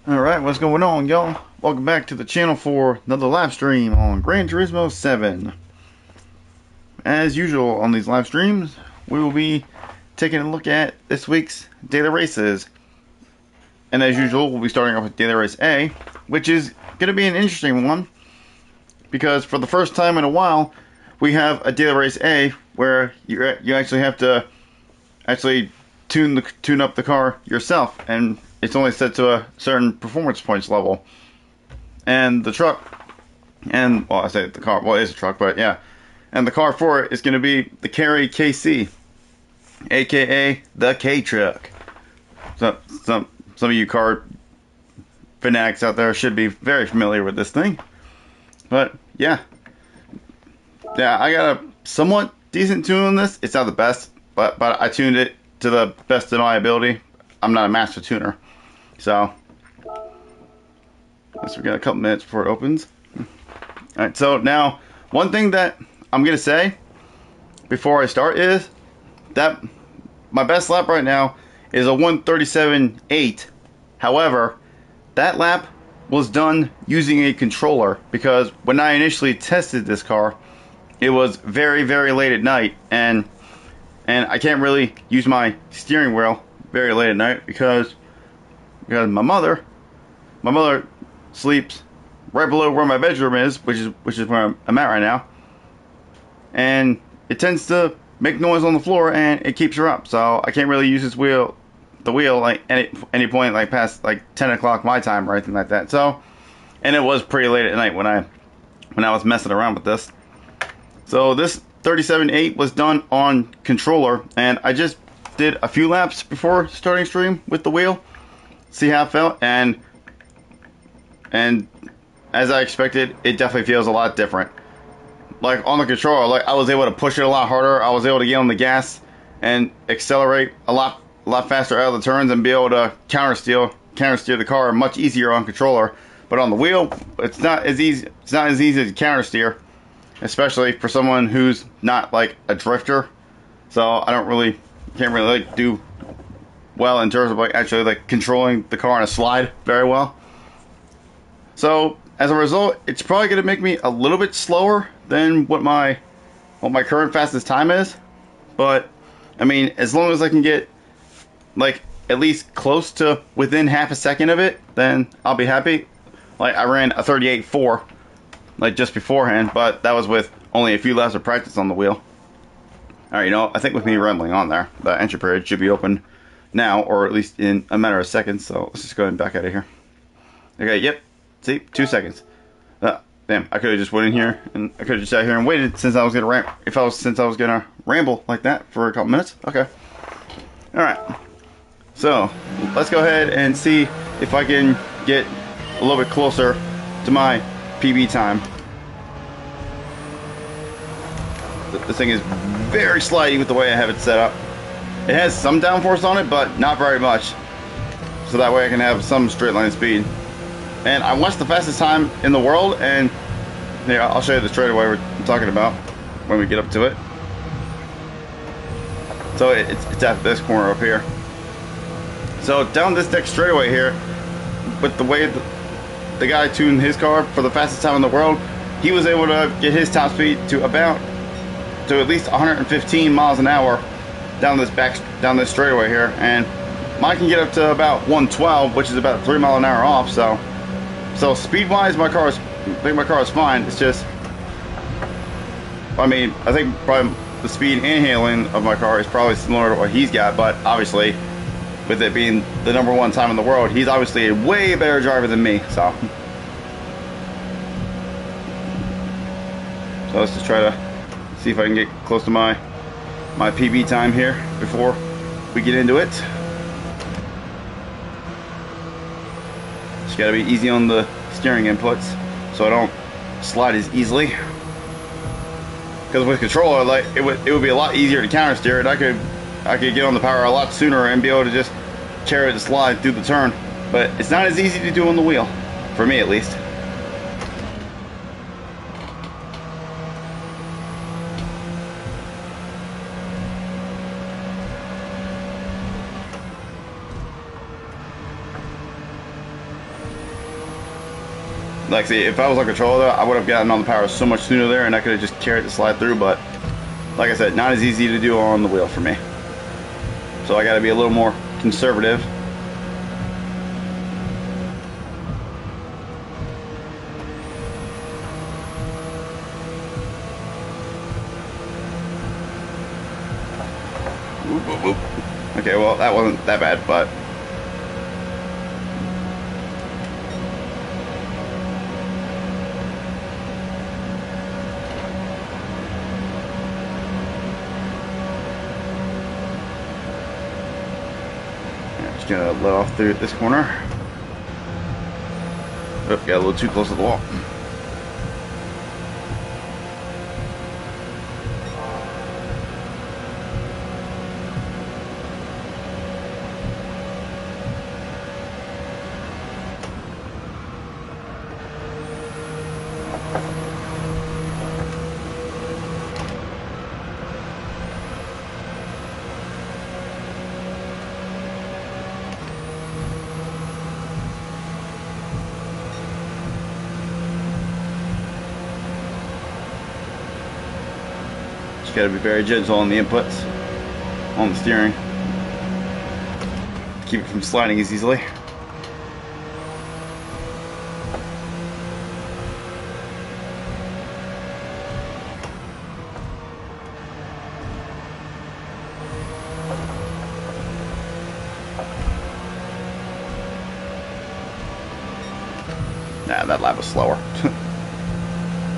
Alright, what's going on, y'all? Welcome back to the channel for another live stream on Gran Turismo 7. As usual on these live streams, we will be taking a look at this week's daily races. And as usual, we'll be starting off with daily race A, which is going to be an interesting one, because for the first time in a while, we have a daily race A where you actually have to tune up the car yourself, and it's only set to a certain performance points level. And the truck, and well, I say the car, well, it is a truck, but yeah, and the car for it is going to be the Carry KC, aka the K truck. So some of you car fanatics out there should be very familiar with this thing. But yeah, I got a somewhat decent tune on this. It's not the best, but I tuned it to the best of my ability. I'm not a master tuner, so we got a couple minutes before it opens. Alright, so now one thing that I'm gonna say before I start is that my best lap right now is a 1:37.8. However, that lap was done using a controller, because when I initially tested this car, it was very, very late at night, and I can't really use my steering wheel very late at night because my mother sleeps right below where my bedroom is, which is where I'm at right now, and it tends to make noise on the floor and it keeps her up. So I can't really use the wheel like any point like past like 10 o'clock my time or anything like that. So, and it was pretty late at night when I was messing around with this. So this 37.8 was done on controller, and I just did a few laps before starting stream with the wheel, see how it felt, and as I expected, it definitely feels a lot different. Like on the controller, like I was able to push it a lot harder. I was able to get on the gas and accelerate a lot faster out of the turns and be able to counter steer the car much easier on controller. But on the wheel, it's not as easy. It's not as easy to counter steer, especially for someone who's not like a drifter. So I can't really like do well in terms of like actually like controlling the car on a slide very well. So as a result, it's probably going to make me a little bit slower than what my current fastest time is. But I mean, as long as I can get like at least close to within half a second of it, then I'll be happy. Like I ran a 38.4 like just beforehand, but that was with only a few laps of practice on the wheel. Alright, I think with me rambling on there, the entry period should be open now, or at least in a matter of seconds. So let's just go ahead and back out of here. Okay, yep. See, 2 seconds. Damn, I could have just went in here and I could have just sat here and waited since I was gonna ramble like that for a couple minutes. Okay. Alright. So let's go ahead and see if I can get a little bit closer to my PB time. This thing is very slidey with the way I have it set up. It has some downforce on it, but not very much. So that way I can have some straight line speed. And I watched the fastest time in the world, and yeah, I'll show you the straightaway we're talking about when we get up to it. So it's at this corner up here. So down this next straightaway here, with the way the guy tuned his car for the fastest time in the world, he was able to get his top speed to at least 115 miles an hour down this straightaway here, and mine can get up to about 112, which is about 3 mile an hour off. So speed wise, I think my car is fine. It's just, I mean, I think probably the speed and handling of my car is probably similar to what he's got, but obviously with it being the #1 time in the world, he's obviously a way better driver than me. So let's just try to see if I can get close to my PB time here before we get into it. Just gotta be easy on the steering inputs so I don't slide as easily. Because with controller, like it would be a lot easier to counter steer it. I could get on the power a lot sooner and be able to just chariot the slide through the turn. But it's not as easy to do on the wheel, for me at least. Like, see, if I was on controller, I would have gotten on the power so much sooner there, and I could have just carried the slide through. But like I said, not as easy to do on the wheel for me. So I got to be a little more conservative. Oop, oop, oop. Okay, well, that wasn't that bad, but just gonna let off through this corner. Oh, got a little too close to the wall. Got to be very gentle on the inputs, on the steering, keep it from sliding as easily. Nah, that lap was slower.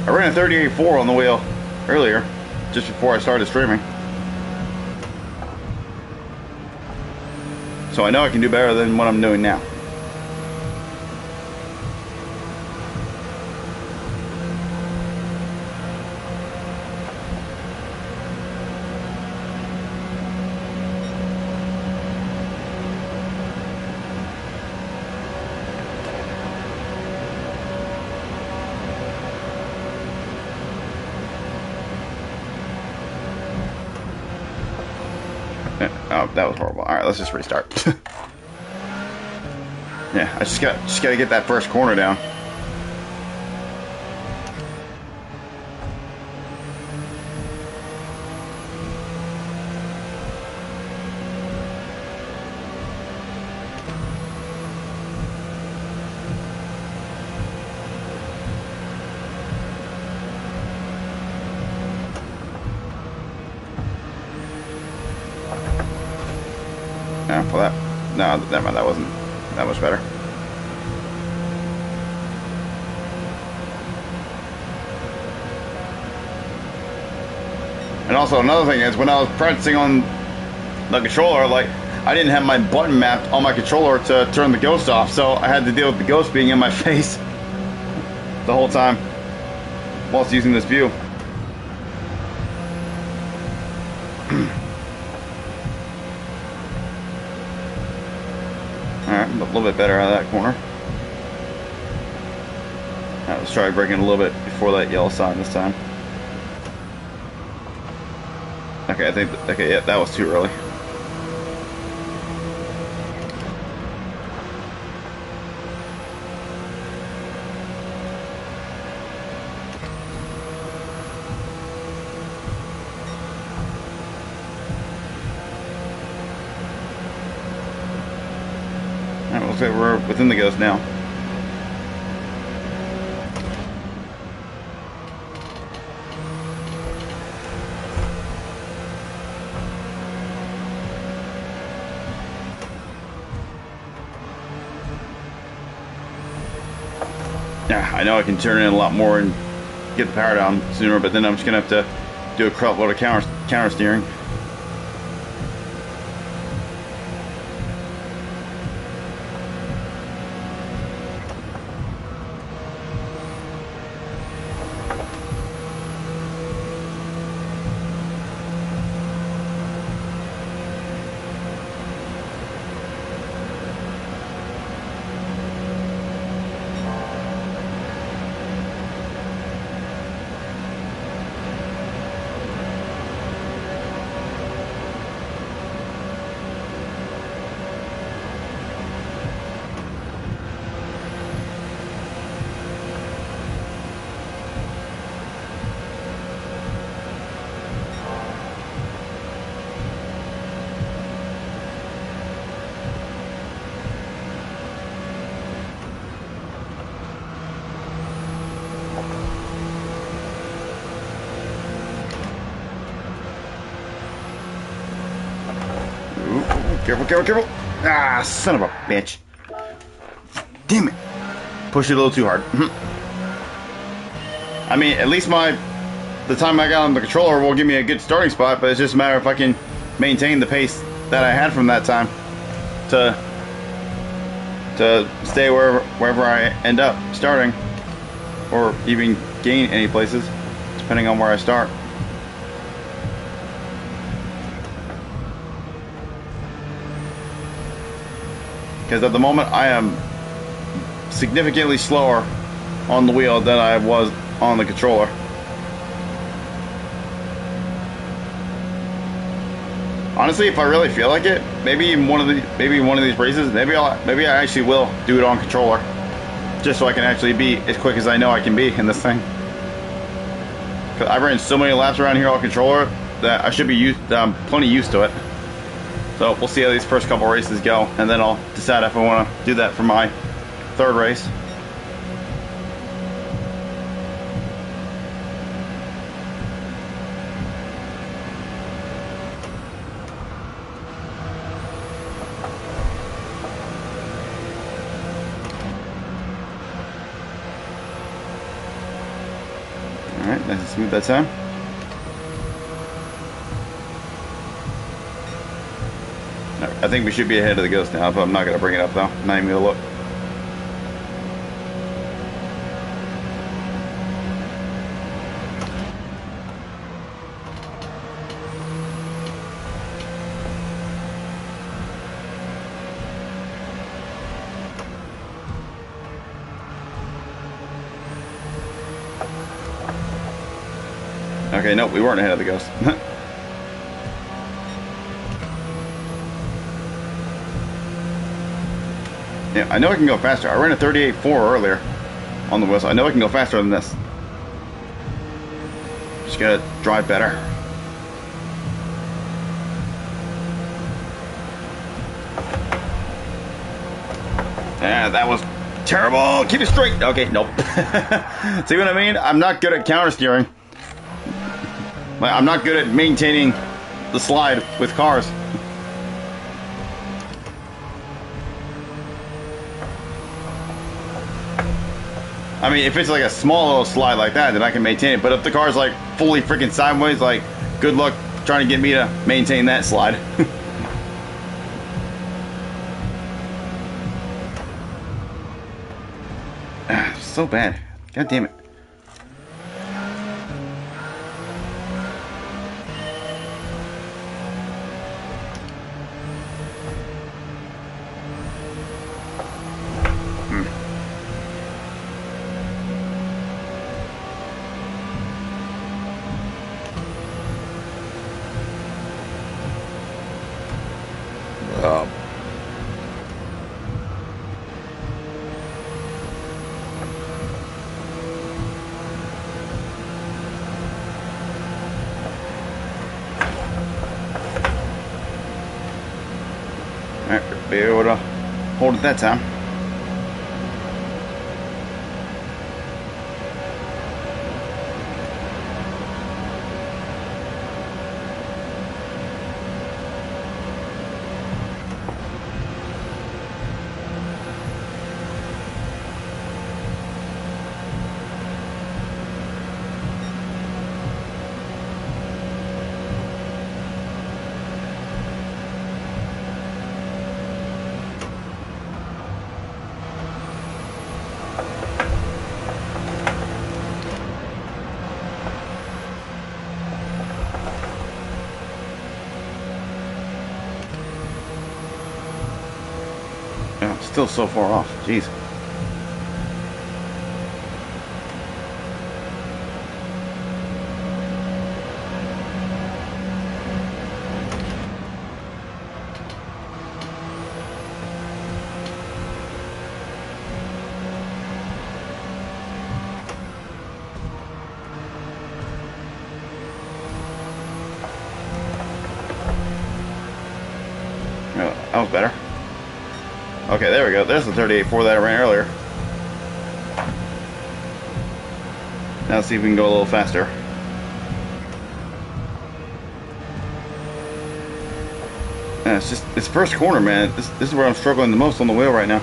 I ran a 38.4 on the wheel earlier, just before I started streaming. So I know I can do better than what I'm doing now. Oh, that was horrible. All right, let's just restart. Yeah, I just got to get that first corner down. Yeah, for that. No, never mind. That wasn't that much better. And also another thing is when I was practicing on the controller, like I didn't have my button mapped on my controller to turn the ghost off, so I had to deal with the ghost being in my face the whole time whilst using this view. Alright, a little bit better out of that corner. Alright, let's try braking a little bit before that yellow sign this time. Okay, I think, okay, yeah, that was too early. Alright, looks like we're within the ghost now. Yeah, I know I can turn in a lot more and get the power down sooner, but then I'm just gonna have to do a crap load of counter steering. Careful, careful, careful. Ah, son of a bitch. Damn it. Push it a little too hard. I mean, at least the time I got on the controller will give me a good starting spot, but it's just a matter if I can maintain the pace that I had from that time to stay wherever I end up starting, or even gain any places, depending on where I start. Because at the moment I am significantly slower on the wheel than I was on the controller. Honestly, if I really feel like it, maybe one of these races, maybe I actually will do it on controller, just so I can actually be as quick as I know I can be in this thing. Cause I've ran so many laps around here on controller that I should be I'm plenty used to it. So we'll see how these first couple races go, and then I'll decide if I want to do that for my third race. Alright, nice and smooth that time. I think we should be ahead of the Ghost now, but I'm not going to bring it up though. I'm not even going to look. Okay, nope, we weren't ahead of the Ghost. Yeah, I know I can go faster. I ran a 38.4 earlier on the wheel, so I know I can go faster than this. Just gotta drive better. Yeah, that was terrible. Keep it straight. Okay, nope. See what I mean? I'm not good at counter steering. I'm not good at maintaining the slide with cars. I mean, if it's like a small little slide like that, then I can maintain it. But if the car's like fully freaking sideways, like, good luck trying to get me to maintain that slide. So bad. God damn it. Alright, be able to hold it that time. Yeah, I'm still so far off. Jeez. Yeah, that was better. Okay, there we go. There's the 38.4 that I ran earlier. Now let's see if we can go a little faster. Yeah, it's just it's first corner, man. This is where I'm struggling the most on the wheel right now.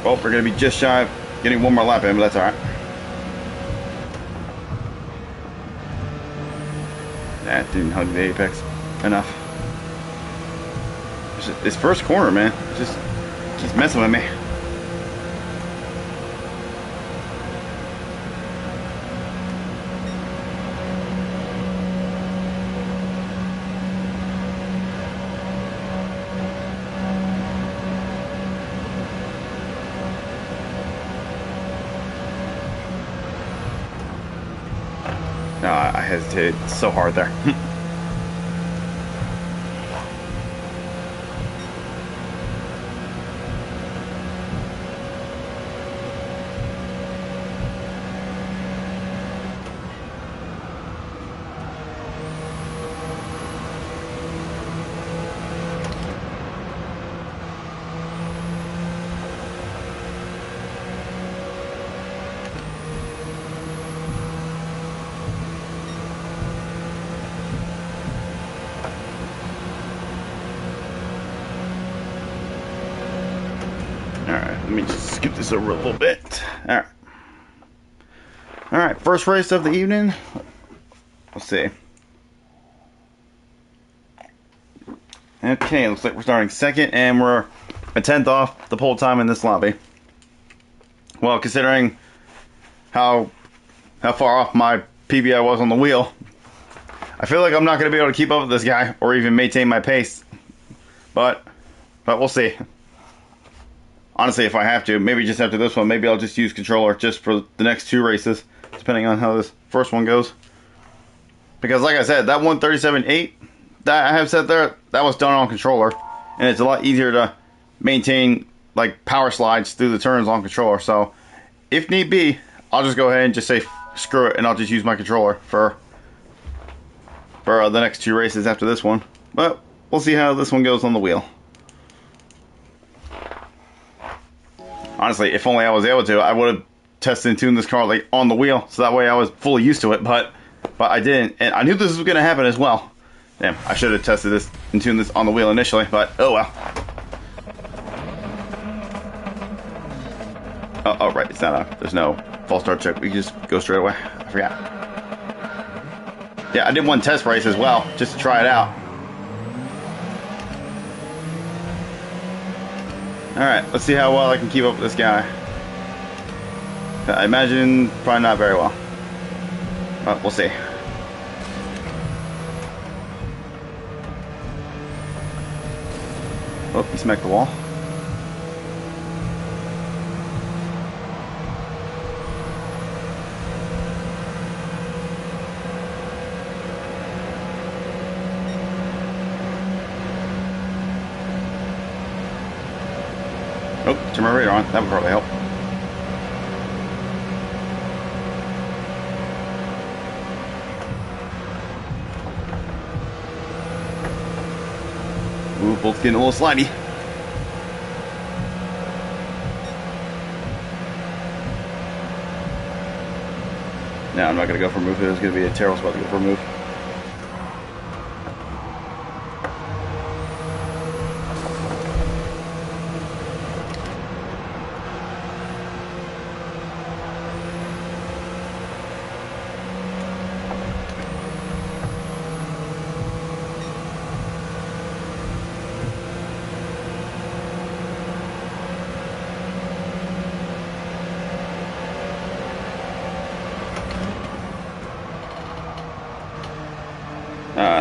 Oh, we're gonna be just shy of getting one more lap in, but that's all right. That didn't hug the apex enough. It's first corner, man. It's just messing with me. No, I hesitated so hard there. Alright, let me just skip this over a little bit. Alright. Alright, first race of the evening. Let's see. Okay, looks like we're starting second, and we're a tenth off the pole time in this lobby. Well, considering how far off my PB I was on the wheel, I feel like I'm not going to be able to keep up with this guy or even maintain my pace. But we'll see. Honestly, if I have to, maybe just after this one, maybe I'll just use controller just for the next two races, depending on how this first one goes. Because like I said, that 137.8 that I have set there, that was done on controller, and it's a lot easier to maintain like power slides through the turns on controller. So if need be, I'll just go ahead and just say screw it, and I'll just use my controller for the next two races after this one. But we'll see how this one goes on the wheel. Honestly, if only I was able to, I would have tested and tuned this car like on the wheel, so that way I was fully used to it. But I didn't, and I knew this was going to happen as well. Damn, I should have tested this and tuned this on the wheel initially, but oh well. Oh right, it's not a. There's no false start check. We can just go straight away. I forgot. Yeah, I did one test race as well, just to try it out. Alright, let's see how well I can keep up with this guy. I imagine probably not very well. But we'll see. Oh, he smacked the wall. Oh, turn my radar on. That would probably help. Ooh, both getting a little slidey. No, I'm not going to go for a move. It's going to be a terrible spot to go for a move.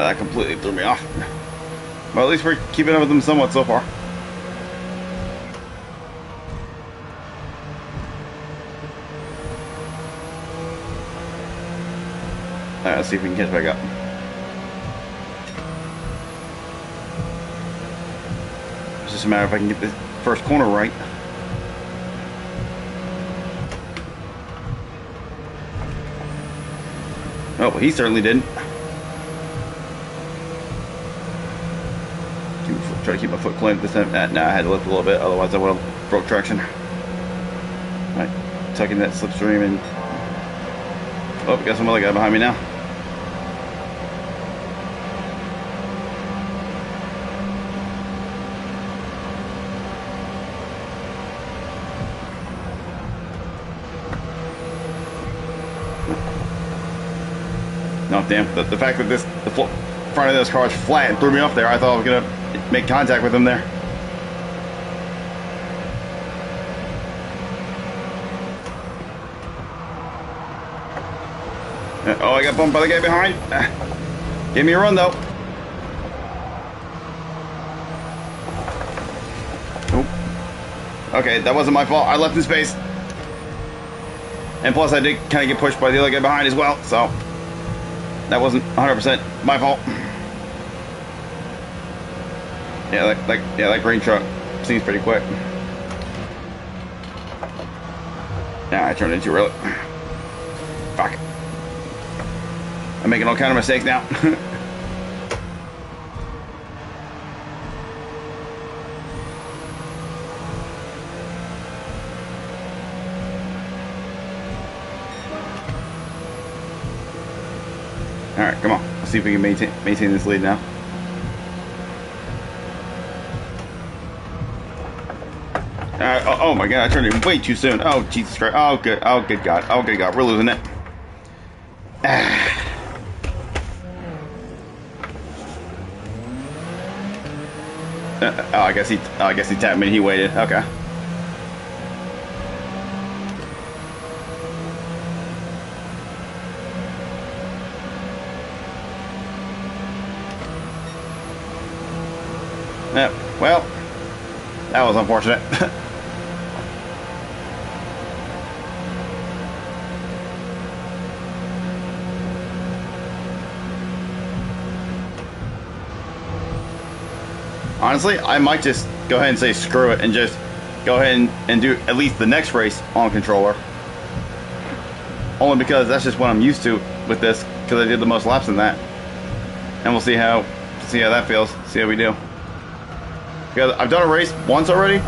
That completely threw me off. Well, at least we're keeping up with them somewhat so far. Alright, let's see if we can catch back up. It's just a matter if I can get the first corner right. Oh, well, he certainly didn't. Try to keep my foot planted this time. Nah, I had to lift a little bit, otherwise I would have broke traction. Alright, tucking that slipstream and... Oh, we got some other guy behind me now. No, damn. The fact that the front of this car is flat and threw me off there, I thought I was going to make contact with him there. Oh, I got bumped by the guy behind. Give me a run, though. Nope. Okay, that wasn't my fault. I left in space. And plus, I did kind of get pushed by the other guy behind as well, so that wasn't 100% my fault. Yeah, that green truck seems pretty quick. Yeah, I turned into really. Fuck. I'm making all kind of mistakes now. All right, come on. Let's see if we can maintain this lead now. Oh my god, I turned it way too soon. Oh, Jesus Christ. Oh, good. Oh, good God. Oh, good God. We're losing it. I guess he tapped me. He waited. Okay. Yeah, well, that was unfortunate. Honestly, I might just go ahead and say screw it and just go ahead and do at least the next race on controller. Only because that's just what I'm used to with this, because I did the most laps in that. And we'll see how that feels. See how we do. Because I've done a race once already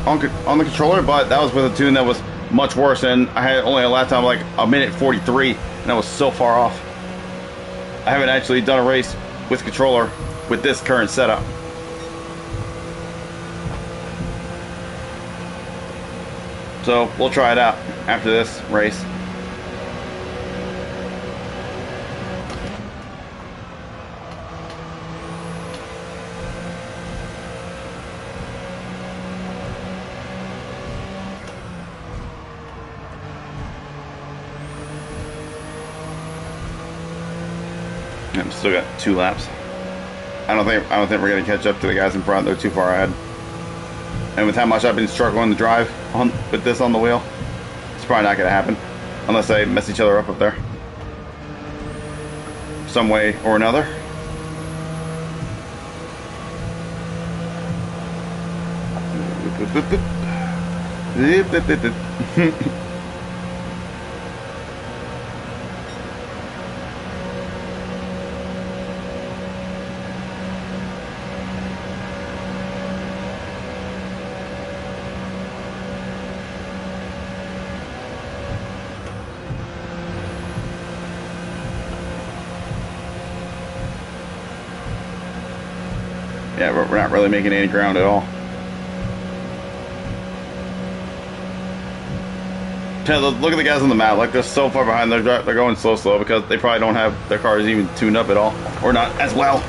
on the controller, but that was with a tune that was much worse, and I had only a lap time like a minute 43, and I was so far off. I haven't actually done a race with controller with this current setup. So we'll try it out after this race. I've still got 2 laps. I don't think we're gonna catch up to the guys in front. They're too far ahead. And with how much I've been struggling to drive with this on the wheel, it's probably not gonna happen unless they mess each other up there some way or another. Yeah, we're not really making any ground at all. Yeah, look at the guys on the map. Like, they're so far behind. They're going slow because they probably don't have their cars even tuned up at all, or not as well.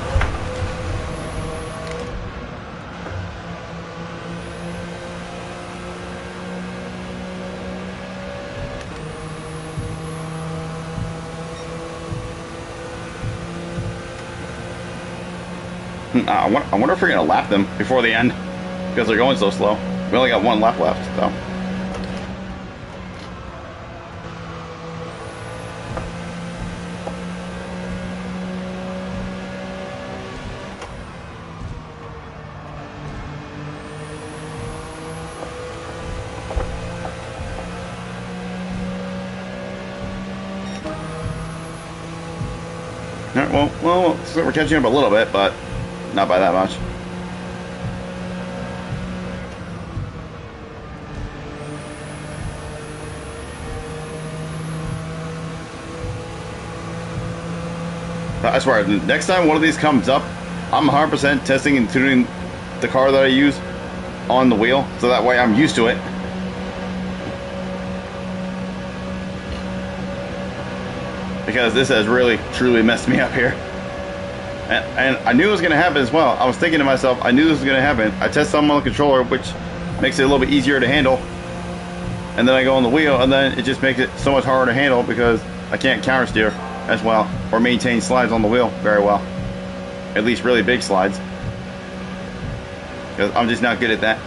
I wonder if we're gonna lap them before the end because they're going so slow. We only got one lap left, so. All right, well, so we're catching up a little bit, but not by that much. I swear, next time one of these comes up, I'm 100% testing and tuning the car that I use on the wheel, so that way I'm used to it. Because this has really, truly messed me up here. And I knew it was going to happen as well. I was thinking to myself, I knew this was going to happen. I test something on the controller, which makes it a little bit easier to handle. And then I go on the wheel, and then it just makes it so much harder to handle because I can't counter steer as well or maintain slides on the wheel very well. At least really big slides. Because I'm just not good at that.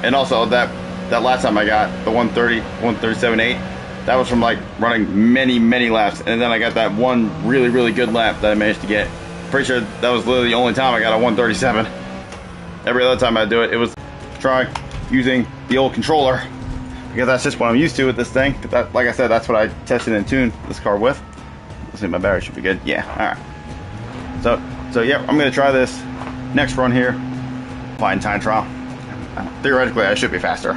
And also that last time I got the 137.8, that was from like running many laps, and then I got that one really good lap that I managed to get. Pretty sure that was literally the only time I got a 137. Every other time I do it, it was try using the old controller because that's just what I'm used to with this thing. That, like I said, that's what I tested and tuned this car with. Let's see, my battery should be good. Yeah, all right. So yeah, I'm gonna try this next run here. Fine time trial. Theoretically, I should be faster.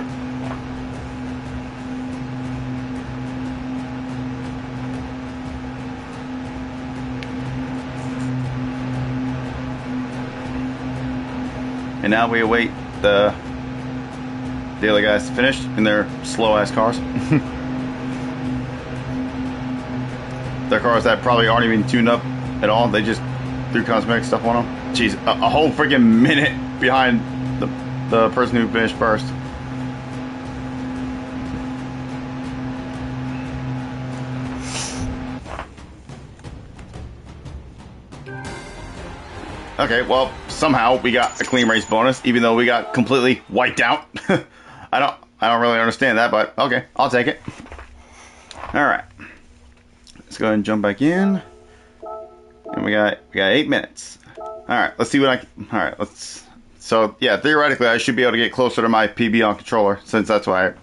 And now we await the other guys to finish in their slow-ass cars. Their cars that probably aren't even tuned up at all. They just threw cosmetic stuff on them. Jeez, a whole freaking minute behind the person who finished first. Okay, well, somehow we got a clean race bonus, even though we got completely wiped out. I don't really understand that, but okay, I'll take it. All right, let's go ahead and jump back in, and we got 8 minutes. All right, let's see what all right, let's. So yeah, theoretically, I should be able to get closer to my PB on controller, since that's what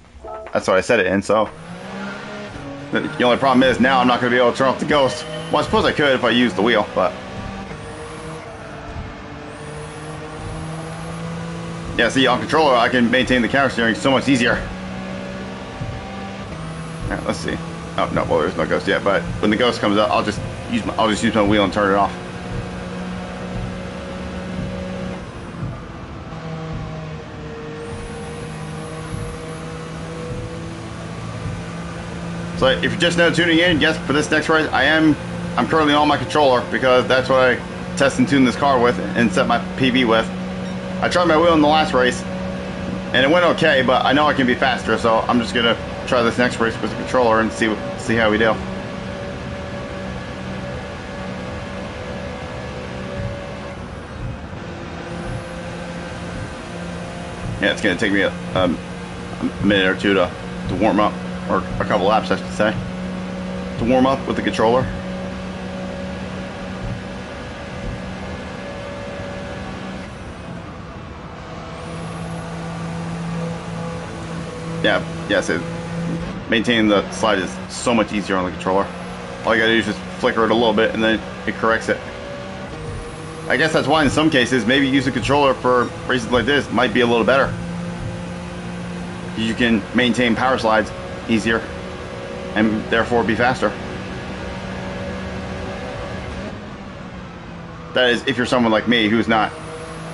I set it in. So the only problem is now I'm not going to be able to turn off the ghost. Well, I suppose I could if I used the wheel, but. Yeah, see, on controller, I can maintain the counter steering so much easier. Alright, let's see. Oh, no, well, there's no ghost yet, but when the ghost comes out, I'll just use my wheel and turn it off. So, if you're just now tuning in, yes, for this next race, I'm currently on my controller because that's what I test and tune this car with and set my PB with. I tried my wheel in the last race, and it went okay, but I know I can be faster, so I'm just gonna try this next race with the controller and see how we do. Yeah, it's gonna take me a minute or two to warm up, or a couple laps, I should say, to warm up with the controller. Yeah, yes, maintaining the slide is so much easier on the controller. All you gotta do is just flicker it a little bit and then it corrects it. I guess that's why in some cases maybe using a controller for races like this might be a little better. You can maintain power slides easier and therefore be faster. That is, if you're someone like me who's not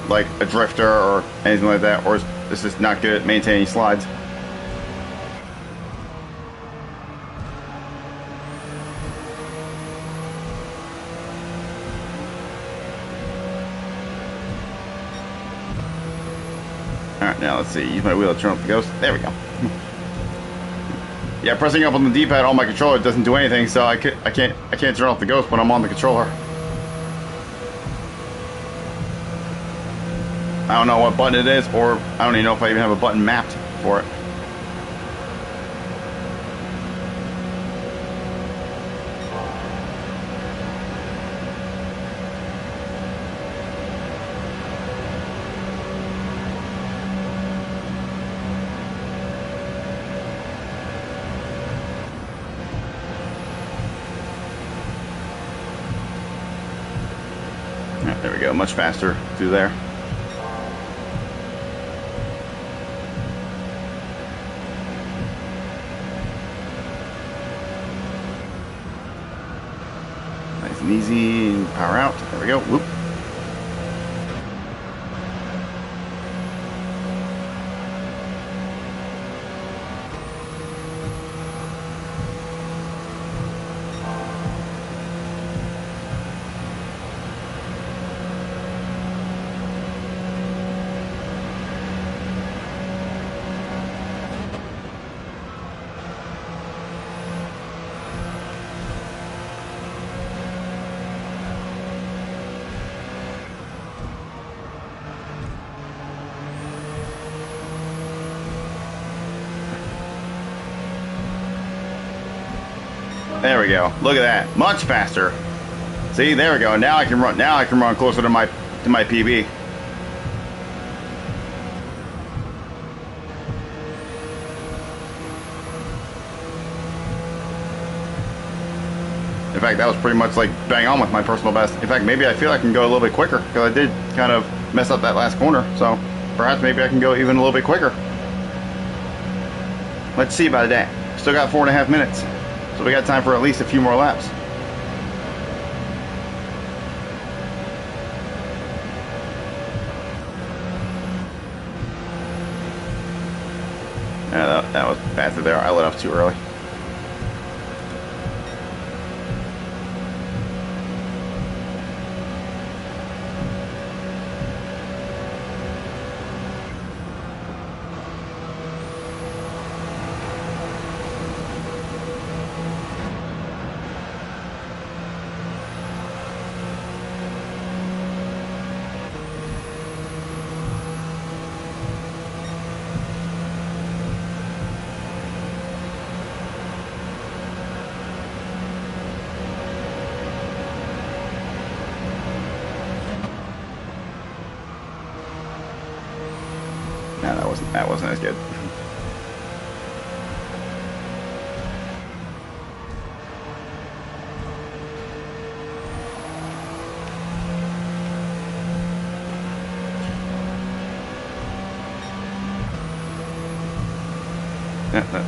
like a drifter or anything like that, or is just not good at maintaining slides. Alright, now let's see. Use my wheel to turn off the ghost. There we go. Yeah, pressing up on the D-pad on my controller doesn't do anything, so I can't turn off the ghost when I'm on the controller. I don't know what button it is, or I don't even know if I even have a button mapped for it. Right, there we go, much faster through there. Nice and easy, power out, there we go, whoop. There we go. Look at that. Much faster. See, there we go. Now I can run. Now I can run closer to my PB. In fact, that was pretty much like bang on with my personal best. In fact, maybe I feel I can go a little bit quicker because I did kind of mess up that last corner. So perhaps maybe I can go even a little bit quicker. Let's see about that. Still got 4.5 minutes. So we got time for at least a few more laps. Yeah, that was faster there. I let off too early. No, that wasn't as good.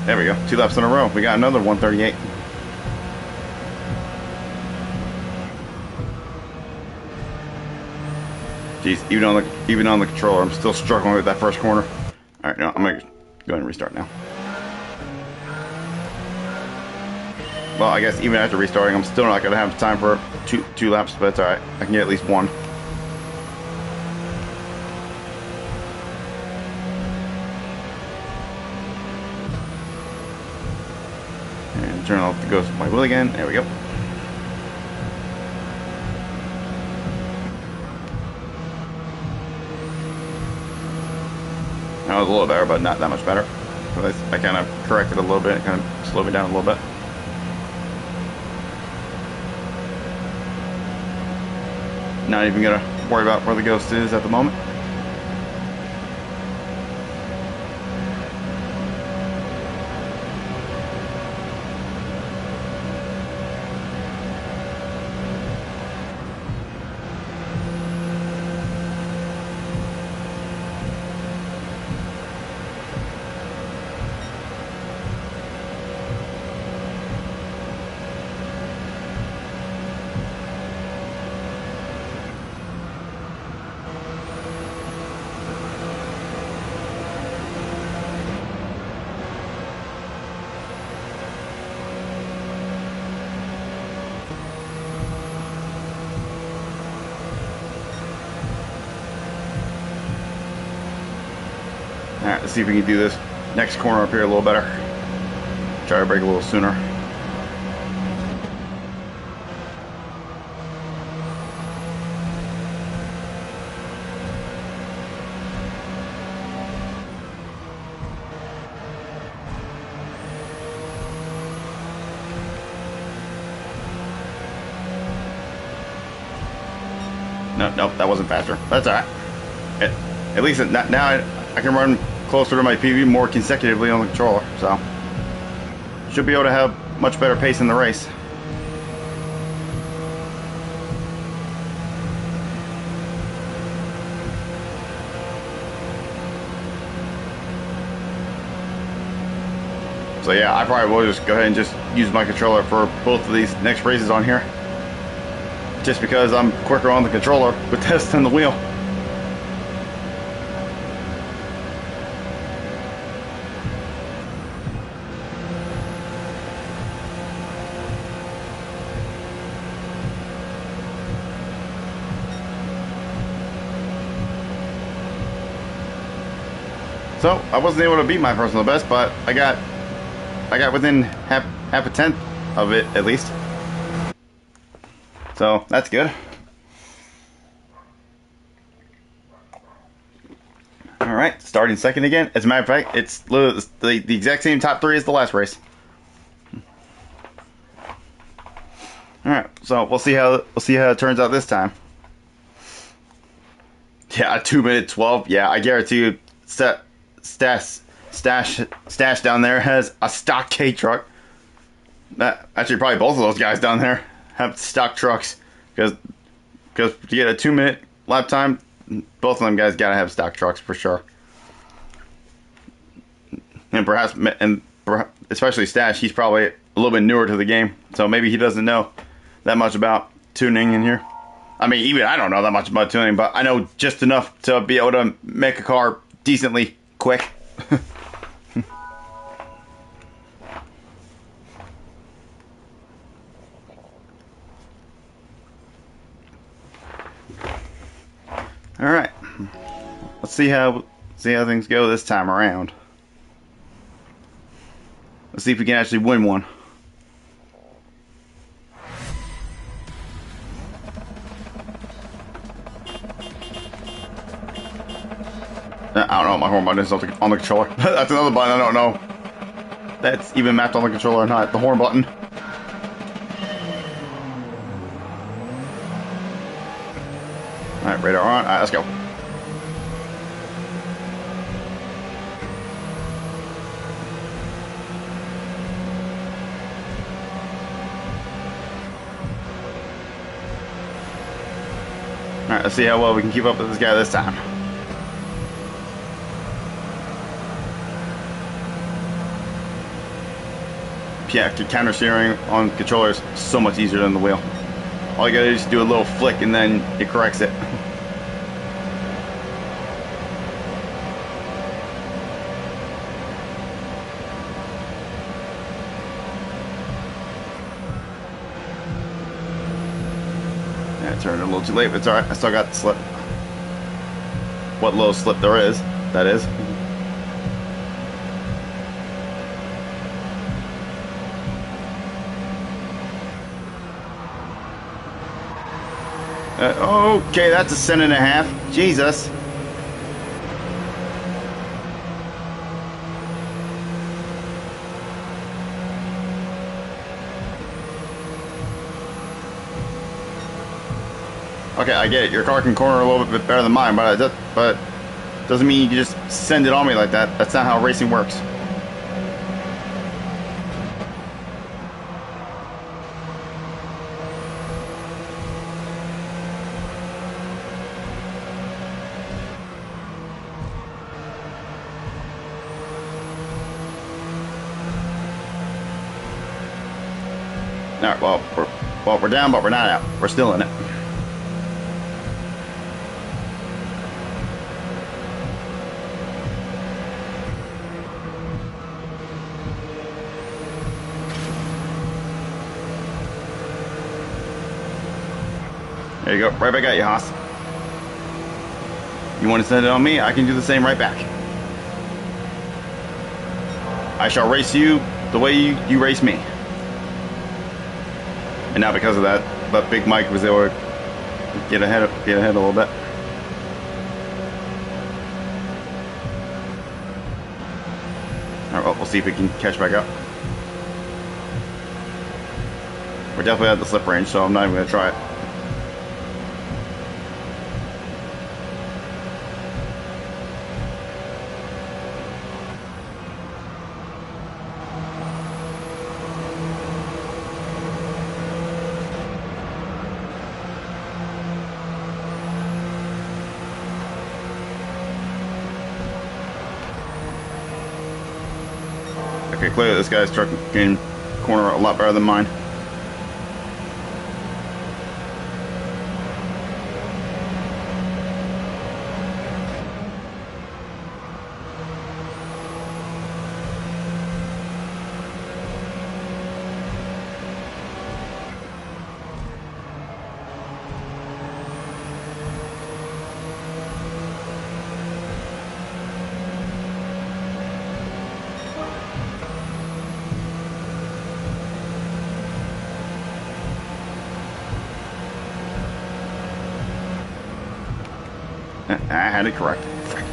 There we go. 2 laps in a row. We got another 138. Jeez, even on the controller, I'm still struggling with that first corner. All right, no, I'm gonna go ahead and restart now. Well, I guess even after restarting, I'm still not gonna have time for two laps, but it's all right. I can get at least one. And turn off the ghost of my wheel again. There we go. That was a little better, but not that much better. So I kind of corrected a little bit, kind of slowed me down a little bit. Not even gonna worry about where the ghost is at the moment. Alright, let's see if we can do this next corner up here a little better. Try to brake a little sooner. Nope, that wasn't faster. That's alright. At least now I can run closer to my PB more consecutively on the controller, so should be able to have much better pace in the race. So yeah, I probably will just go ahead and just use my controller for both of these next races on here. Just because I'm quicker on the controller with this than the wheel. So I wasn't able to beat my personal best, but I got within half a tenth of it at least. So that's good. All right, starting second again. As a matter of fact, it's the exact same top three as the last race. All right, so we'll see how it turns out this time. Yeah, 2 minute 12. Yeah, I guarantee you, Stash down there has a stock K truck. Actually, probably both of those guys down there have stock trucks, because to get a 2 minute lap time, both of them guys gotta have stock trucks for sure. And especially Stash, he's probably a little bit newer to the game, so maybe he doesn't know that much about tuning in here. I mean, even I don't know that much about tuning, but I know just enough to be able to make a car decently quick. All right, let's see how things go this time around. Let's see if we can actually win one. I don't know what my horn button is on the controller. That's another button I don't know that's even mapped on the controller or not. The horn button. Alright, radar on. Alright, let's go. Alright, let's see how well we can keep up with this guy this time. Yeah, counter steering on controllers is so much easier than the wheel. All you gotta do is do a little flick and then it corrects it. Yeah, I turned it a little too late, but it's alright. I still got the slip. What little slip there is, that is. Okay, that's a cent and a half. Jesus. Okay, I get it. Your car can corner a little bit better than mine, but doesn't mean you can just send it on me like that. That's not how racing works. Alright, well, we're down, but we're not out. We're still in it. There you go. Right back at you, Haas. You want to send it on me? I can do the same right back. I shall race you the way you race me. And now because of that, but Big Mike was able to get ahead a little bit. All right, well, we'll see if we can catch back up. We're definitely at the slip range, so I'm not even going to try it. Okay, clearly this guy's truck can corner a lot better than mine. I had it correct. Frick.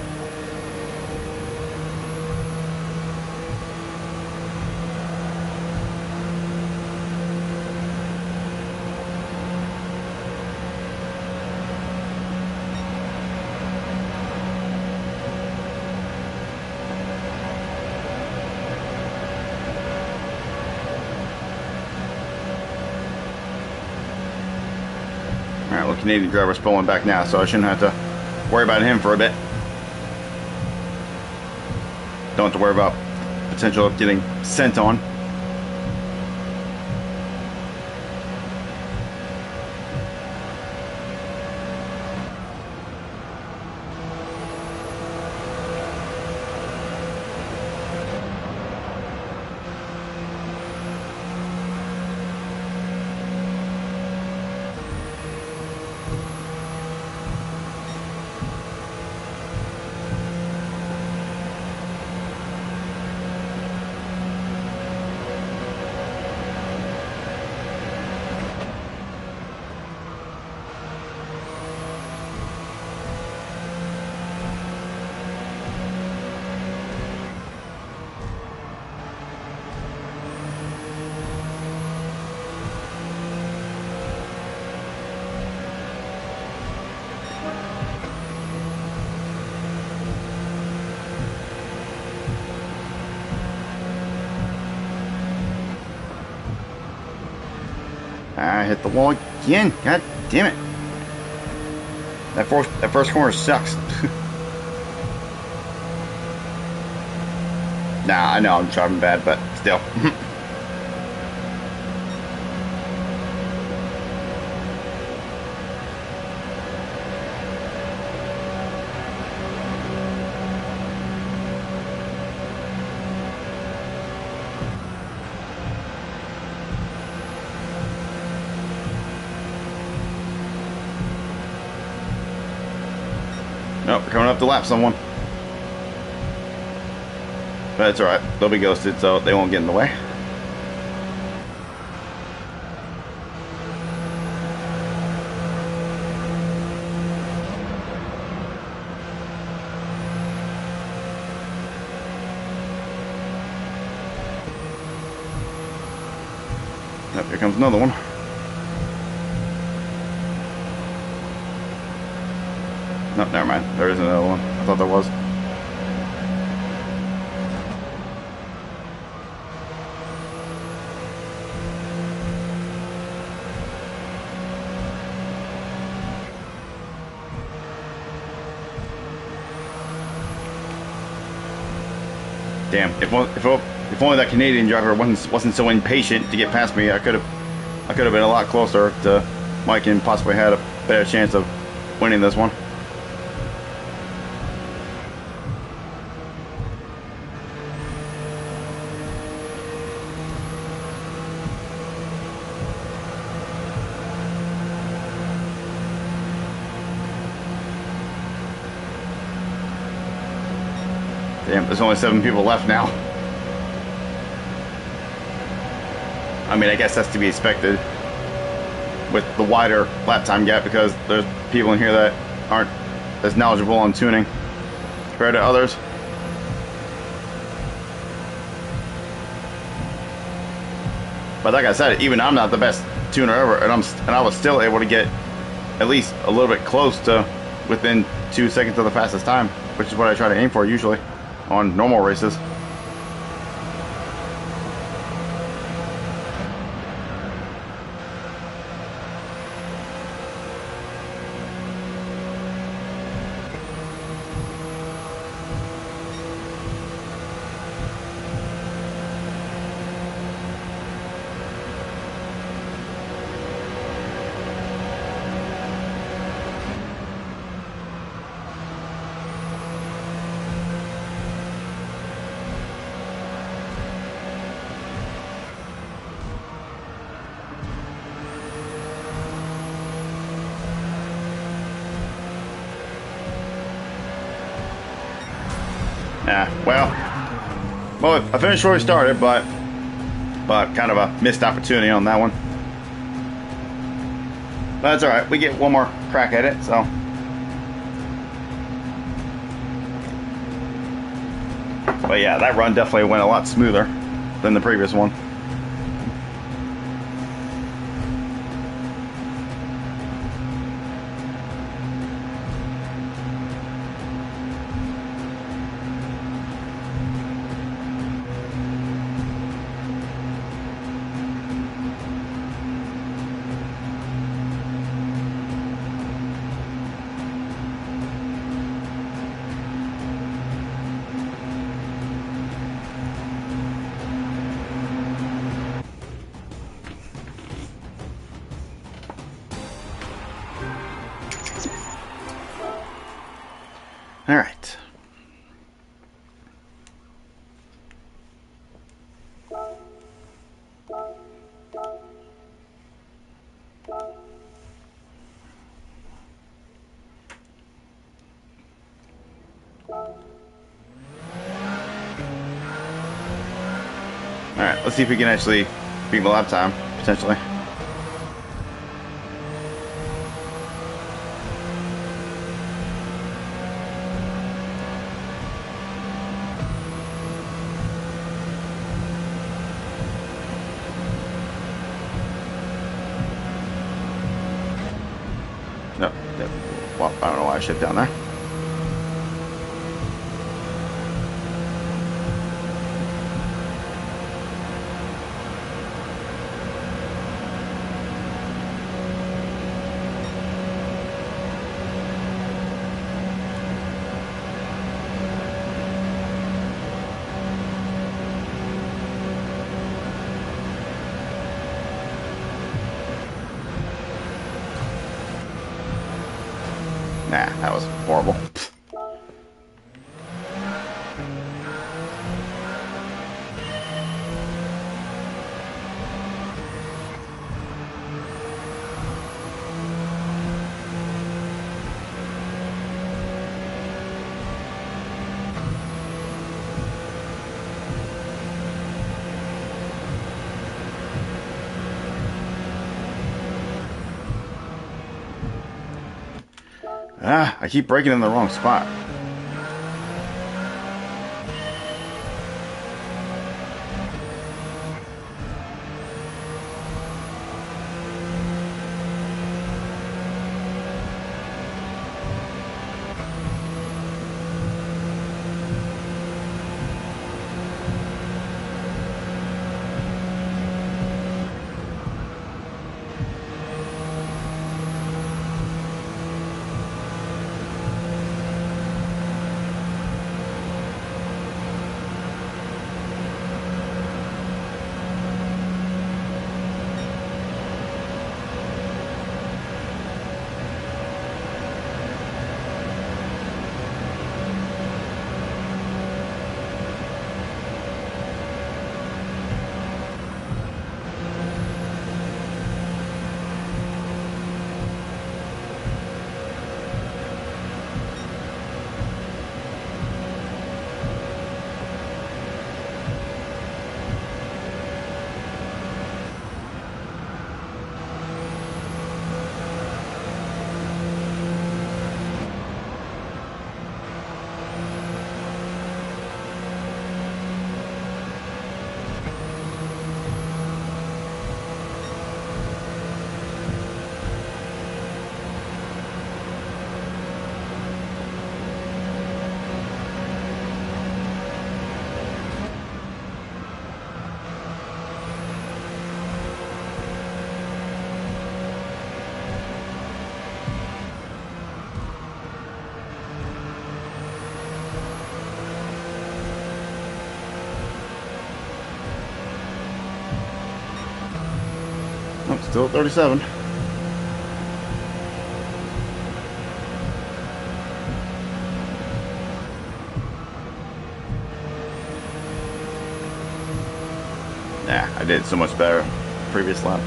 Alright, well, Canadian driver's pulling back now, so I shouldn't have to worry about him for a bit. Don't have to worry about potential of getting sent on. I hit the wall again. God damn it. That first corner sucks. Nah, I know I'm driving bad, but still. Nope, we're coming up to lap someone. But it's alright. They'll be ghosted, so they won't get in the way. Yep, here comes another one. Nope, never mind. There is another one. I thought there was. Damn! If only that Canadian driver wasn't so impatient to get past me, I could have been a lot closer to Mike and possibly had a better chance of winning this one. Damn, there's only 7 people left now. I mean, I guess that's to be expected with the wider lap time gap because there's people in here that aren't as knowledgeable on tuning compared to others. But like I said, even I'm not the best tuner ever, and I was still able to get at least a little bit close to within 2 seconds of the fastest time, which is what I try to aim for usually on normal races. Yeah, well, I finished where we started, but kind of a missed opportunity on that one. But that's all right. We get one more crack at it, so. But yeah, that run definitely went a lot smoother than the previous one. All right. All right, let's see if we can actually beat the lap time, potentially. No, well, I don't know why I shipped down there. Nah, that was horrible. I keep breaking in the wrong spot. Still at 37. Nah, I did so much better previous lap.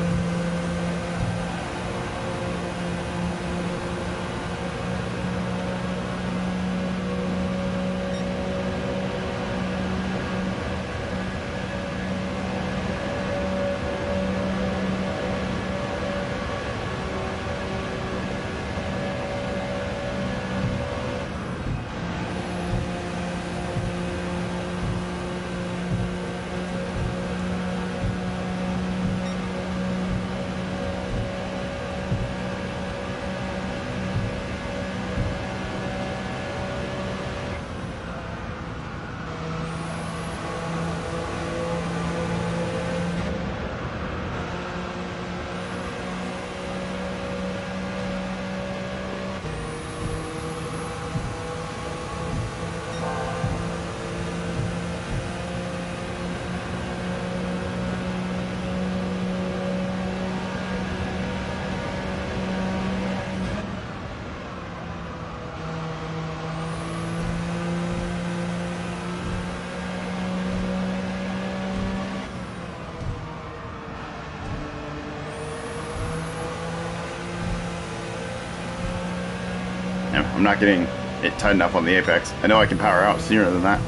I'm not getting it tight enough on the apex. I know I can power out sooner than that.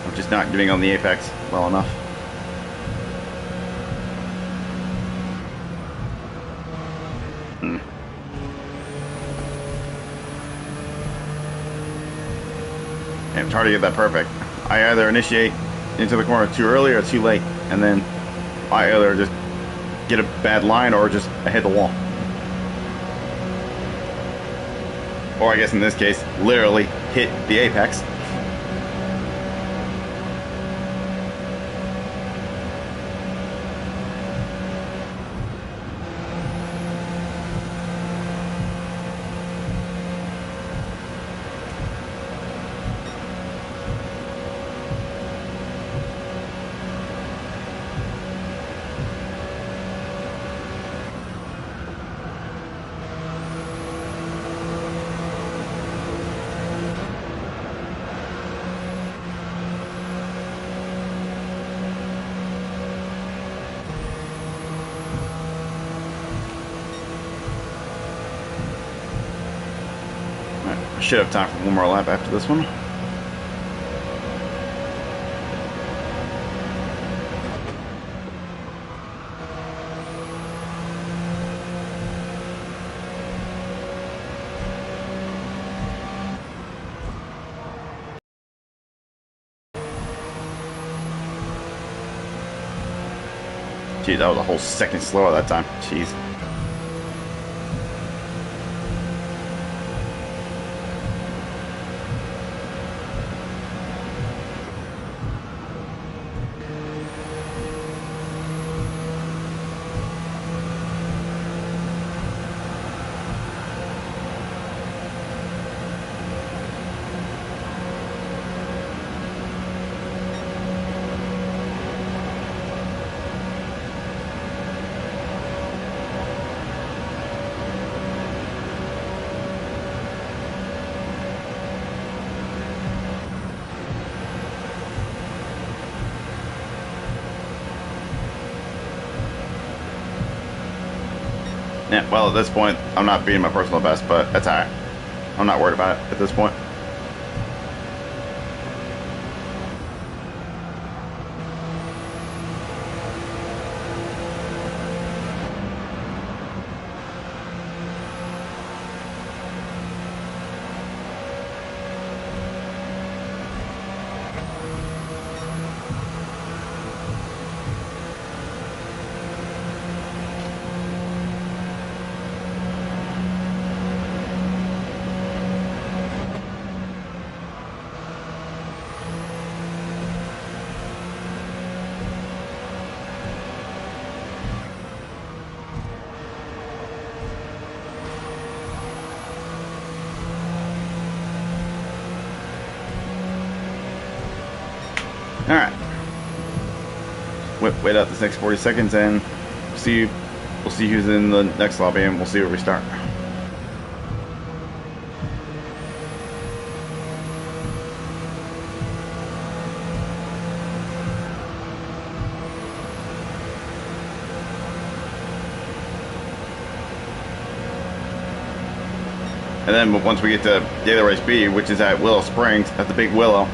I'm just not getting on the apex well enough. And it's hard to get that perfect. I either initiate into the corner too early or too late, and then I either just get a bad line or just I hit the wall. Or I guess in this case, literally hit the apex. Should have time for one more lap after this one. Geez, that was a whole second slower that time. Jeez. Yeah, well, at this point, I'm not beating my personal best, but that's alright. I'm not worried about it at this point. Alright. Wait out this next 40 seconds and see you we'll see who's in the next lobby, and we'll see where we start. And then once we get to Daily Race B, which is at Willow Springs, at the Big Willow,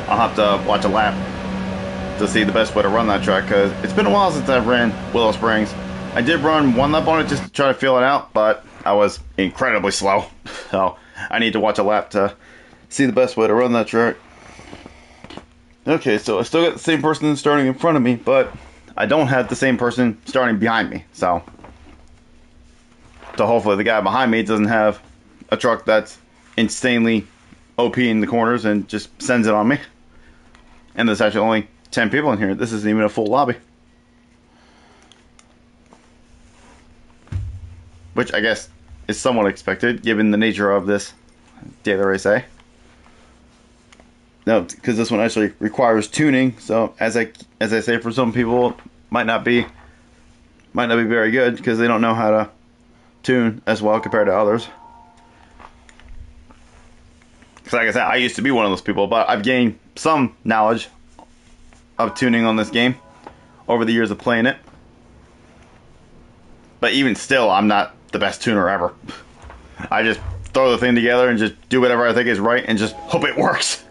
I'll have to watch a lap to see the best way to run that track, because it's been a while since I've ran Willow Springs. I did run one lap on it just to try to feel it out, but I was incredibly slow. So I need to watch a lap to see the best way to run that track. Okay, so I still got the same person starting in front of me, but I don't have the same person starting behind me. So hopefully the guy behind me doesn't have a truck that's insanely OP in the corners and just sends it on me. And there's actually only 10 people in here. This isn't even a full lobby. Which I guess is somewhat expected given the nature of this Daily Race A. No, because this one actually requires tuning, so as I say, for some people might not be very good because they don't know how to tune as well compared to others. Because like I said, I used to be one of those people, but I've gained some knowledge of tuning on this game over the years of playing it. But even still, I'm not the best tuner ever. I just throw the thing together and just do whatever I think is right and just hope it works.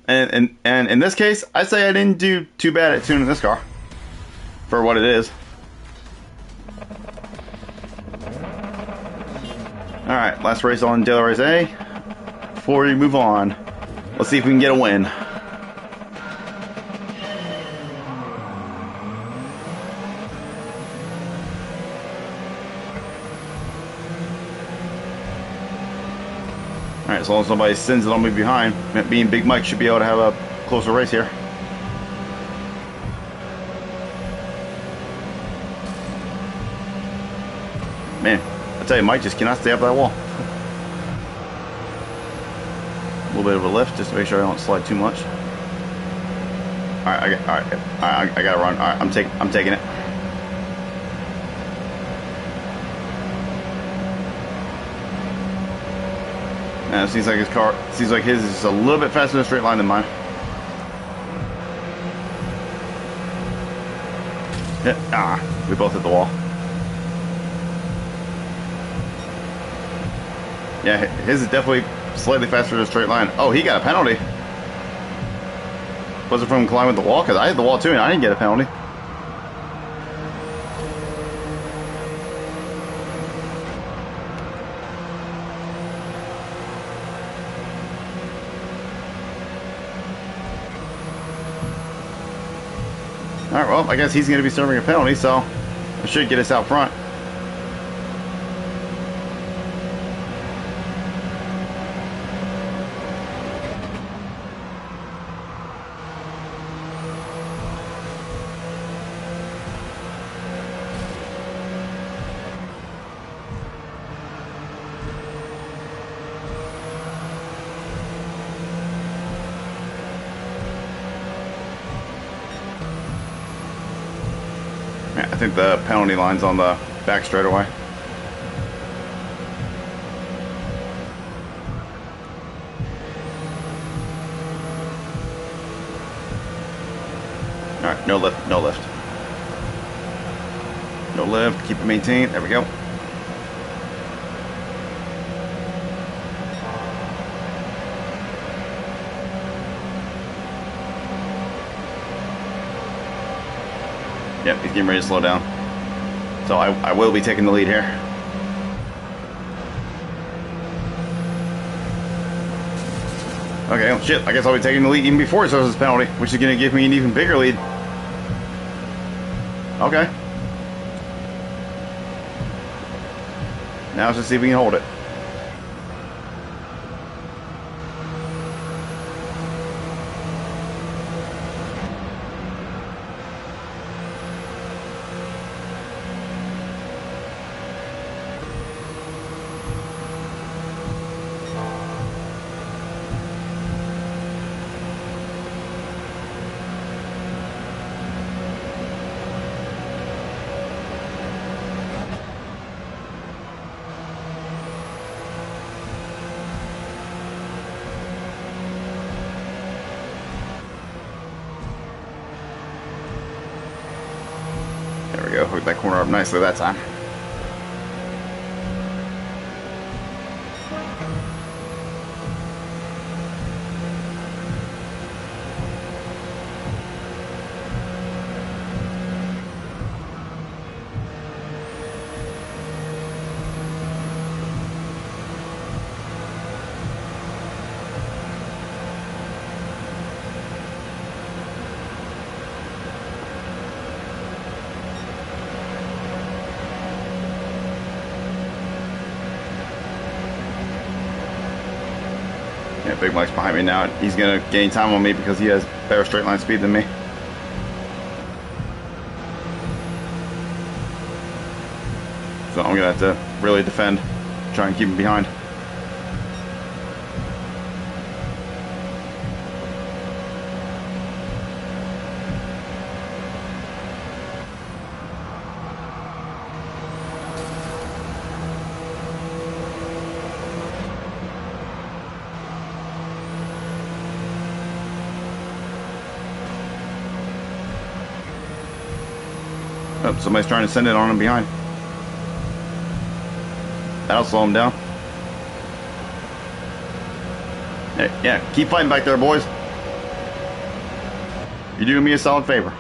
And in this case, I'd say I didn't do too bad at tuning this car for what it is. Alright, last race on Daily Race A. Before we move on, let's see if we can get a win. Alright, as long as nobody sends it on me behind, being Big Mike should be able to have a closer race here. Man, I tell you, Mike just cannot stay up that wall. A little bit of a lift just to make sure I don't slide too much. Alright, I gotta run. Alright, I'm taking it. It seems like his is a little bit faster in a straight line than mine. We both hit the wall. Yeah, his is definitely slightly faster in a straight line. Oh, he got a penalty. Was it from climbing the wall? Because I hit the wall too and I didn't get a penalty. Alright, well, I guess he's going to be serving a penalty, so it should get us out front. I think the penalty line's on the back straightaway. Alright, no lift, no lift. No lift, keep it maintained. There we go. Yep, he's getting ready to slow down. So I will be taking the lead here. Okay, well, shit, I guess I'll be taking the lead even before he starts his penalty, which is going to give me an even bigger lead. Okay. Now let's just see if we can hold it. hook that corner up nicely that time. Yeah, Big Mike's behind me now. He's going to gain time on me because he has better straight line speed than me. So I'm going to have to really defend, try and keep him behind. Oh, somebody's trying to send it on him behind. That'll slow him down. Yeah, keep fighting back there, boys. You're doing me a solid favor.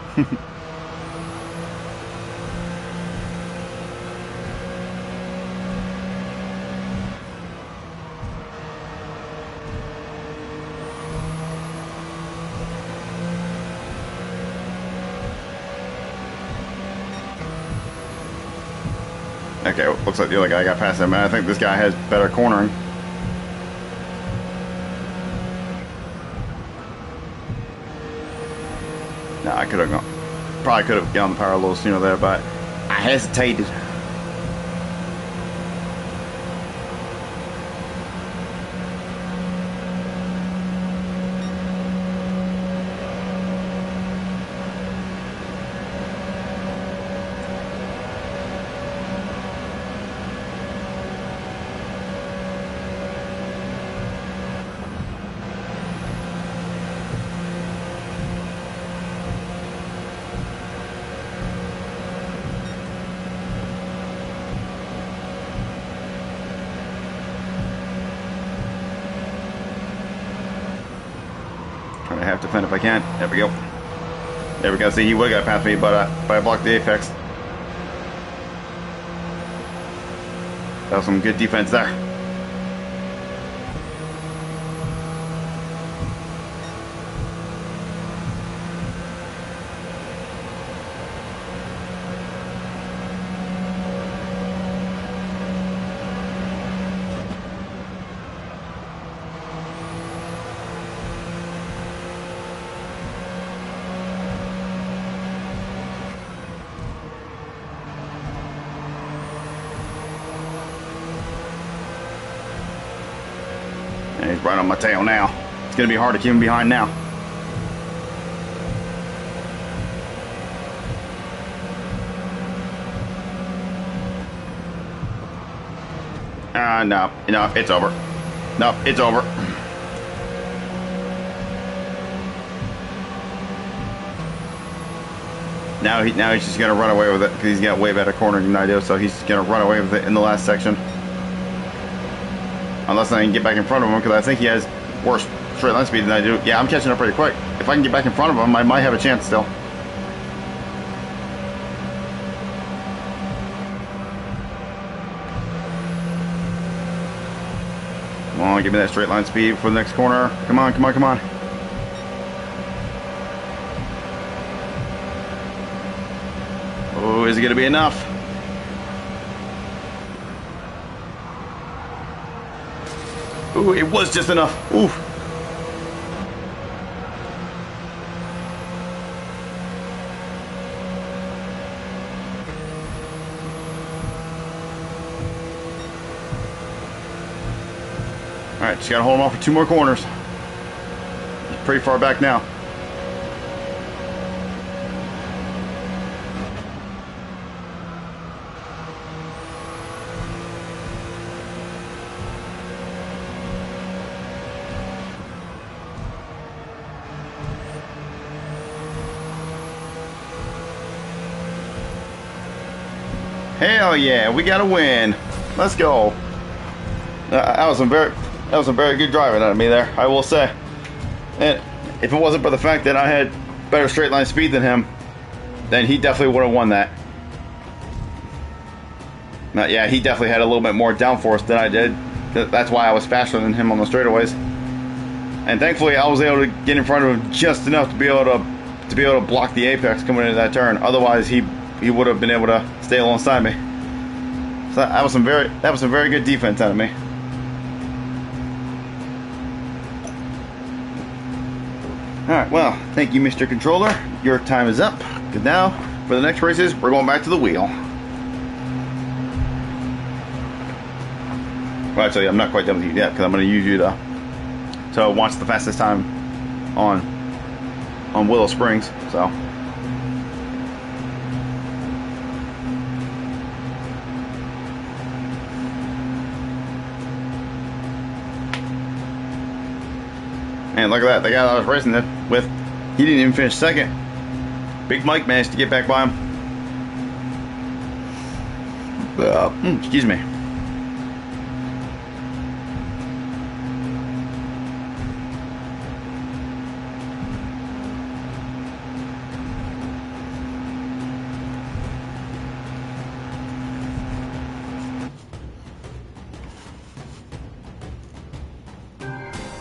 Okay, looks like the other guy got past him, and I think this guy has better cornering. No, I could have gone. Probably could have gone the power a little sooner there, but I hesitated. Trying to half defend if I can. There we go. There we go. See, he would have got past me, but I blocked the apex. That was some good defense there. And he's right on my tail now. It's going to be hard to keep him behind now. No, it's over. No, it's over. Now he's just going to run away with it because he's got way better cornering than I do, so he's going to run away with it in the last section. Unless I can get back in front of him, because I think he has worse straight line speed than I do. Yeah, I'm catching up pretty quick. If I can get back in front of him, I might have a chance still. Come on, give me that straight line speed for the next corner. Come on, come on, come on. Oh, is it going to be enough? Ooh, it was just enough. Ooh. Alright, just gotta hold him off for 2 more corners. He's pretty far back now. Hell yeah, we got a win. Let's go. That was some very good driving out of me there, I will say. And if it wasn't for the fact that I had better straight line speed than him, then he definitely would have won that. Yeah, he definitely had a little bit more downforce than I did. That's why I was faster than him on the straightaways. And thankfully, I was able to get in front of him just enough to be able to block the apex coming into that turn. Otherwise, he would have been able to stay alongside me. So that was some very good defense out of me. Alright, well, thank you, Mr. Controller. Your time is up. Because now, for the next races, we're going back to the wheel. Well, actually, I'm not quite done with you yet, because I'm going to use you to watch the fastest time on Willow Springs, so. And look at that, the guy that I was racing with, he didn't even finish second. Big Mike managed to get back by him. Excuse me.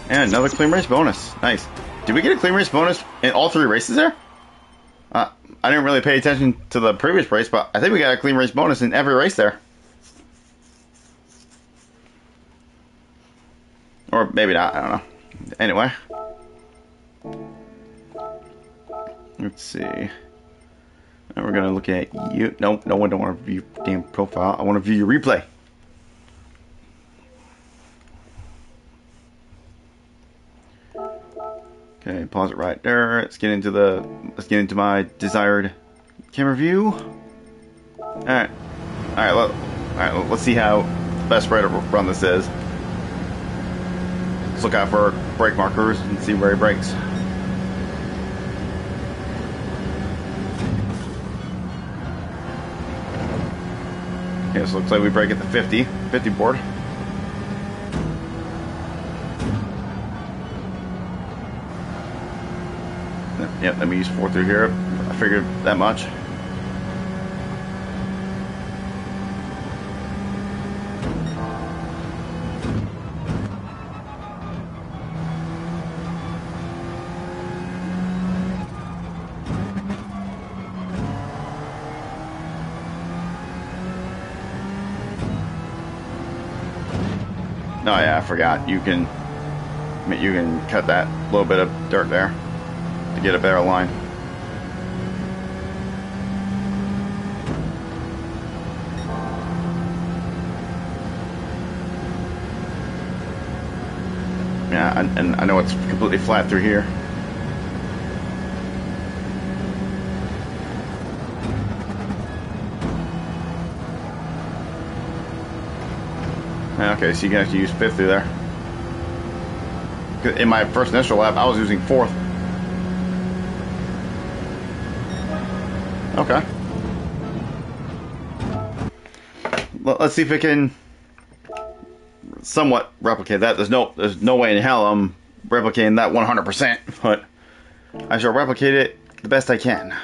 And another clean race bonus. Nice. Did we get a clean race bonus in all 3 races there? I didn't really pay attention to the previous race, but I think we got a clean race bonus in every race there. Or maybe not, I don't know. Anyway. Let's see. And we're going to look at you. No, I don't want to view your damn profile. I want to view your replay. Okay, pause it right there. Let's get into my desired camera view. All right. Let's see how the best way to run this is. Let's look out for brake markers and see where he brakes. Okay, so it looks like we brake at the 50 board. Yep, let me use 4 through here. I figured that much. Oh yeah, I forgot. You can cut that little bit of dirt there to get a better line. Yeah, and I know it's completely flat through here. Okay, so you can actually use 5th through there. In my first initial lap, I was using 4th. Okay. Let's see if it can somewhat replicate that. There's no way in hell I'm replicating that 100%, but I shall replicate it the best I can.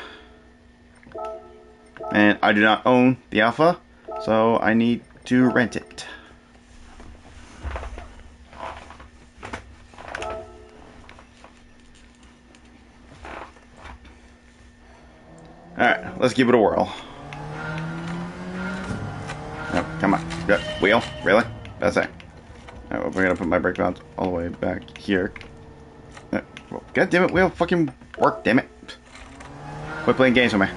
And I do not own the Alpha, so I need to rent it. Alright, let's give it a whirl. Oh, come on. Wheel? Really? That's it. Alright, we're gonna put my brake pads all the way back here. God damn it, wheel fucking work, damn it. Quit playing games with me.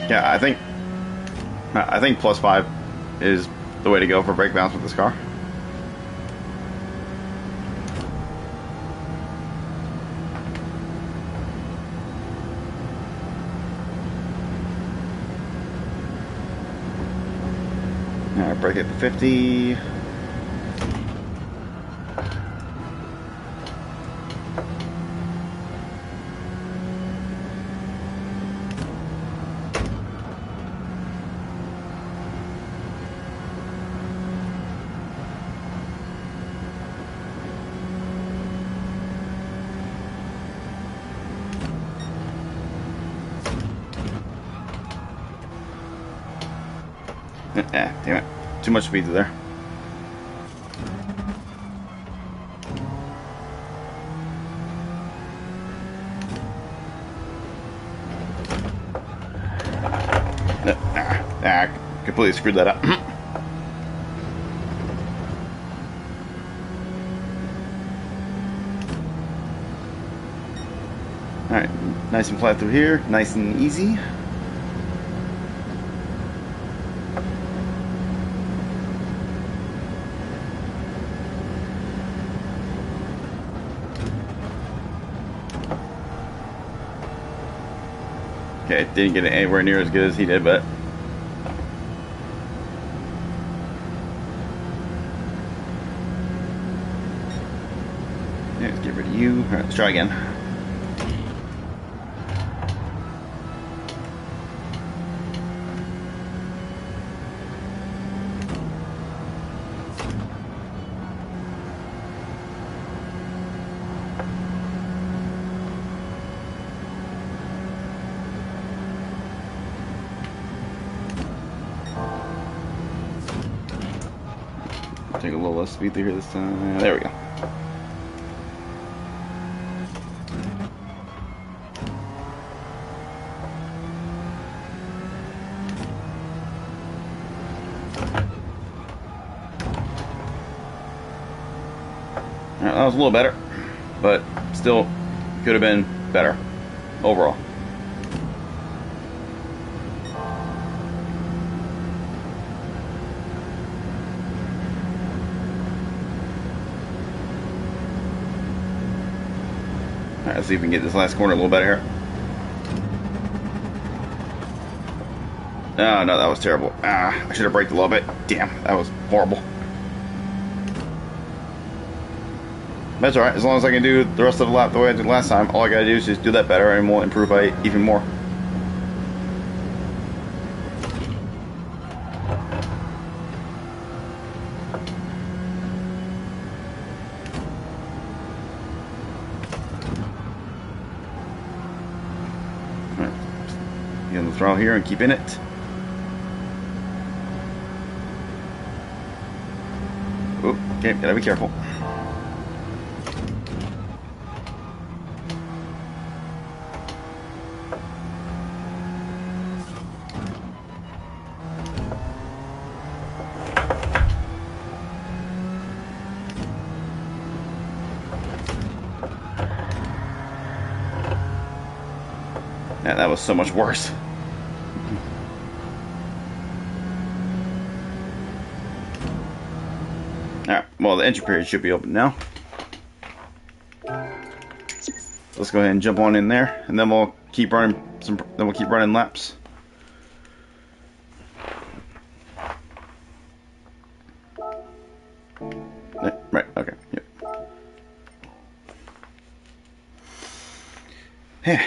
Yeah, I think +5 is the way to go for brake balance with this car. Alright, brake at the 50. Damn it. Too much speed there. Completely screwed that up. Alright, nice and flat through here, nice and easy. Okay, didn't get it anywhere near as good as he did, but yeah, let's get rid of you. Alright, let's try again. Take a little less speed through here this time. There we go. That was a little better, but still could have been better overall. Alright, let's see if we can get this last corner a little better here. Oh, no, that was terrible. I should have braked a little bit. Damn, that was horrible. That's alright, as long as I can do the rest of the lap the way I did last time, all I gotta do is just do that better and we'll improve by even more. Get on the throttle here and keep in it. Oh, okay, gotta be careful. Yeah, that was so much worse. Alright, well, the entry period should be open now. Let's go ahead and jump on in there, and then we'll keep running laps. Right, okay, yep. Yeah.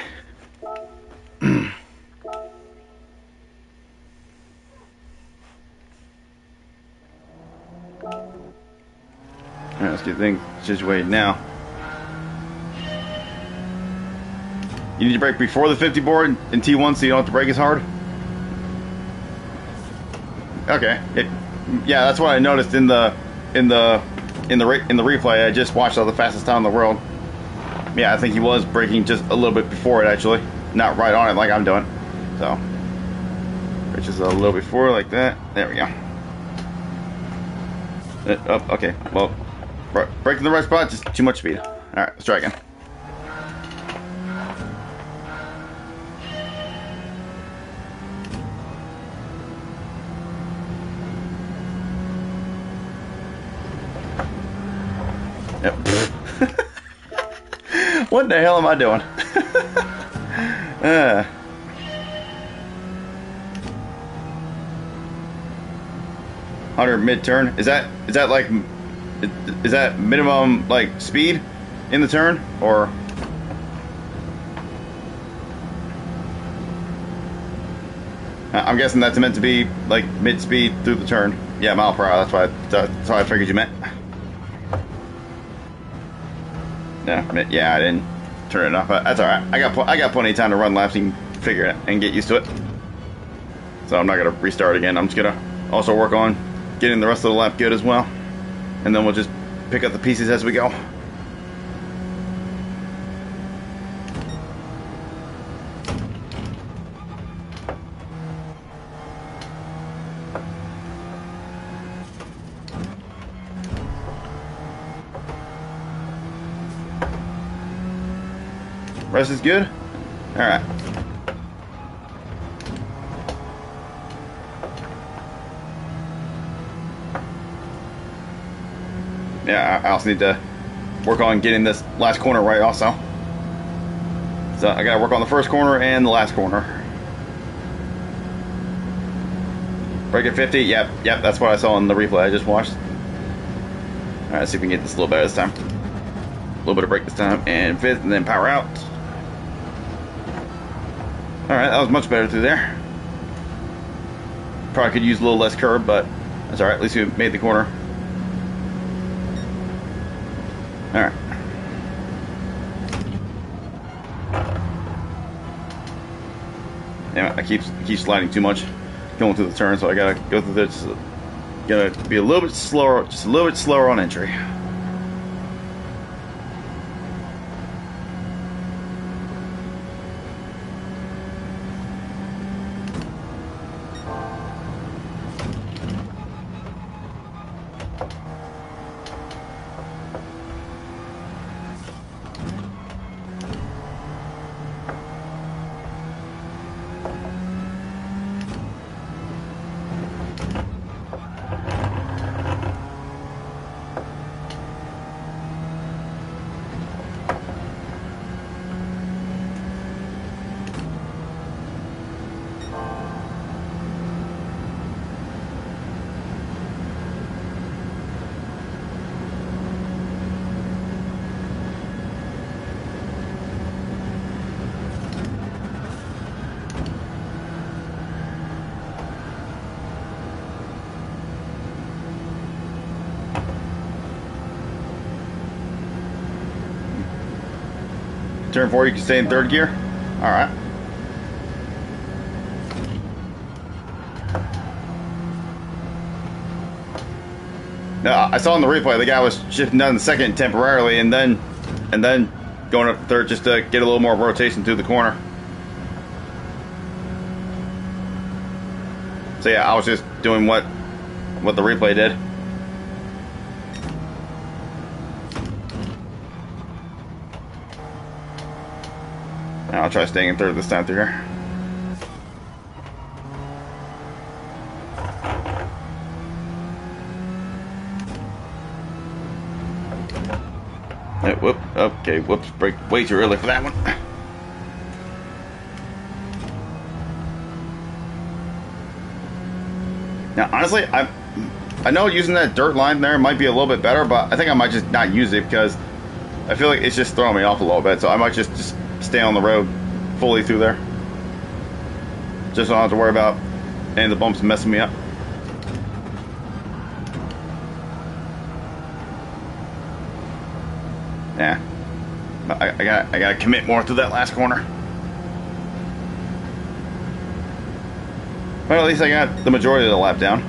Alright, let's get things situated now. You need to brake before the 50 board in T1 so you don't have to brake as hard? Okay. Yeah, that's what I noticed in the replay. I just watched the fastest time in the world. Yeah, I think he was braking just a little bit before it actually. Not right on it like I'm doing. So, just a little before like that. There we go. Oh, okay. Well, braking the right spot, just too much speed. Alright, let's try again. Yep. What the hell am I doing? 100 mid-turn. Is that minimum like speed in the turn, or? I'm guessing that's meant to be like mid-speed through the turn. Yeah, mile per hour. That's what I figured you meant. Yeah, I didn't turn it off. But that's all right. I got plenty of time to run laps and figure it out and get used to it. So I'm not gonna restart again. I'm just gonna Also work on getting the rest of the lap good as well. And then we'll just pick up the pieces as we go. Rest is good? Alright. Yeah, I also need to work on getting this last corner right also. So I gotta work on the first corner and the last corner. Break at 50? Yep, that's what I saw in the replay I just watched. Alright, let's see if we can get this a little better this time. A little bit of brake this time, and fifth, and then power out. Alright, that was much better through there. Probably could use a little less curb, but that's alright, at least we made the corner. Alright. Yeah, I keep sliding too much going through the turn, so I gotta go through this. Gotta be a little bit slower, just a little bit slower on entry. Turn 4, you can stay in third gear. Alright. Now, I saw in the replay the guy was shifting down the second temporarily and then going up to third just to get a little more rotation through the corner. So yeah, I was just doing what the replay did. I'll try staying in third this time through here. Okay, whoops, brake way too early for that one. Now, honestly, I know using that dirt line there might be a little bit better, but I think I might just not use it because I feel like it's just throwing me off a little bit, so I might just stay on the road fully through there. Just don't have to worry about any of the bumps messing me up. Yeah. I gotta commit more to that last corner. Well, at least I got the majority of the lap down.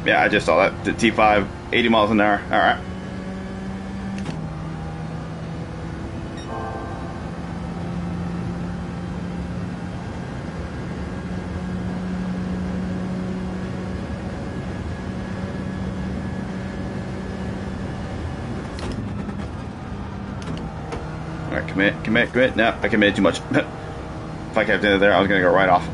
Yeah, I just saw that. The T5, 80 miles an hour. Alright. Alright, commit. No, I committed too much. If I kept in there, I was going to go right off.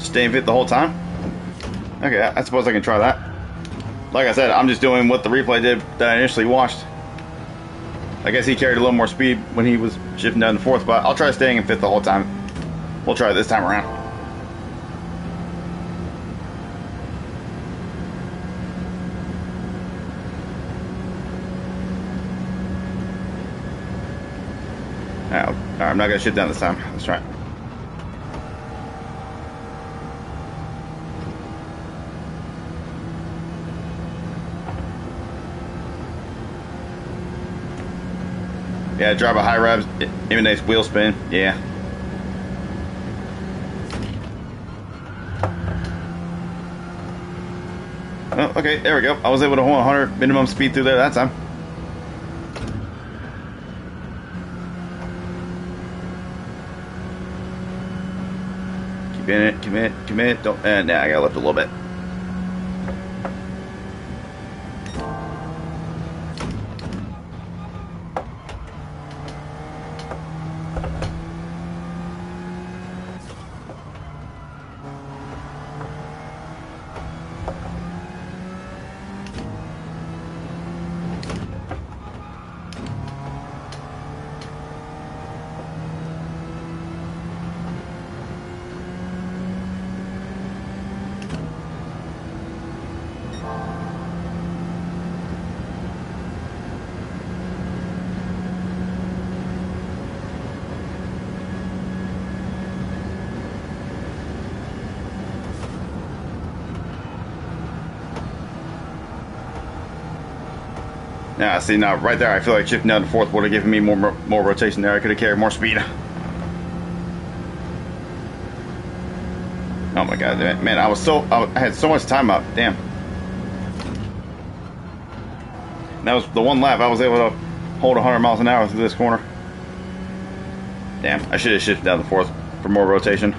staying fit the whole time. Okay, I suppose I can try that. Like I said, I'm just doing what the replay did that I initially watched. I guess he carried a little more speed when he was shifting down to fourth, but I'll try staying in fifth the whole time. We'll try it this time around. Alright, I'm not going to shift down this time. Let's try it. Yeah, drive a high revs, emanates wheel spin. Yeah. Oh, okay, there we go. I was able to hold 100 minimum speed through there that time. Keep in it, commit. Don't. Nah, I got left a little bit. Yeah, see now right there, I feel like shifting down to fourth would have given me more rotation there. I could have carried more speed. Oh my god, man! I had so much time out. Damn. And that was the one lap I was able to hold 100 miles an hour through this corner. Damn, I should have shifted down to fourth for more rotation.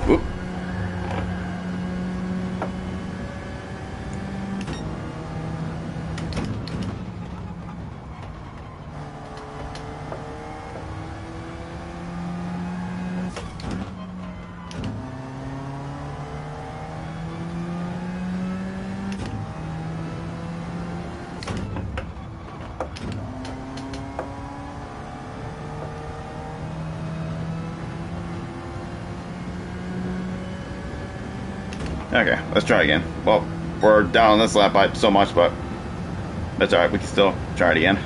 Whoop. Okay, let's try again. Well, we're down on this lap by so much, but that's alright. We can still try it again.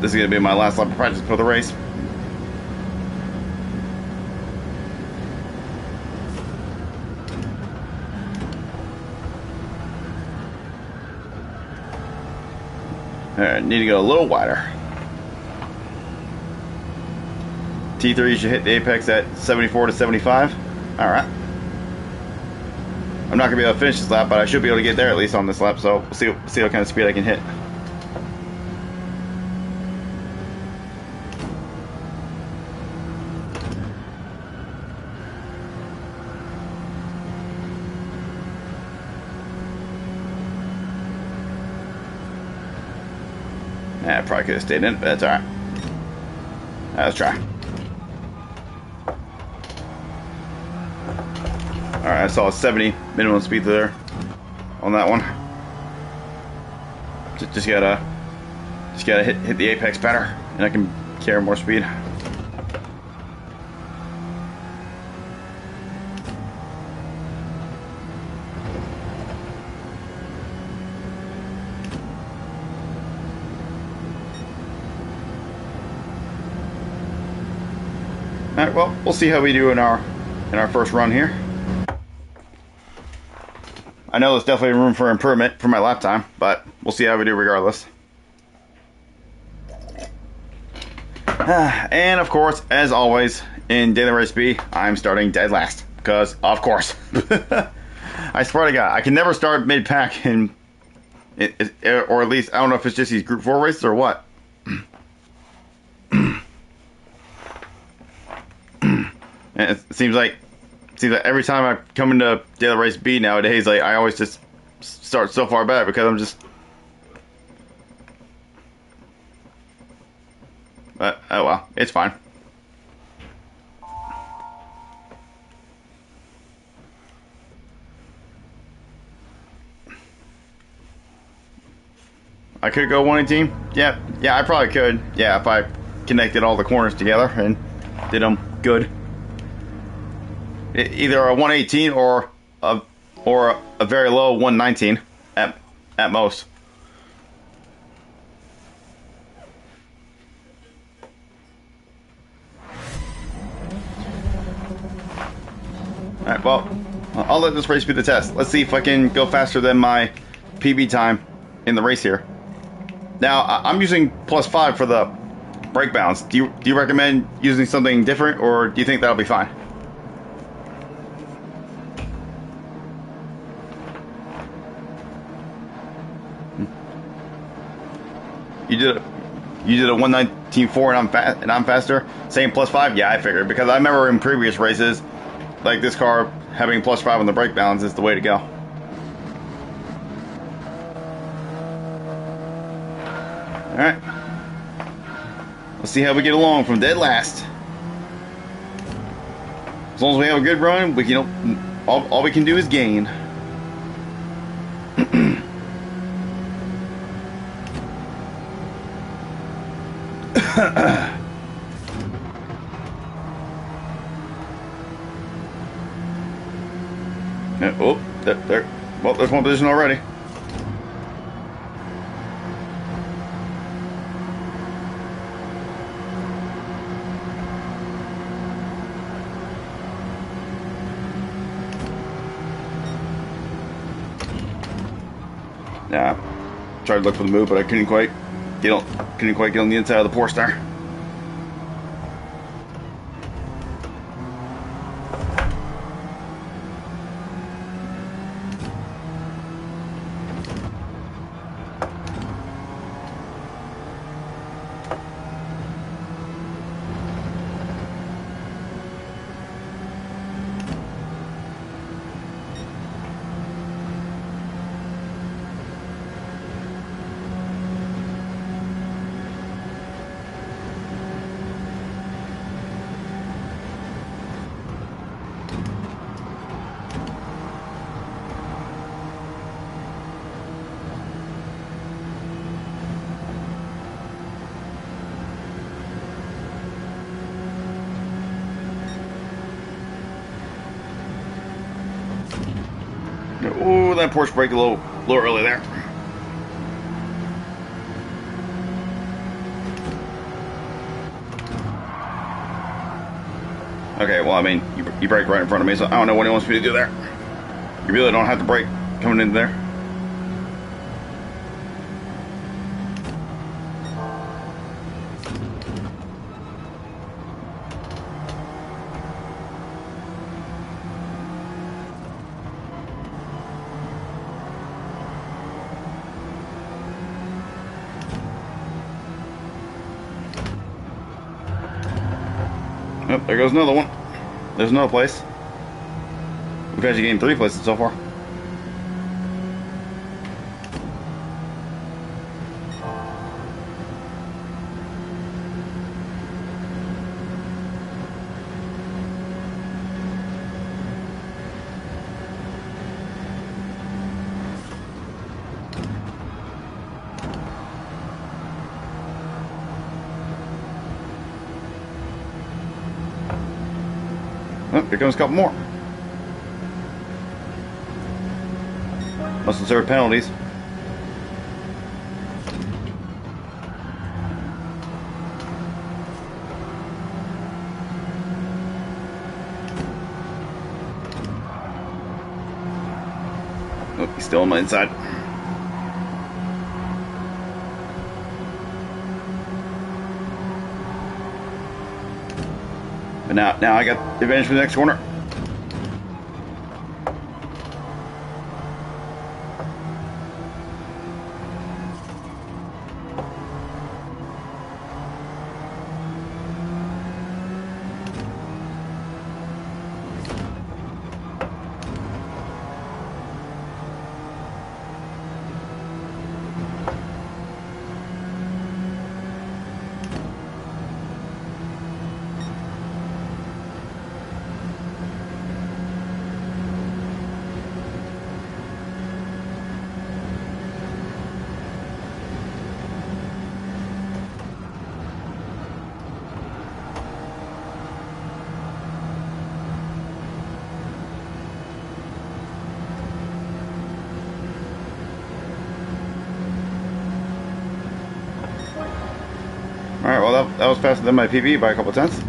This is going to be my last lap of practice for the race. Alright, need to go a little wider. T3 should hit the apex at 74 to 75. Alright. I'm not going to be able to finish this lap, but I should be able to get there at least on this lap, so we'll see what kind of speed I can hit. I probably could have stayed in it, but that's alright. Let's try. Alright, I saw a 70 minimum speed there on that one. Just gotta hit the apex better, and I can carry more speed. Alright, well, we'll see how we do in our first run here. I know there's definitely room for improvement for my lap time, but we'll see how we do regardless. And of course, as always, in Daily Race B, I'm starting dead last. Because, of course. I swear to God, I can never start mid-pack, or at least, I don't know if it's just these Group 4 races or what. And it seems like every time I come into Daily Race B nowadays, like I always just start so far back because I'm just But oh well, it's fine. I could go 118. Yeah, yeah, I probably could. Yeah, if I connected all the corners together and did them good. Either a 118 or a very low 119 at most. All right, well, I'll let this race be the test. Let's see if I can go faster than my PB time in the race here. Now, I'm using +5 for the brake balance. Do you recommend using something different, or do you think that'll be fine? You did a 119.4 and I'm faster. Same +5. Yeah, I figured, because I remember in previous races, like this car having +5 on the brake balance is the way to go. All right, let's see how we get along from dead last. As long as we have a good run, we can, all we can do is gain. Oh, there. Well, there's one position already. Yeah, tried to look for the move, but I couldn't quite get on the inside of the Porsche there. Oh, that Porsche braked a little early there. Okay, well, I mean, you brake right in front of me, so I don't know what he wants me to do there. You really don't have to brake coming into there. Oh, there goes another one. There's another place. We've actually gained 3 places so far. Oh, here comes a couple more. Must have served penalties. Oh, he's still on my inside. But now I got the advantage for the next corner. that was faster than my PB by a couple tenths.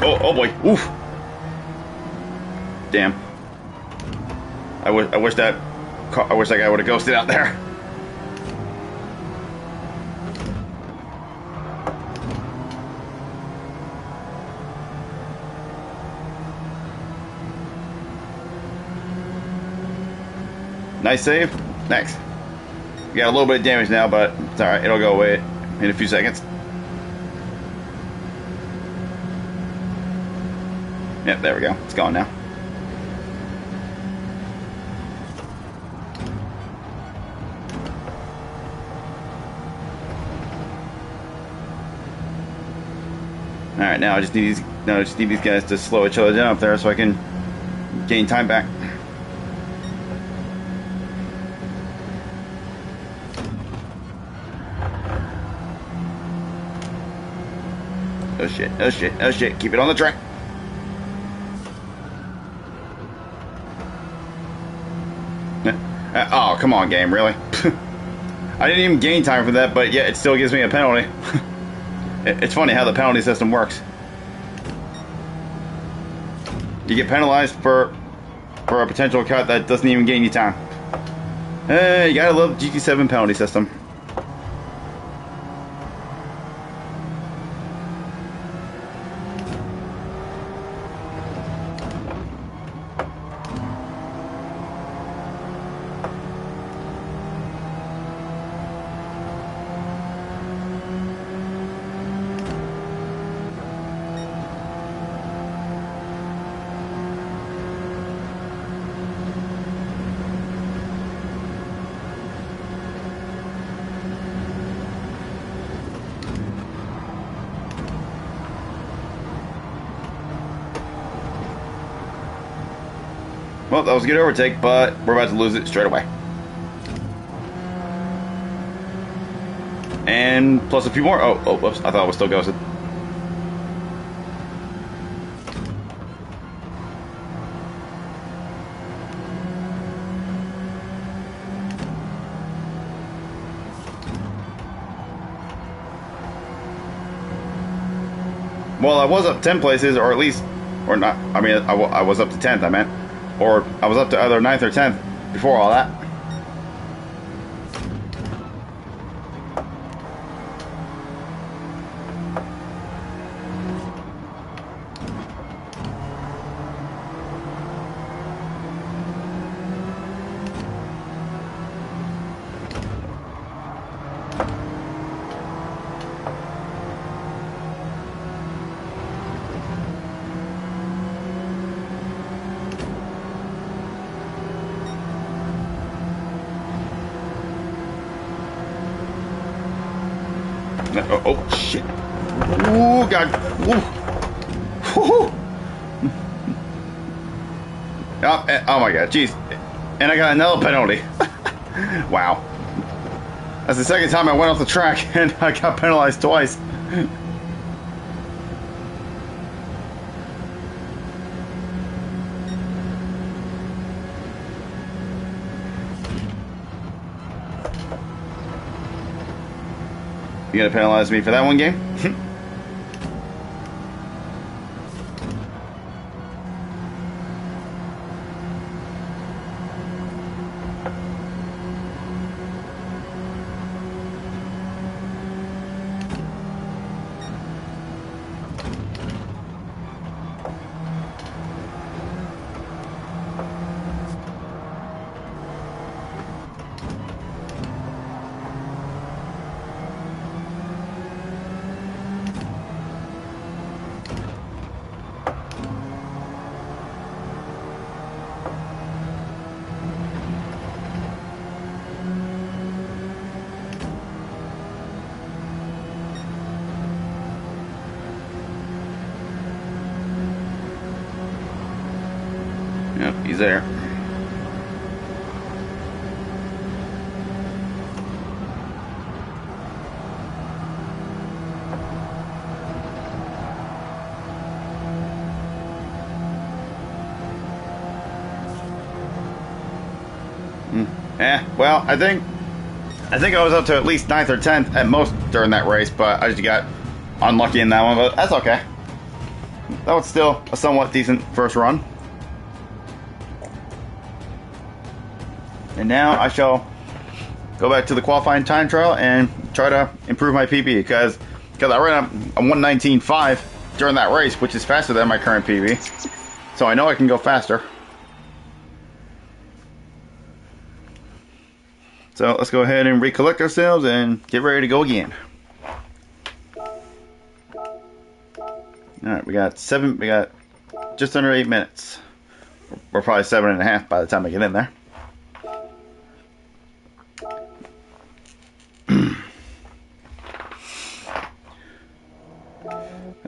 Oh boy! Oof! Damn! I wish that guy would have ghosted out there. Nice save. Next. We got a little bit of damage now, but it's all right. It'll go away in a few seconds. Yep, there we go. It's gone now. All right, now I just need these guys to slow each other down up there so I can gain time back. Oh shit! Oh shit! Oh shit! Keep it on the track. Oh, come on, game, really? I didn't even gain time for that, but yeah, it still gives me a penalty. It's funny how the penalty system works. You get penalized for a potential cut that doesn't even gain you time. You gotta love GT7 penalty system. Well, that was a good overtake, but we're about to lose it straight away. And plus a few more. Oh, whoops. I thought I was still ghosted. Well, I was up 10 places, or at least, or not. I mean, I was up to 10th, I meant. Or I was up to either 9th or 10th before all that. Oh shit. Oh god. Oh my god, jeez. And I got another penalty. Wow. That's the second time I went off the track and I got penalized twice. You gonna penalize me for that one game? Yep, he's there. Yeah, well, I think I was up to at least 9th or 10th at most during that race, but I just got unlucky in that one, but that's okay. That was still a somewhat decent first run. And now I shall go back to the qualifying time trial and try to improve my PB, because I ran a 1:19.5 during that race, which is faster than my current PB. So I know I can go faster. So let's go ahead and recollect ourselves and get ready to go again. Alright, we got just under 8 minutes. We're probably 7.5 by the time I get in there.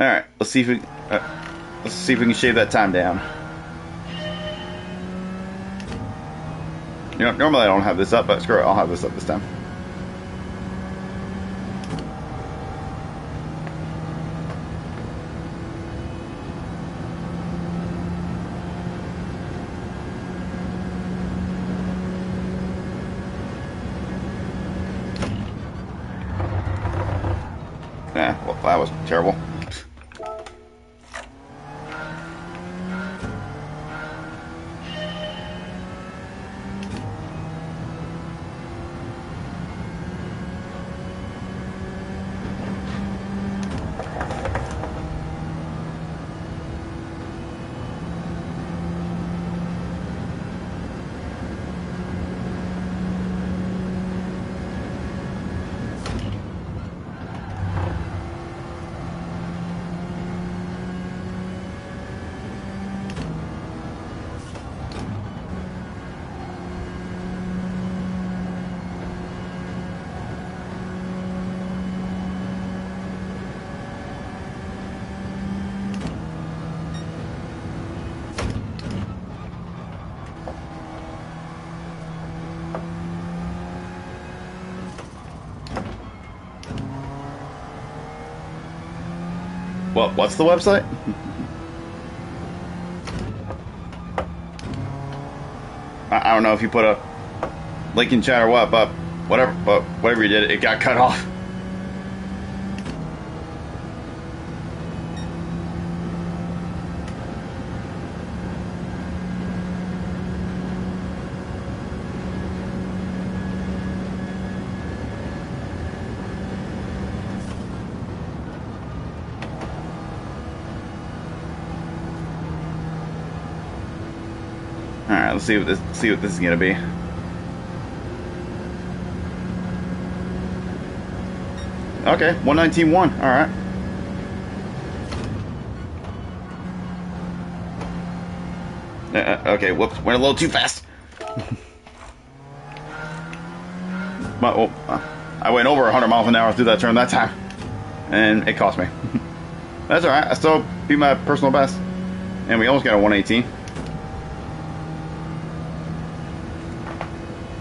Alright, let's see if we can shave that time down. You know, normally I don't have this up, but screw it, I'll have this up this time. Well, that was terrible. What's the website? I don't know if you put a link in chat or what, but whatever you did, it got cut off. Alright, let's see what this is gonna be. Okay, 1:19.1. Alright. Okay, whoops, went a little too fast. But, I went over 100 miles an hour through that turn that time, and it cost me. That's alright, I still beat my personal best, and we almost got a 118.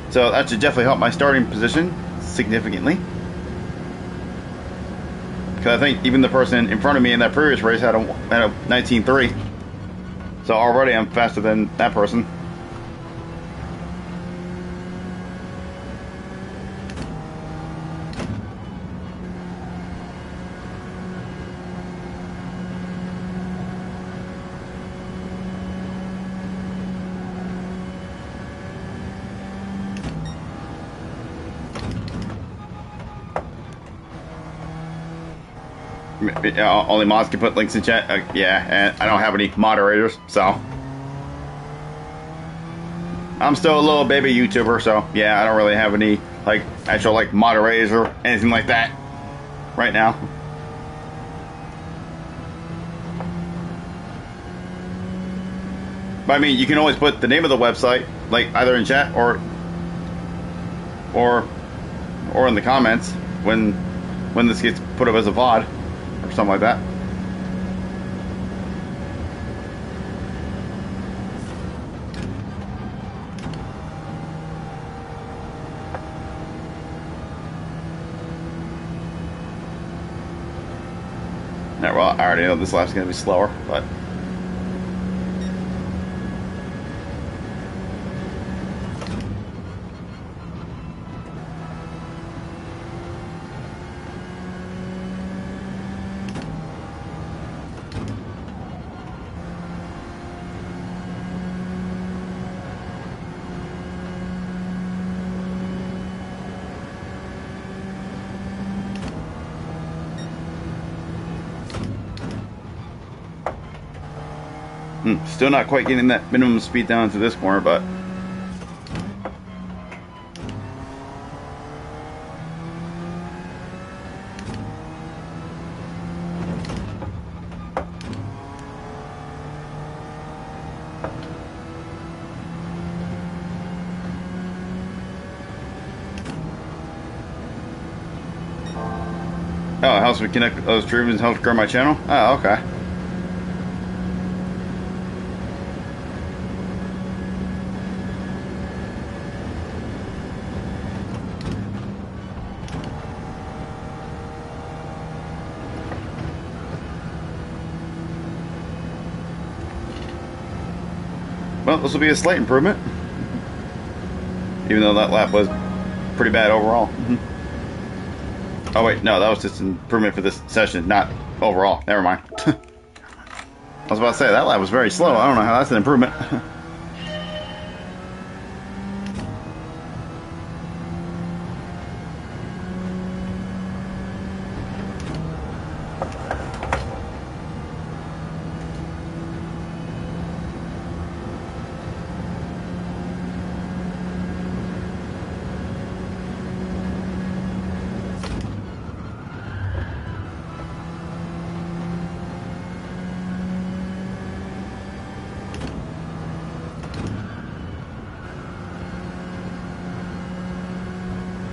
So that should definitely help my starting position significantly. Because I think even the person in front of me in that previous race had a 19.3. So already I'm faster than that person. Only mods can put links in chat. Yeah, and I don't have any moderators, so I'm still a little baby YouTuber. So yeah, I don't really have any actual moderators or anything like that right now. But I mean, you can always put the name of the website either in chat or in the comments when this gets put up as a VOD. Or something like that. Yeah, well, I already know this lap's going to be slower, but... Still not quite getting that minimum speed down to this corner, but... Oh, it helps me connect with those drivers and helps grow my channel? Oh, okay. Well, this will be a slight improvement. Even though that lap was pretty bad overall. Oh wait, no, that was just an improvement for this session, not overall. Never mind. I was about to say, that lap was very slow. I don't know how that's an improvement.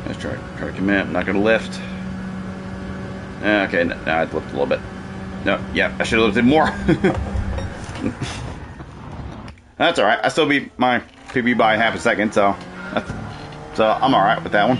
Let's try to come in. I'm not going to lift. Okay, now I'd lift a little bit. No, yeah, I should have lifted more. That's alright. I still beat my PB by half a second, so I'm alright with that one.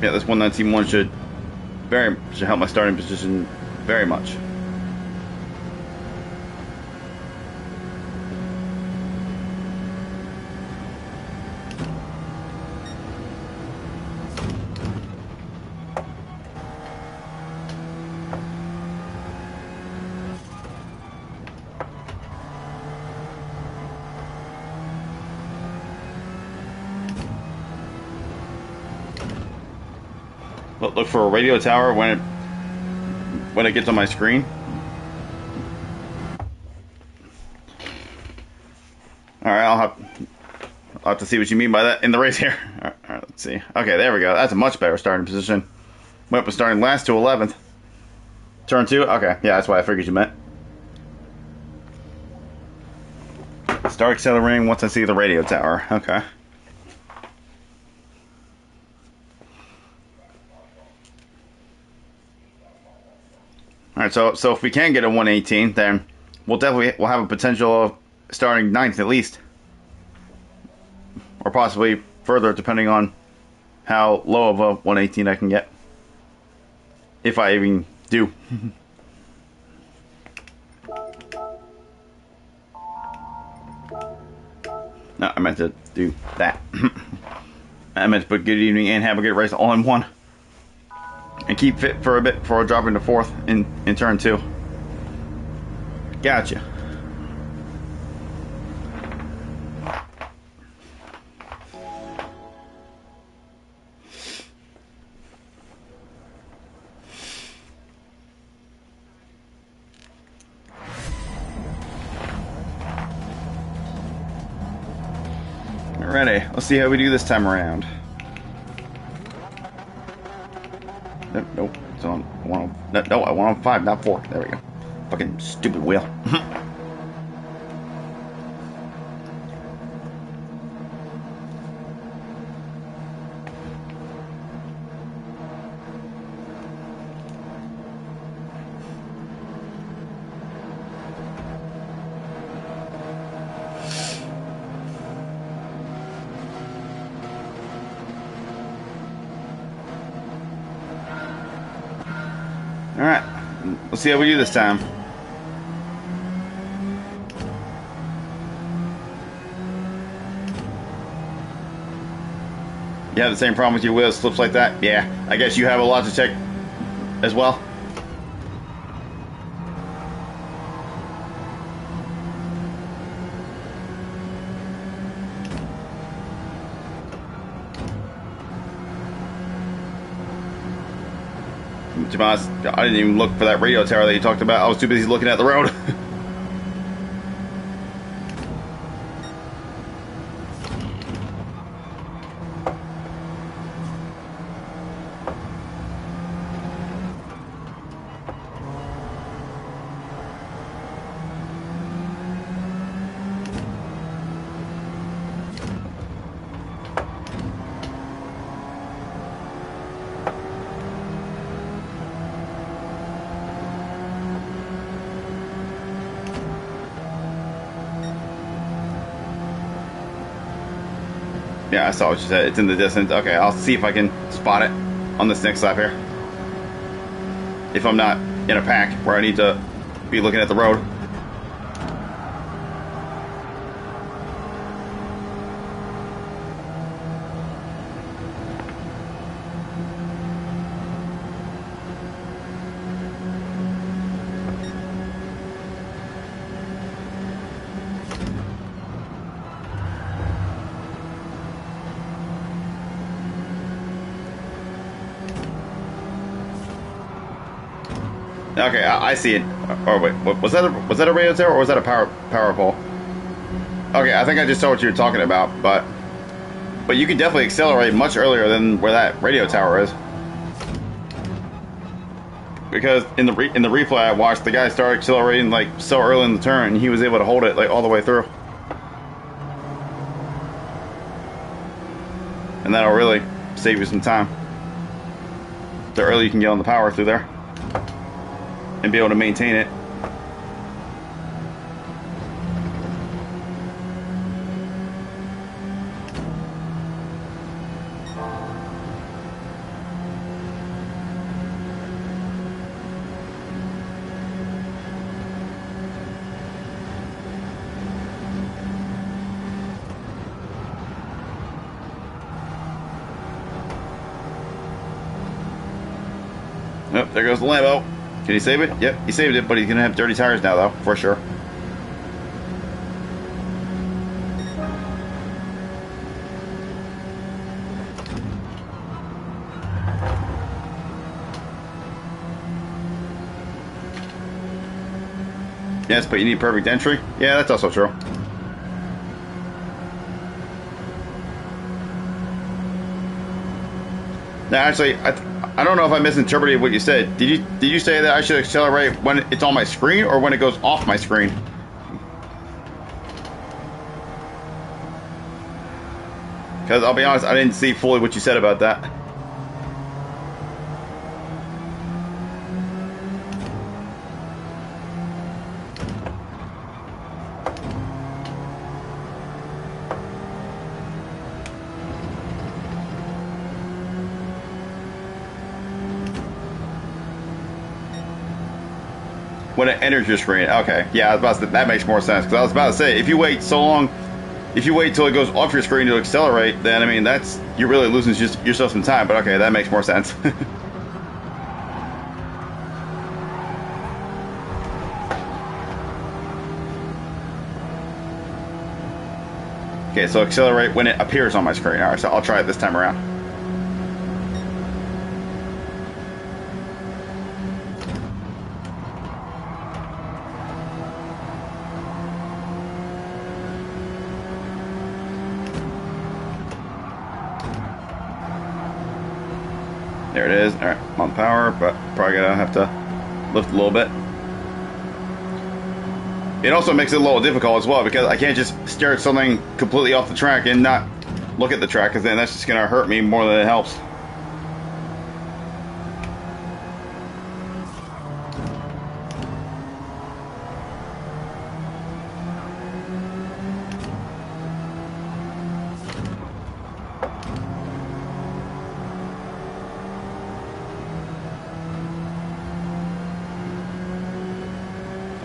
Yeah, this 119.1 should help my starting position very much. Look for a radio tower when it gets on my screen. All right, I'll have to see what you mean by that in the race here. All right, let's see. Okay, there we go. That's a much better starting position. Went from starting last to 11th. Turn 2? Okay, yeah, that's what I figured you meant. Start accelerating once I see the radio tower. Okay. All right, so if we can get a 118, then we'll have a potential of starting 9th at least, or possibly further, depending on how low of a 118 I can get, if I even do. No, I meant to do that. I meant to put good evening and have a good race all in one. And keep fit for a bit before I drop into 4th in turn 2. Gotcha. Alrighty, let's see how we do this time around. Nope. So I want on 5, not 4. There we go. Fucking stupid wheel. Alright, let's see how we do this time. You have the same problem with your wheels, slips like that? Yeah, I guess you have a lot to check as well. To be honest, I didn't even look for that radio tower that you talked about. I was too busy looking at the road. Yeah, I saw what you said. It's in the distance. Okay, I'll see if I can spot it on this next lap here. If I'm not in a pack where I need to be looking at the road. Okay, I see it. Oh wait, was that a radio tower or was that a power pole? Okay, I think I just saw what you were talking about, but you can definitely accelerate much earlier than where that radio tower is. Because in the replay I watched, the guy started accelerating like so early in the turn, and he was able to hold it like all the way through. And that'll really save you some time. The earlier you can get on the power through there and be able to maintain it. Yep, there goes the Lambo. Can he save it? Yep, he saved it, but he's going to have dirty tires now, though, for sure. Yes, but you need perfect entry? Yeah, that's also true. Now, actually, I don't know if I misinterpreted what you said. Did you say that I should accelerate when it's on my screen or when it goes off my screen? Because I'll be honest, I didn't see fully what you said about that. When it enters your screen, okay, yeah, I was about to say, that makes more sense. Because I was about to say, if you wait so long, if you wait till it goes off your screen to accelerate, then I mean you're really losing yourself some time. But okay, that makes more sense. Okay, so accelerate when it appears on my screen. All right, so I'll try it this time around. There it is. All right, I'm on power, but probably gonna have to lift a little bit. It also makes it a little difficult as well because I can't just stare at something completely off the track and not look at the track, because then that's just going to hurt me more than it helps.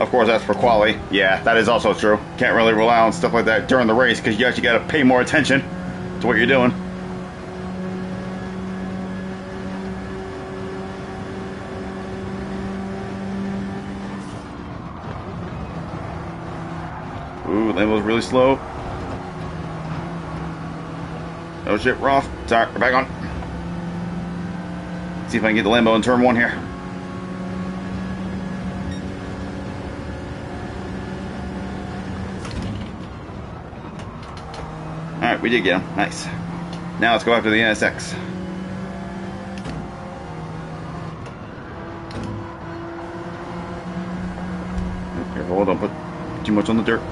Of course, that's for quali. Yeah, that is also true. Can't really rely on stuff like that during the race because you actually got to pay more attention to what you're doing. Ooh, that was really slow. Oh shit, we're off. Sorry, we're back on. See if I can get the Lambo in turn one here. Alright, we did get him. Nice. Now let's go after the NSX. Careful, don't put too much on the dirt.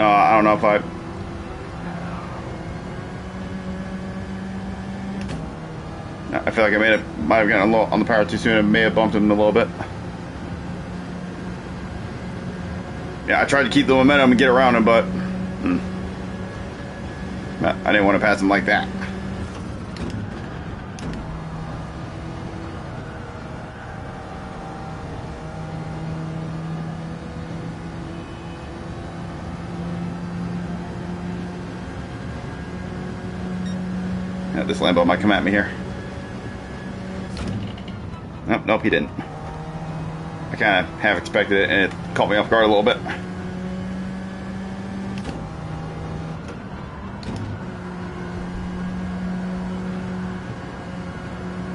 Oh, I don't know if I feel like I might have gotten a little on the power too soon and may have bumped him a little bit. Yeah, I tried to keep the momentum and get around him, but I didn't want to pass him like that. Yeah, this Lambo might come at me here. Nope, nope, he didn't. I kind of half expected it, and it caught me off guard a little bit.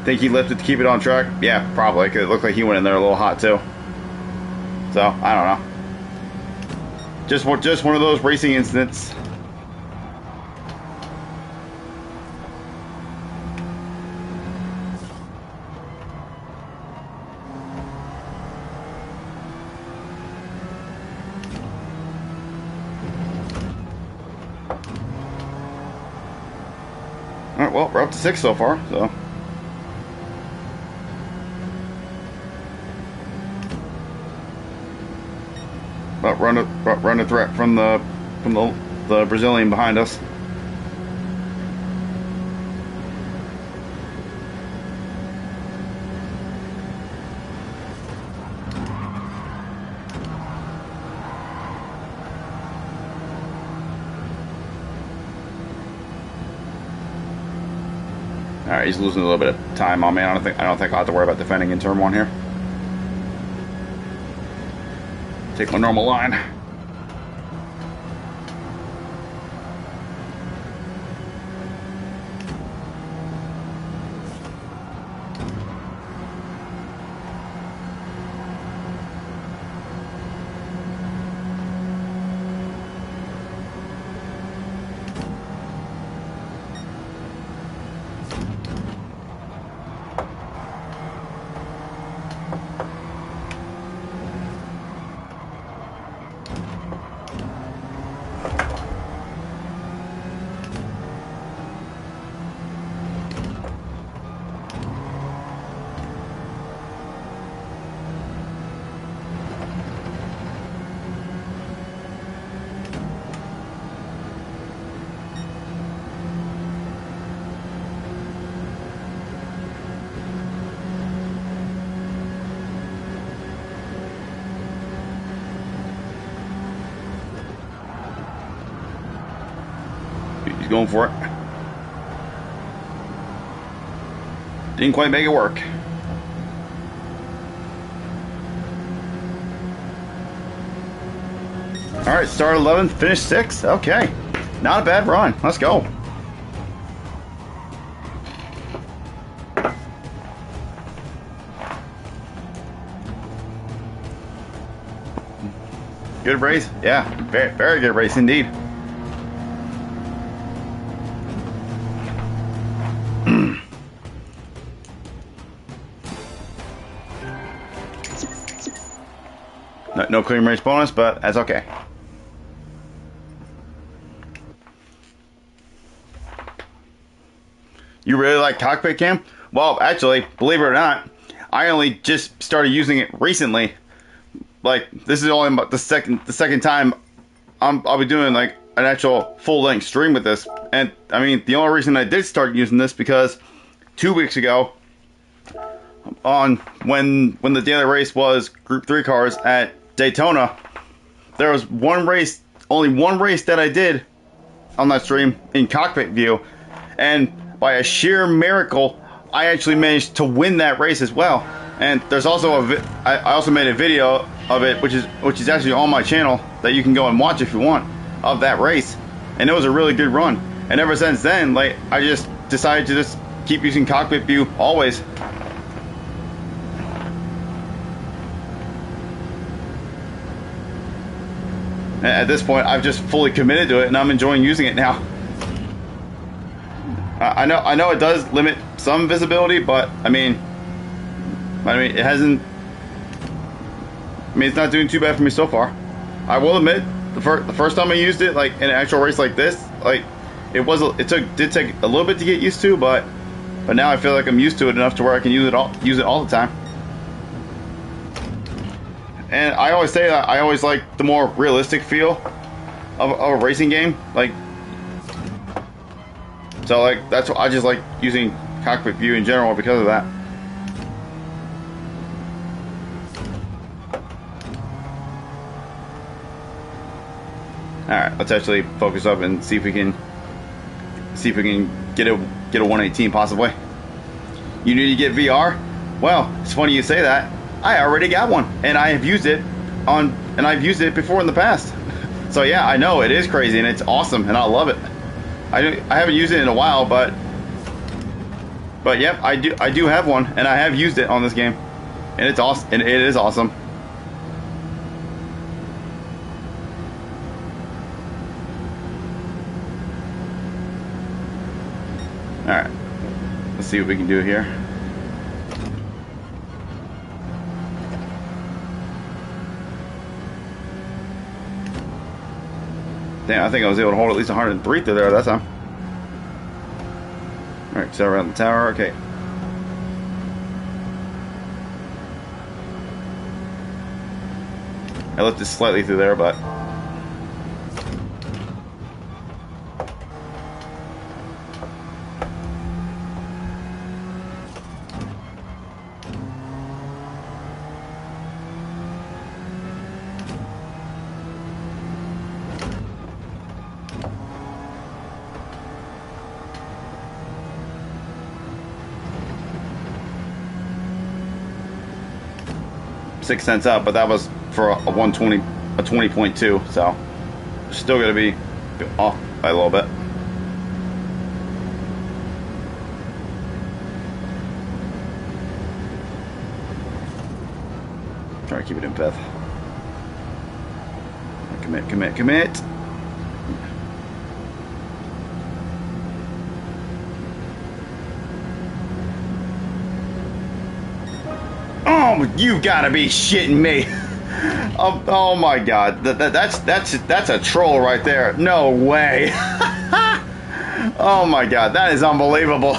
Think he lifted to keep it on track? Yeah, probably, because it looked like he went in there a little hot too. So, I don't know. Just one of those racing incidents. Alright, well, we're up to 6 so far, so. But run a threat from the Brazilian behind us. Alright, he's losing a little bit of time on me. I don't think I'll have to worry about defending in turn one here. Take my normal line. He's going for it. Didn't quite make it work. All right, start 11th, finish 6th. Okay, not a bad run. Let's go. Good race. Yeah, very, very good race indeed. No clean race bonus, but that's okay. You really like cockpit cam? Well, actually, believe it or not, I only just started using it recently. Like, this is only about the second time I'll be doing like an actual full length stream with this. And I mean, the only reason I did start using this because 2 weeks ago, on when the daily race was Group 3 cars at Daytona, there was only one race that I did on that stream in cockpit view, and by a sheer miracle, I actually managed to win that race as well. And there's also I also made a video of it, which is actually on my channel that you can go and watch if you want, of that race, and it was a really good run. And ever since then, like, I just decided to just keep using cockpit view always. At this point, I've just fully committed to it, and I'm enjoying using it now. I know it does limit some visibility, but I mean, it hasn't. I mean, it's not doing too bad for me so far. I will admit, the first time I used it, like in an actual race like this, like did take a little bit to get used to, but now I feel like I'm used to it enough to where I can use it all the time. And I always say that I always like the more realistic feel of a racing game, like. So like that's what I just like using cockpit view in general because of that. All right, let's actually focus up and see if we can get a 118 possibly. You need to get VR? Well, it's funny you say that. I already got one, and I have used it I've used it before in the past. So yeah, I know it is crazy and it's awesome and I love it. I haven't used it in a while, but yep, I do have one, and I have used it on this game, and it's awesome. And it is awesome. All right, let's see what we can do here. Damn, I think I was able to hold at least 103 through there that time. Alright, so around the tower, okay. I lifted slightly through there, but... $0.06 up, but that was for a 120, a 20.2, so still gonna be off by a little bit. Try to keep it in fifth. Commit. Oh, you gotta be shitting me! Oh my god, that's a troll right there. No way! Oh my god, that is unbelievable.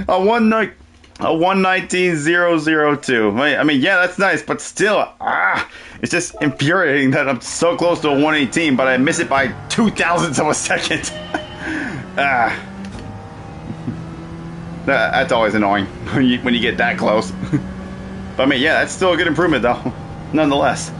A 119.002. I mean, yeah, that's nice, but still, it's just infuriating that I'm so close to a 118, but I miss it by 0.002 of a second. That's always annoying when you get that close. But I mean, yeah, that's still a good improvement, though, nonetheless.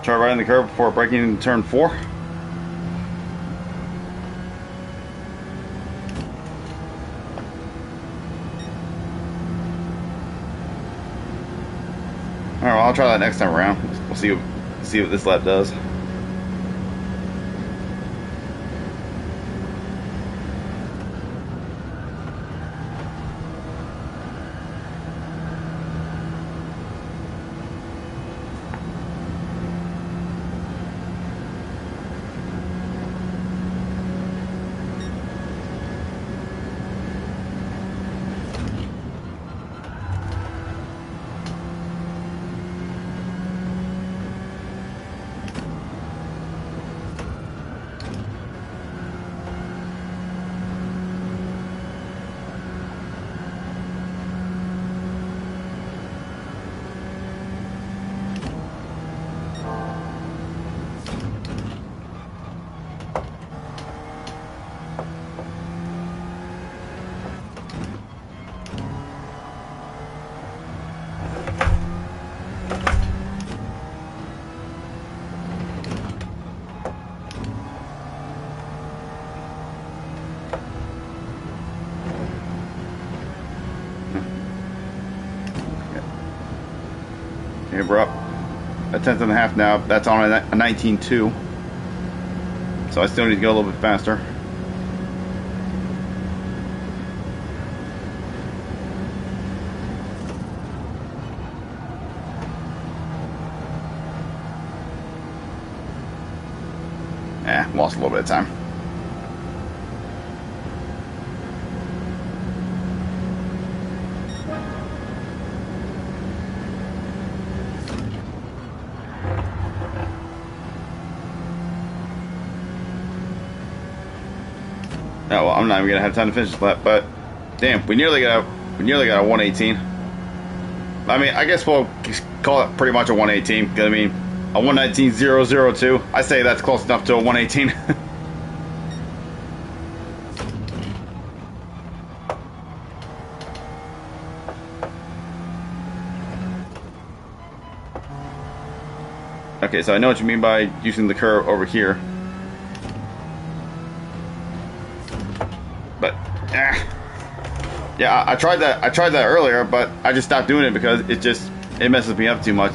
Try riding the curb before braking into turn 4. Alright, well, I'll try that next time around. We'll see what this lap does. Okay, we're up a tenth and a half now. That's on a 19.2. So I still need to go a little bit faster. Lost a little bit of time. Oh, well, I'm not even gonna have time to finish this lap, but damn, we nearly got a 118. I mean, I guess we'll call it pretty much a 118. Cause I mean, a 119.002. I say that's close enough to a 118. Okay, so I know what you mean by using the curve over here. But yeah, I tried that earlier, but I just stopped doing it because it messes me up too much.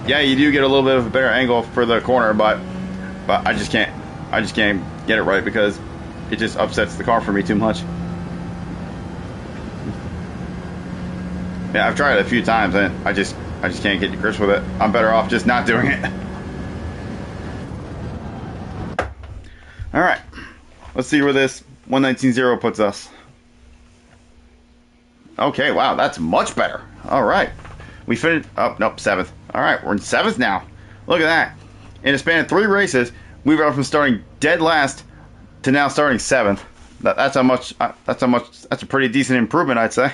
Yeah, you do get a little bit of a better angle for the corner, but I just can't get it right because it just upsets the car for me too much. Yeah, I've tried it a few times and I just can't get to grips with it. I'm better off just not doing it. All right, let's see where this 119.0 puts us. Okay, wow, that's much better. All right, we finished. Oh nope, 7th. All right, we're in 7th now. Look at that. In a span of 3 races, we've gone from starting dead last to now starting 7th. That's how much. That's a pretty decent improvement, I'd say.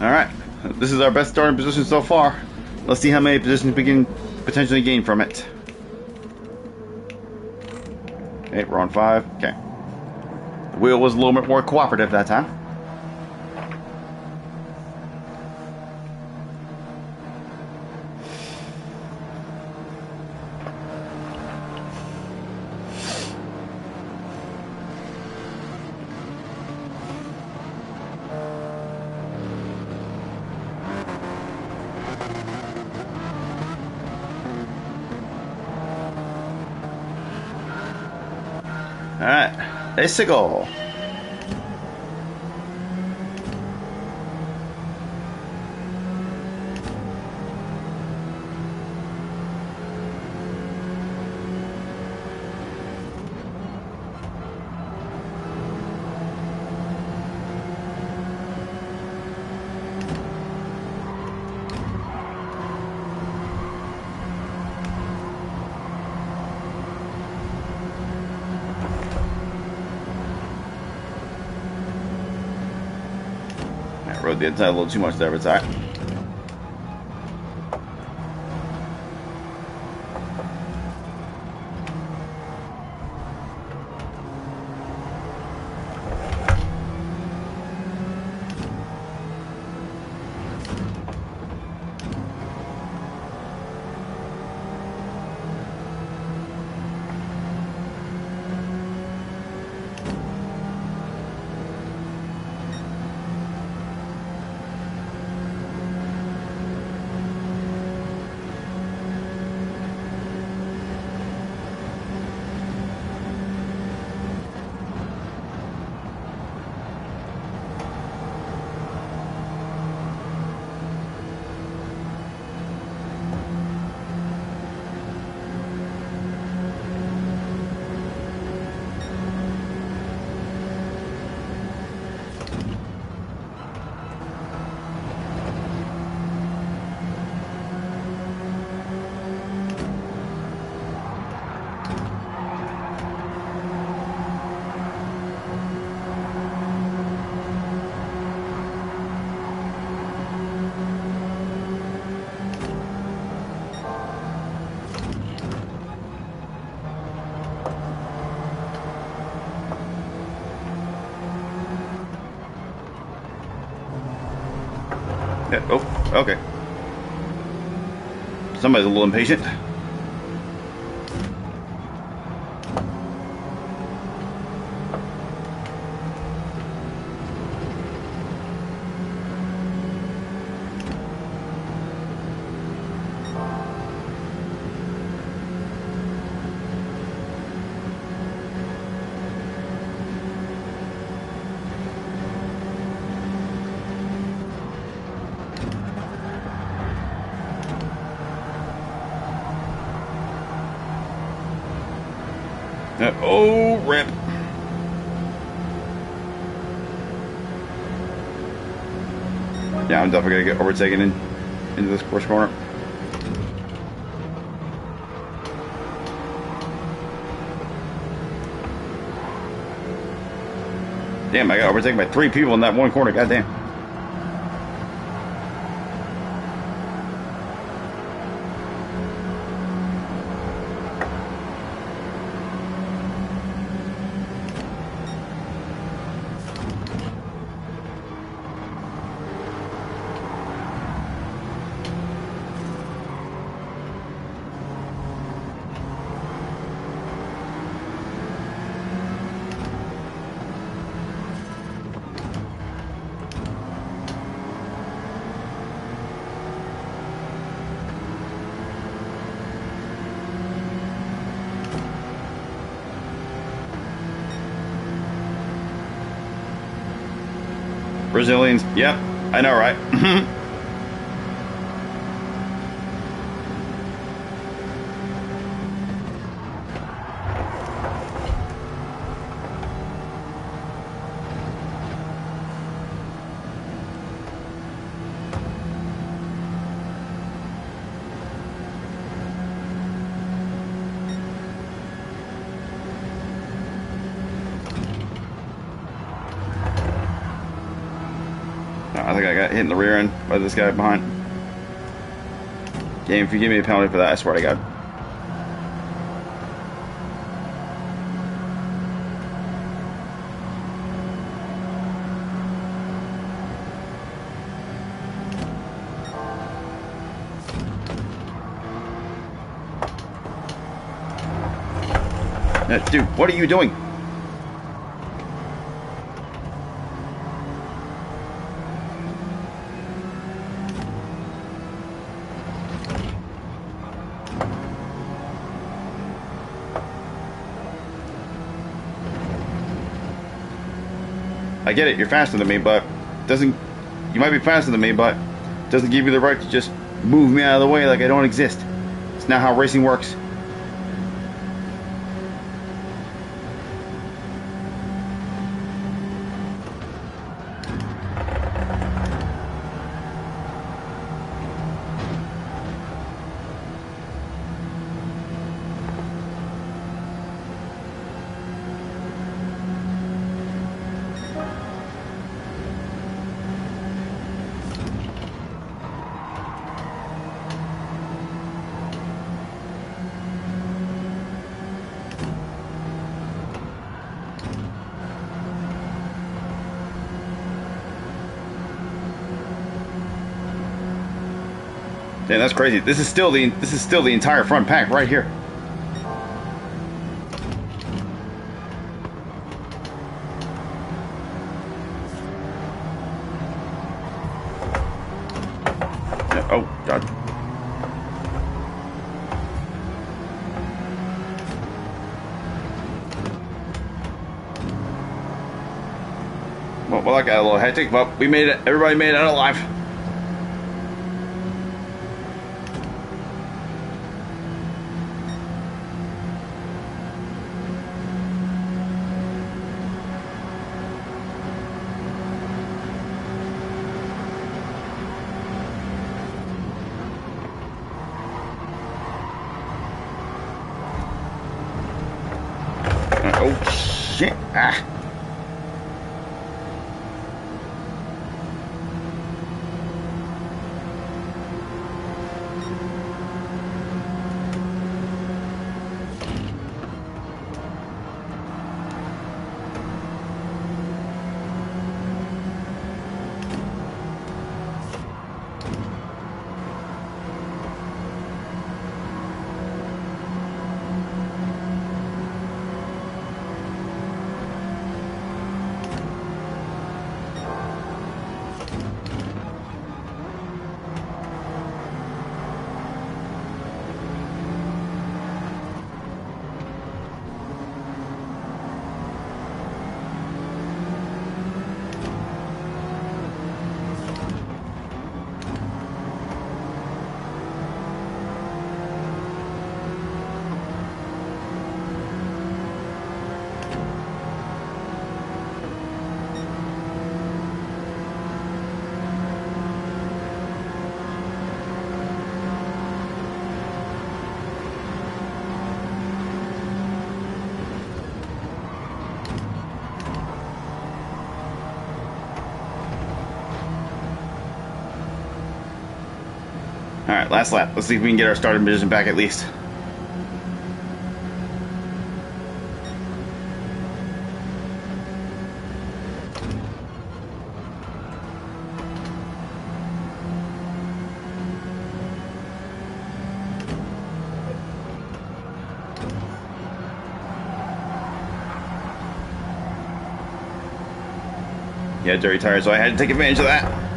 Alright, this is our best starting position so far. Let's see how many positions we can potentially gain from it. Okay, we're on 5. Okay. The wheel was a little bit more cooperative that time. Alright, let's go. I rode the inside a little too much there, but it's alright. Yeah, oh, okay. Somebody's a little impatient. Oh, rip. Yeah, I'm definitely going to get overtaken into this first corner. Damn, I got overtaken by 3 people in that one corner. Goddamn. Brazilians. Yep, I know, right? I think I got hit in the rear end by this guy behind. Game, if you give me a penalty for that, I swear to God. Dude, what are you doing? I get it, you're faster than me, but doesn't, you might be faster than me, but doesn't give you the right to just move me out of the way like I don't exist. It's not how racing works. Yeah, that's crazy. This is still the entire front pack right here. Yeah, oh God. Well, that got a little hectic, but we made it. Everybody made it out alive. Oh shit! Ah. Alright, last lap. Let's see if we can get our starting position back at least. Yeah, dirty tires, so I had to take advantage of that.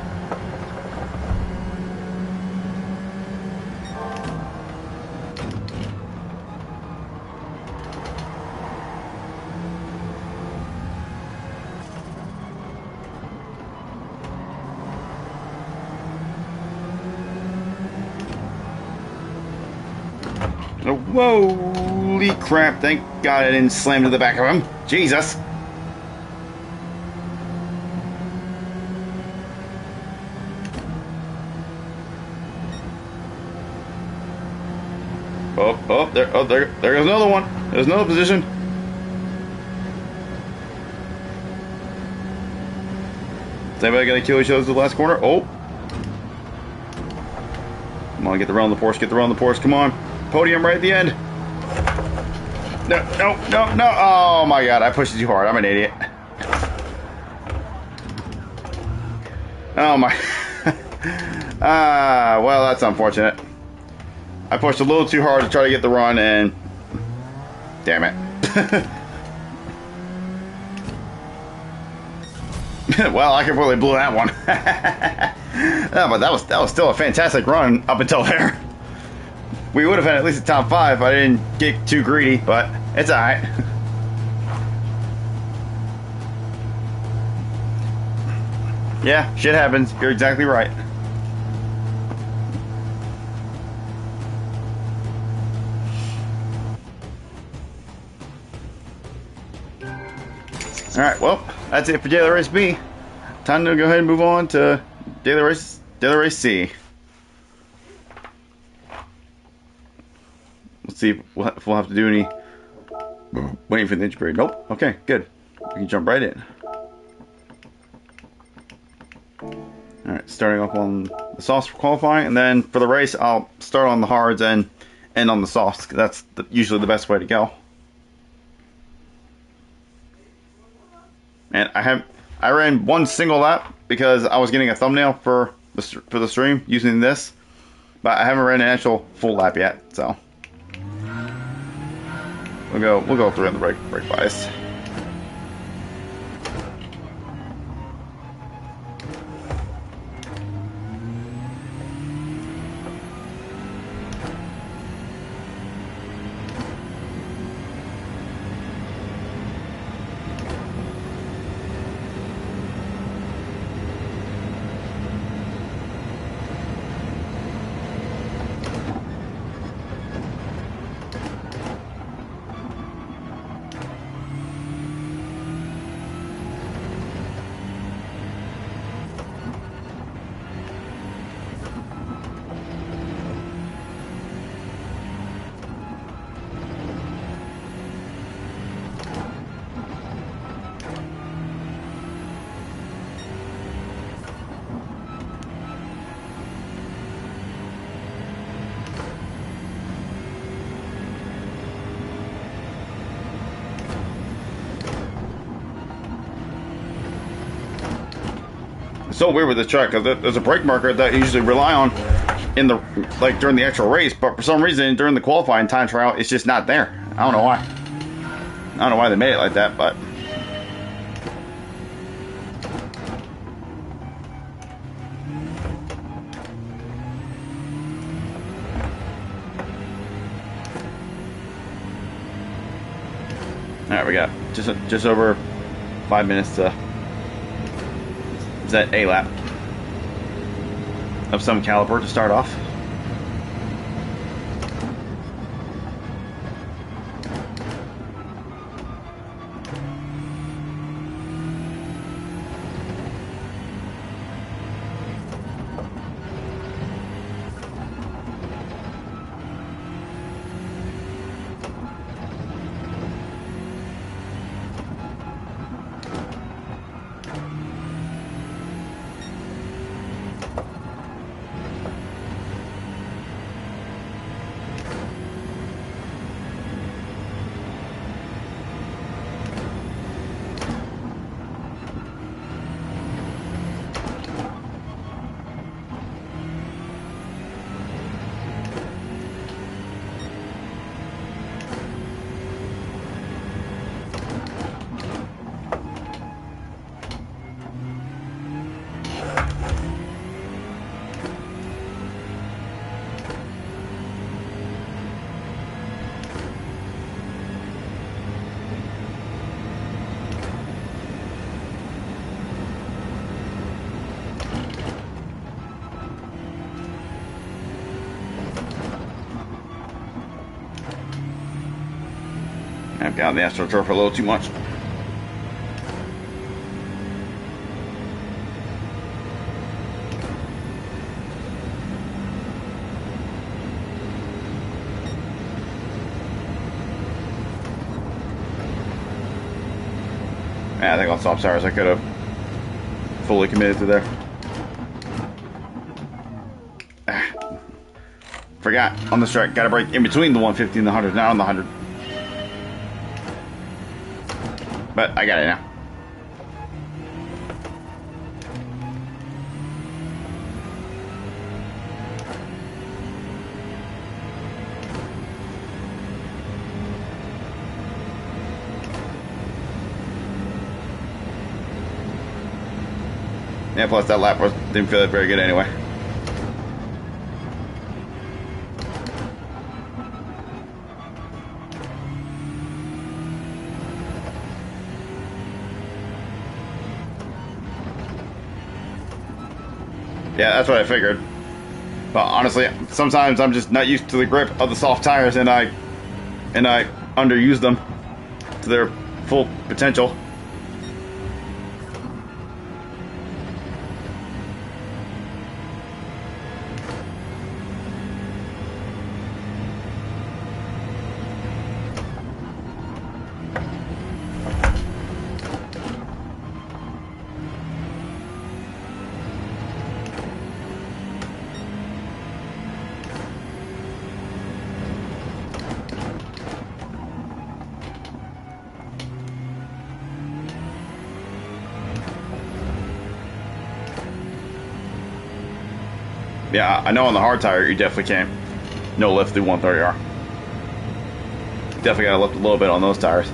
Oh, holy crap, thank God I didn't slam to the back of him. Jesus. There goes another one. There's another position. Is anybody gonna kill each other at the last corner? Oh. Come on, get the run on the Porsche, get the run on the Porsche, come on. Podium right at the end. No. Oh my God, I pushed it too hard. I'm an idiot. Oh my. Well, that's unfortunate. I pushed a little too hard to try to get the run, and damn it. Well, I completely blew that one. No, but that was still a fantastic run up until there. We would have had at least a top 5 if I didn't get too greedy, but it's alright. Yeah, shit happens. You're exactly right. Alright, well, that's it for Daily Race B. Time to go ahead and move on to Daily Race C. Let's see if we'll have to do any waiting for the injury period. Nope. Okay, good. We can jump right in. Alright, starting off on the softs for qualifying, and then for the race, I'll start on the hards and end on the softs. That's usually the best way to go. And I ran one single lap because I was getting a thumbnail for the stream using this, but I haven't ran an actual full lap yet, so we'll go through in the brake bias. It's so weird with this track because there's a brake marker that you usually rely on in the during the actual race, but for some reason during the qualifying time trial, it's just not there. I don't know why. I don't know why they made it like that, but. All right, we got just over 5 minutes to. Is that a lap of some caliber to start off? I've got the AstroTurf a little too much. Yeah, I think on soft tires I could have fully committed to there. Forgot on this track, got to brake in between the 150 and the 100, not on the 100. But I got it now. Yeah, plus that lap didn't feel very good anyway. Yeah, that's what I figured. But honestly, sometimes I'm just not used to the grip of the soft tires, and I underuse them to their full potential. Yeah, I know on the hard tire you definitely can't no lift through 130R. Definitely gotta lift a little bit on those tires.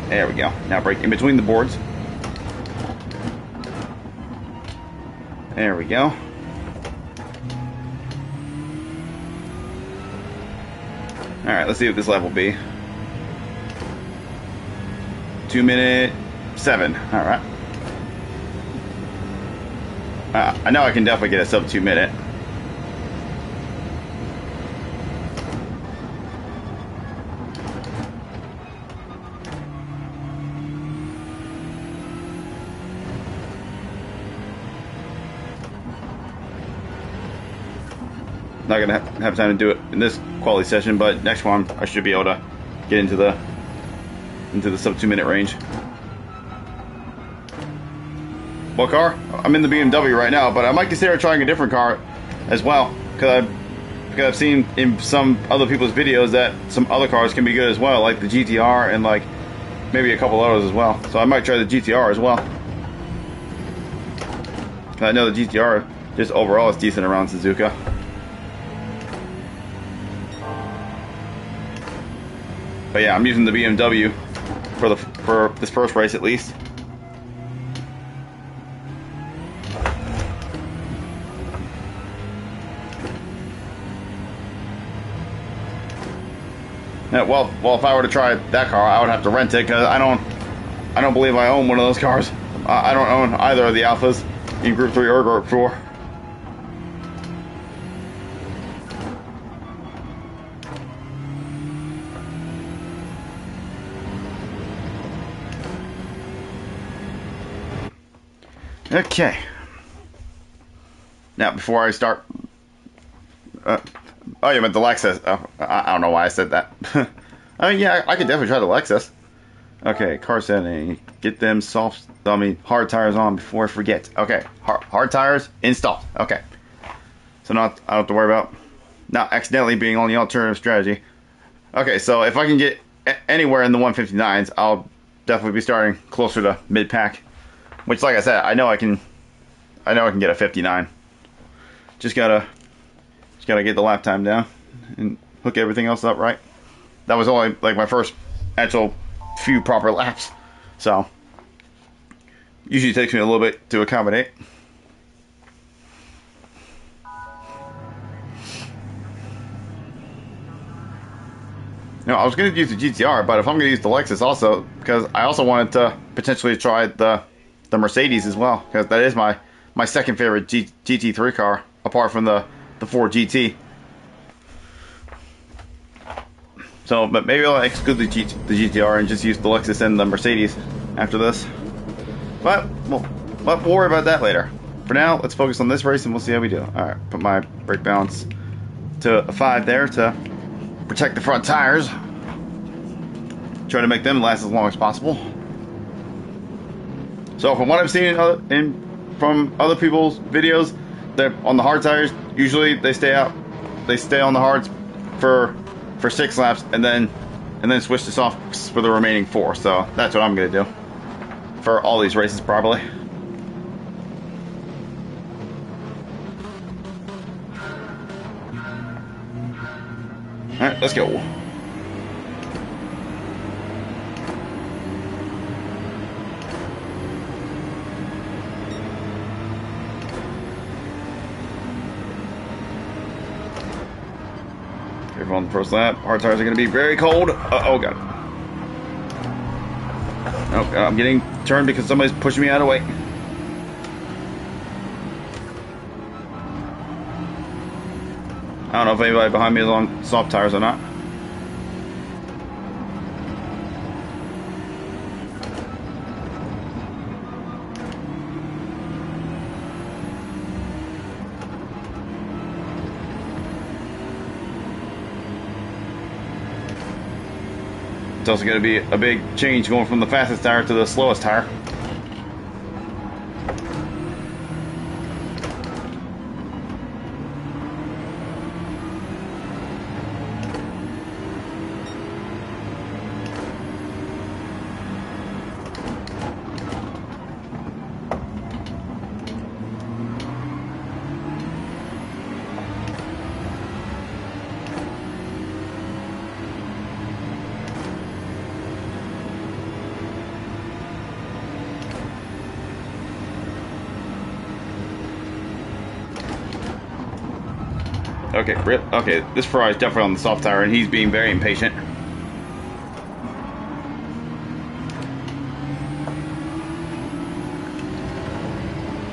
There we go. Now brake in between the boards. There we go. Alright, let's see what this lap will be. 2:07. Alright. I know I can definitely get a sub 2 minute. Not gonna have time to do it in this quality session, but next one I should be able to get into the sub 2 minute range. What car? I'm in the BMW right now, but I might consider trying a different car as well, because I've seen in some other people's videos that some other cars can be good as well, like the GTR and like maybe a couple others as well. So I might try the GTR as well. I know the GTR just overall is decent around Suzuka. But yeah, I'm using the BMW for this first race at least. Yeah, well, if I were to try that car, I would have to rent it because I don't believe I own one of those cars. I don't own either of the Alphas in Group 3 or Group 4. Okay. Now, before I start... oh, you meant the Lexus. Oh, I don't know why I said that. I mean, yeah, I could definitely try the Lexus. Okay, car setting. Get them hard tires on before I forget. Okay, hard tires installed. Okay. So I don't have to worry about not accidentally being on the alternative strategy. Okay, so if I can get anywhere in the 159s, I'll definitely be starting closer to mid-pack. Which, like I said, I know I can get a 59. Just gotta get the lap time down and hook everything else up right. That was only like my first actual few proper laps, so usually takes me a little bit to accommodate. Now, I was going to use the GTR, but if I'm going to use the Lexus also, because I also wanted to potentially try the Mercedes as well, because that is my second favorite GT3 car, apart from the Ford GT. So, but maybe I'll exclude the GTR and just use the Lexus and the Mercedes after this. But we'll worry about that later. For now, let's focus on this race and we'll see how we do. Alright, put my brake balance to a 5 there to protect the front tires. Try to make them last as long as possible. So from what I've seen from other people's videos, that on the hard tires, usually they stay on the hards for 6 laps and then switch to softs for the remaining 4. So that's what I'm gonna do for all these races probably. Alright, let's go. Careful on the first lap. Hard tires are going to be very cold. Oh, God. Oh, God. I'm getting turned because somebody's pushing me out of the way. I don't know if anybody behind me is on soft tires or not. It's also going to be a big change going from the fastest tire to the slowest tire. Okay, this Ferrari is definitely on the soft tire, and he's being very impatient.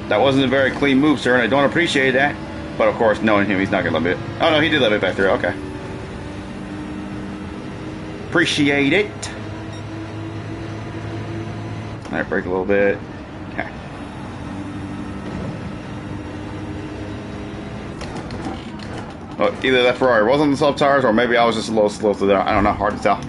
That wasn't a very clean move, sir, and I don't appreciate that. But of course, knowing him, he's not gonna love it. Oh no, he did love it back there. Okay, appreciate it. All right, brake a little bit. Okay. Well, either that Ferrari was on the soft tires, or maybe I was just a little slow through there. I don't know. Hard to tell.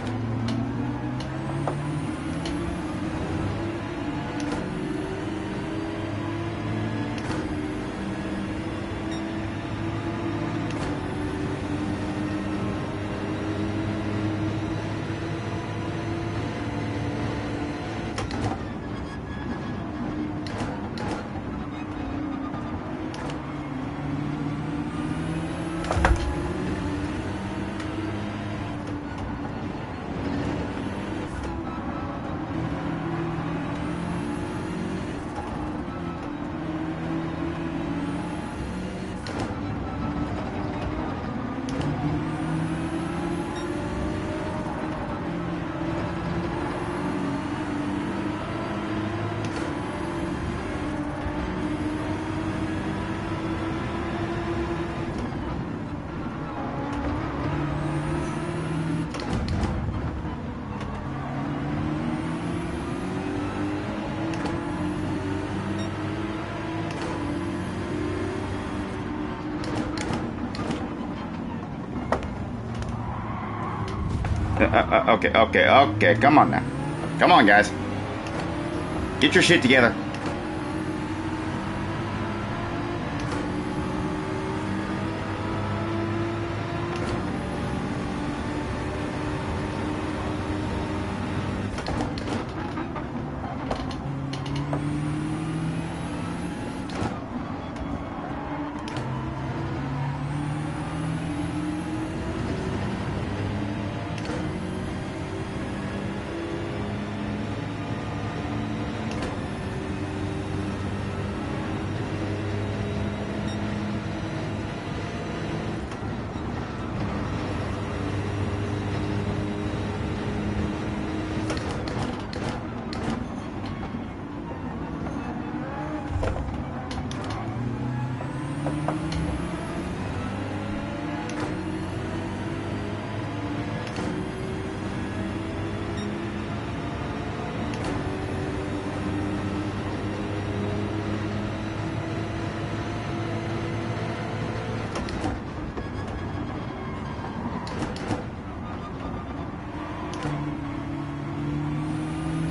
Okay. Come on now. Come on, guys. Get your shit together.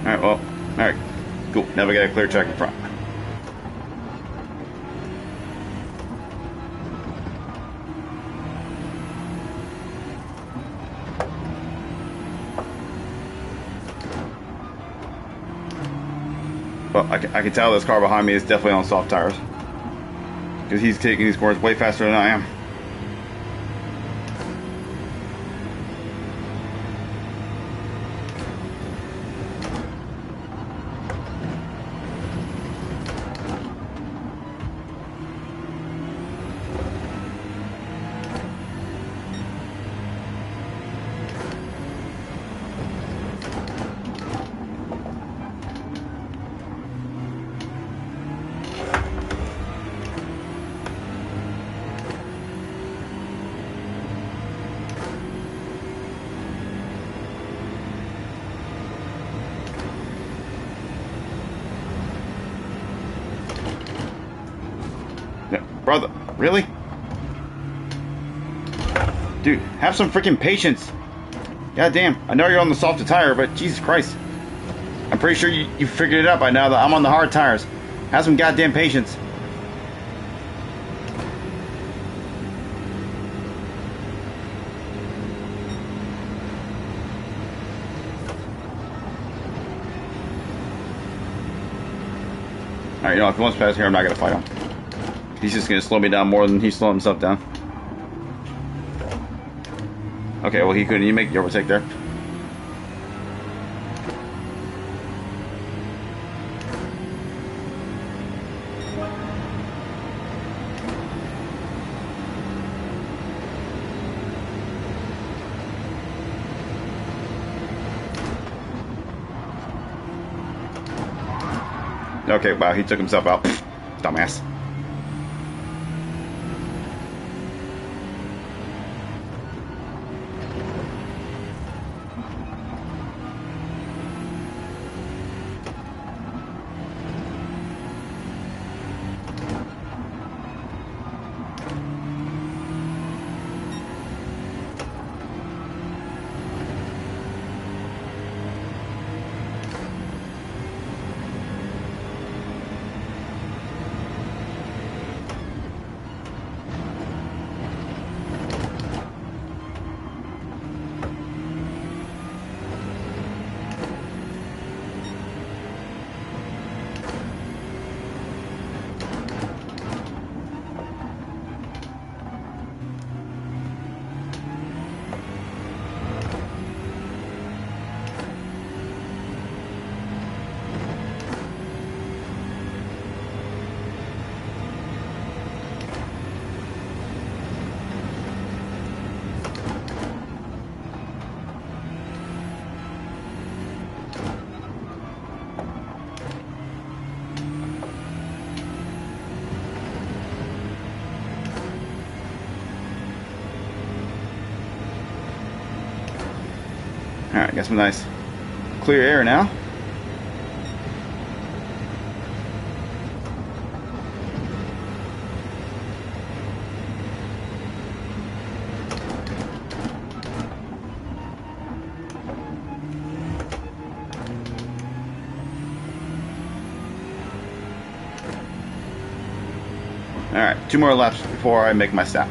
Alright, well, alright. Cool. Now we got a clear track in front. Well, I can tell this car behind me is definitely on soft tires. Because he's taking these corners way faster than I am. Brother, really? Dude, have some freaking patience. God damn. I know you're on the softer tire, but Jesus Christ. I'm pretty sure you figured it out by now that I'm on the hard tires. Have some goddamn patience. Alright, you know, if he wants to pass here, I'm not going to fight him. He's just going to slow me down more than he's slowing himself down. Okay, well, he couldn't. You make the overtake there. Okay, wow, he took himself out. Dumbass. Alright, got some nice clear air now. Alright, 2 more laps before I make my stop.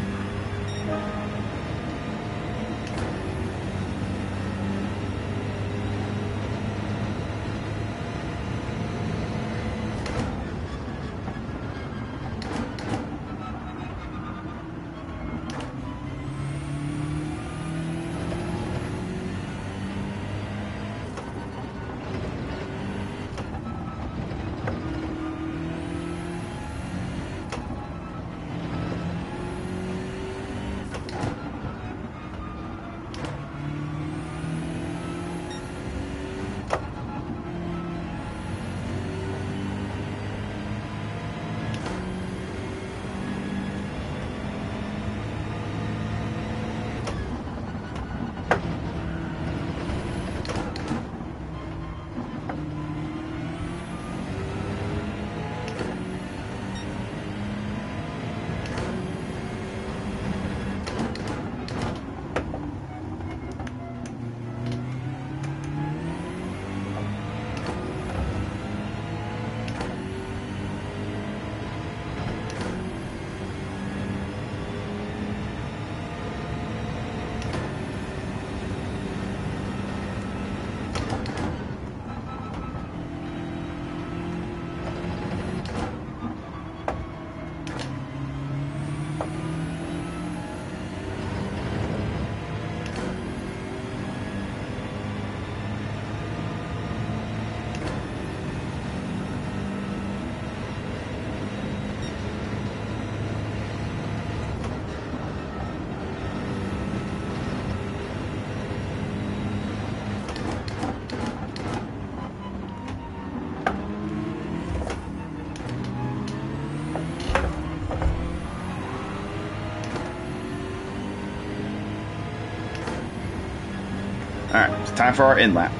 Alright, it's time for our in lap.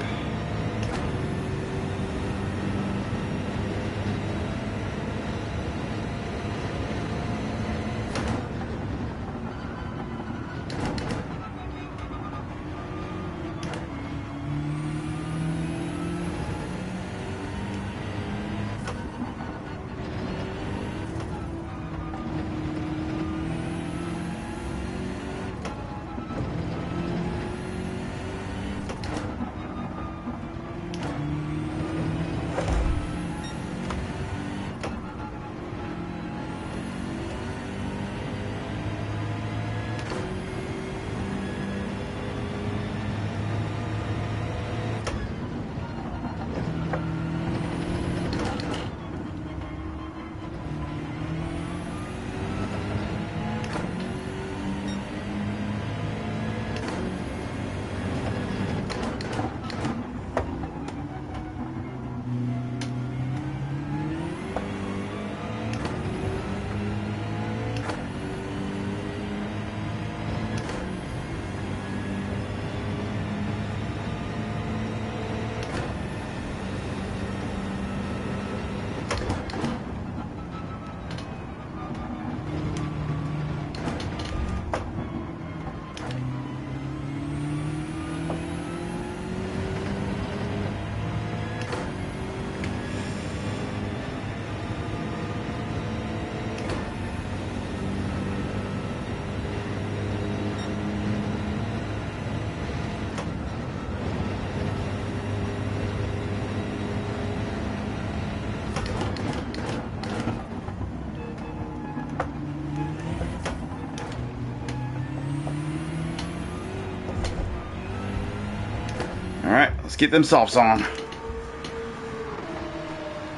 Alright, let's get them softs on.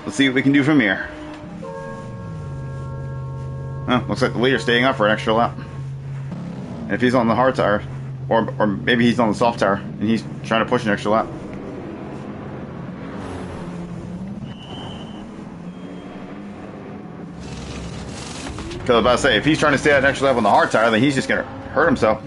Let's see what we can do from here. Oh, looks like the leader's staying up for an extra lap. And if he's on the hard tire, or maybe he's on the soft tire, and he's trying to push an extra lap. Because I was about to say, if he's trying to stay at an extra lap on the hard tire, then he's just going to hurt himself.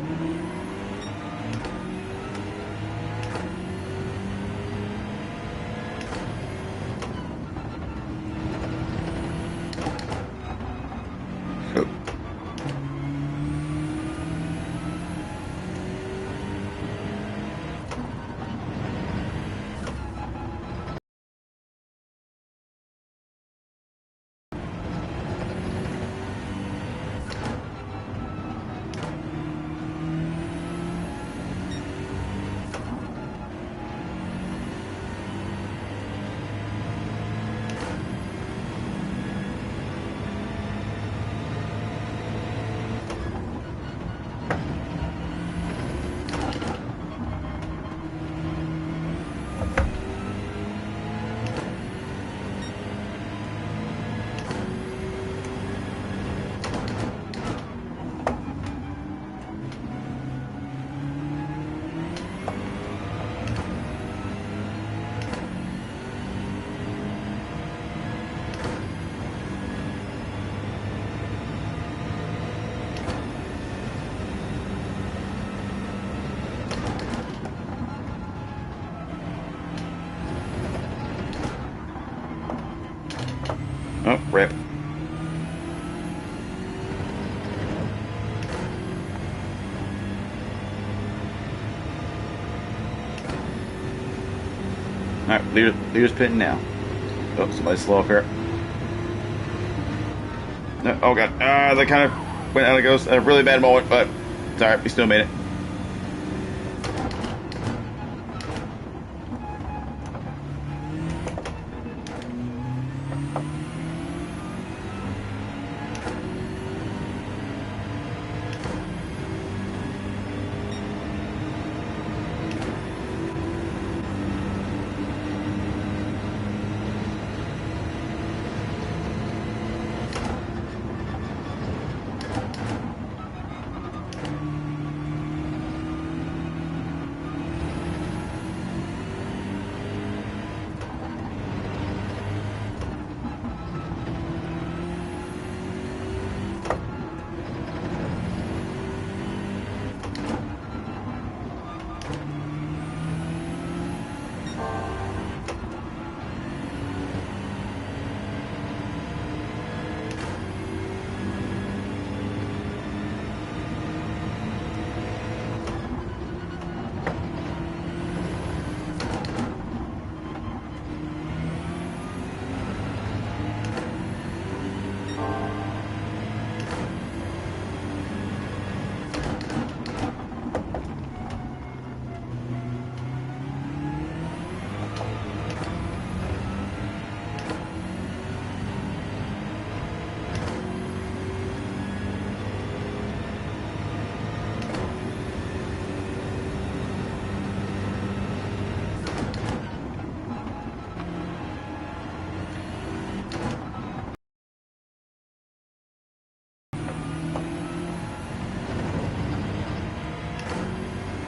Oh, rip. Alright, leader's pitting now. Oh, somebody's slow up here. No, oh god, that kind of went out of ghost at a really bad moment, but it's alright, we still made it.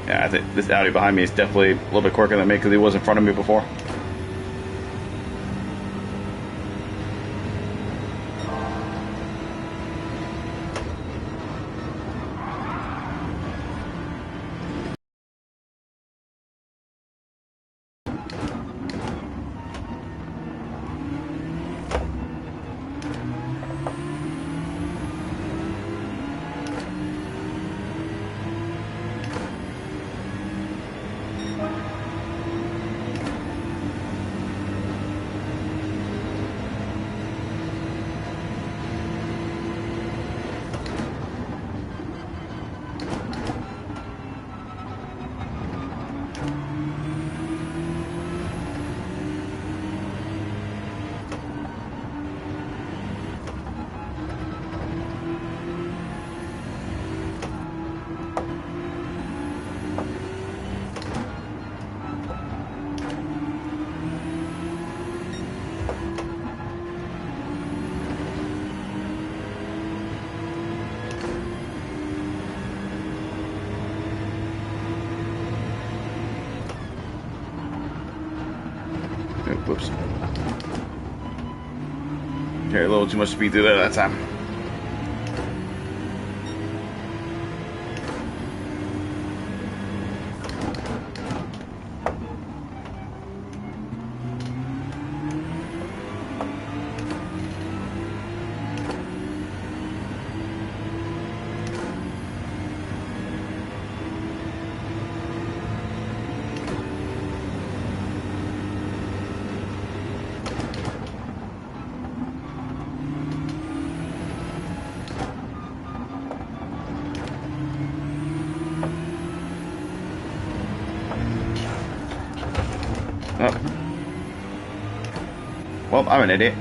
Yeah, I think this Audi behind me is definitely a little bit quicker than me because he was in front of me before. Whoops. Carry a little too much speed through there that time. Oh. Well, I'm an idiot.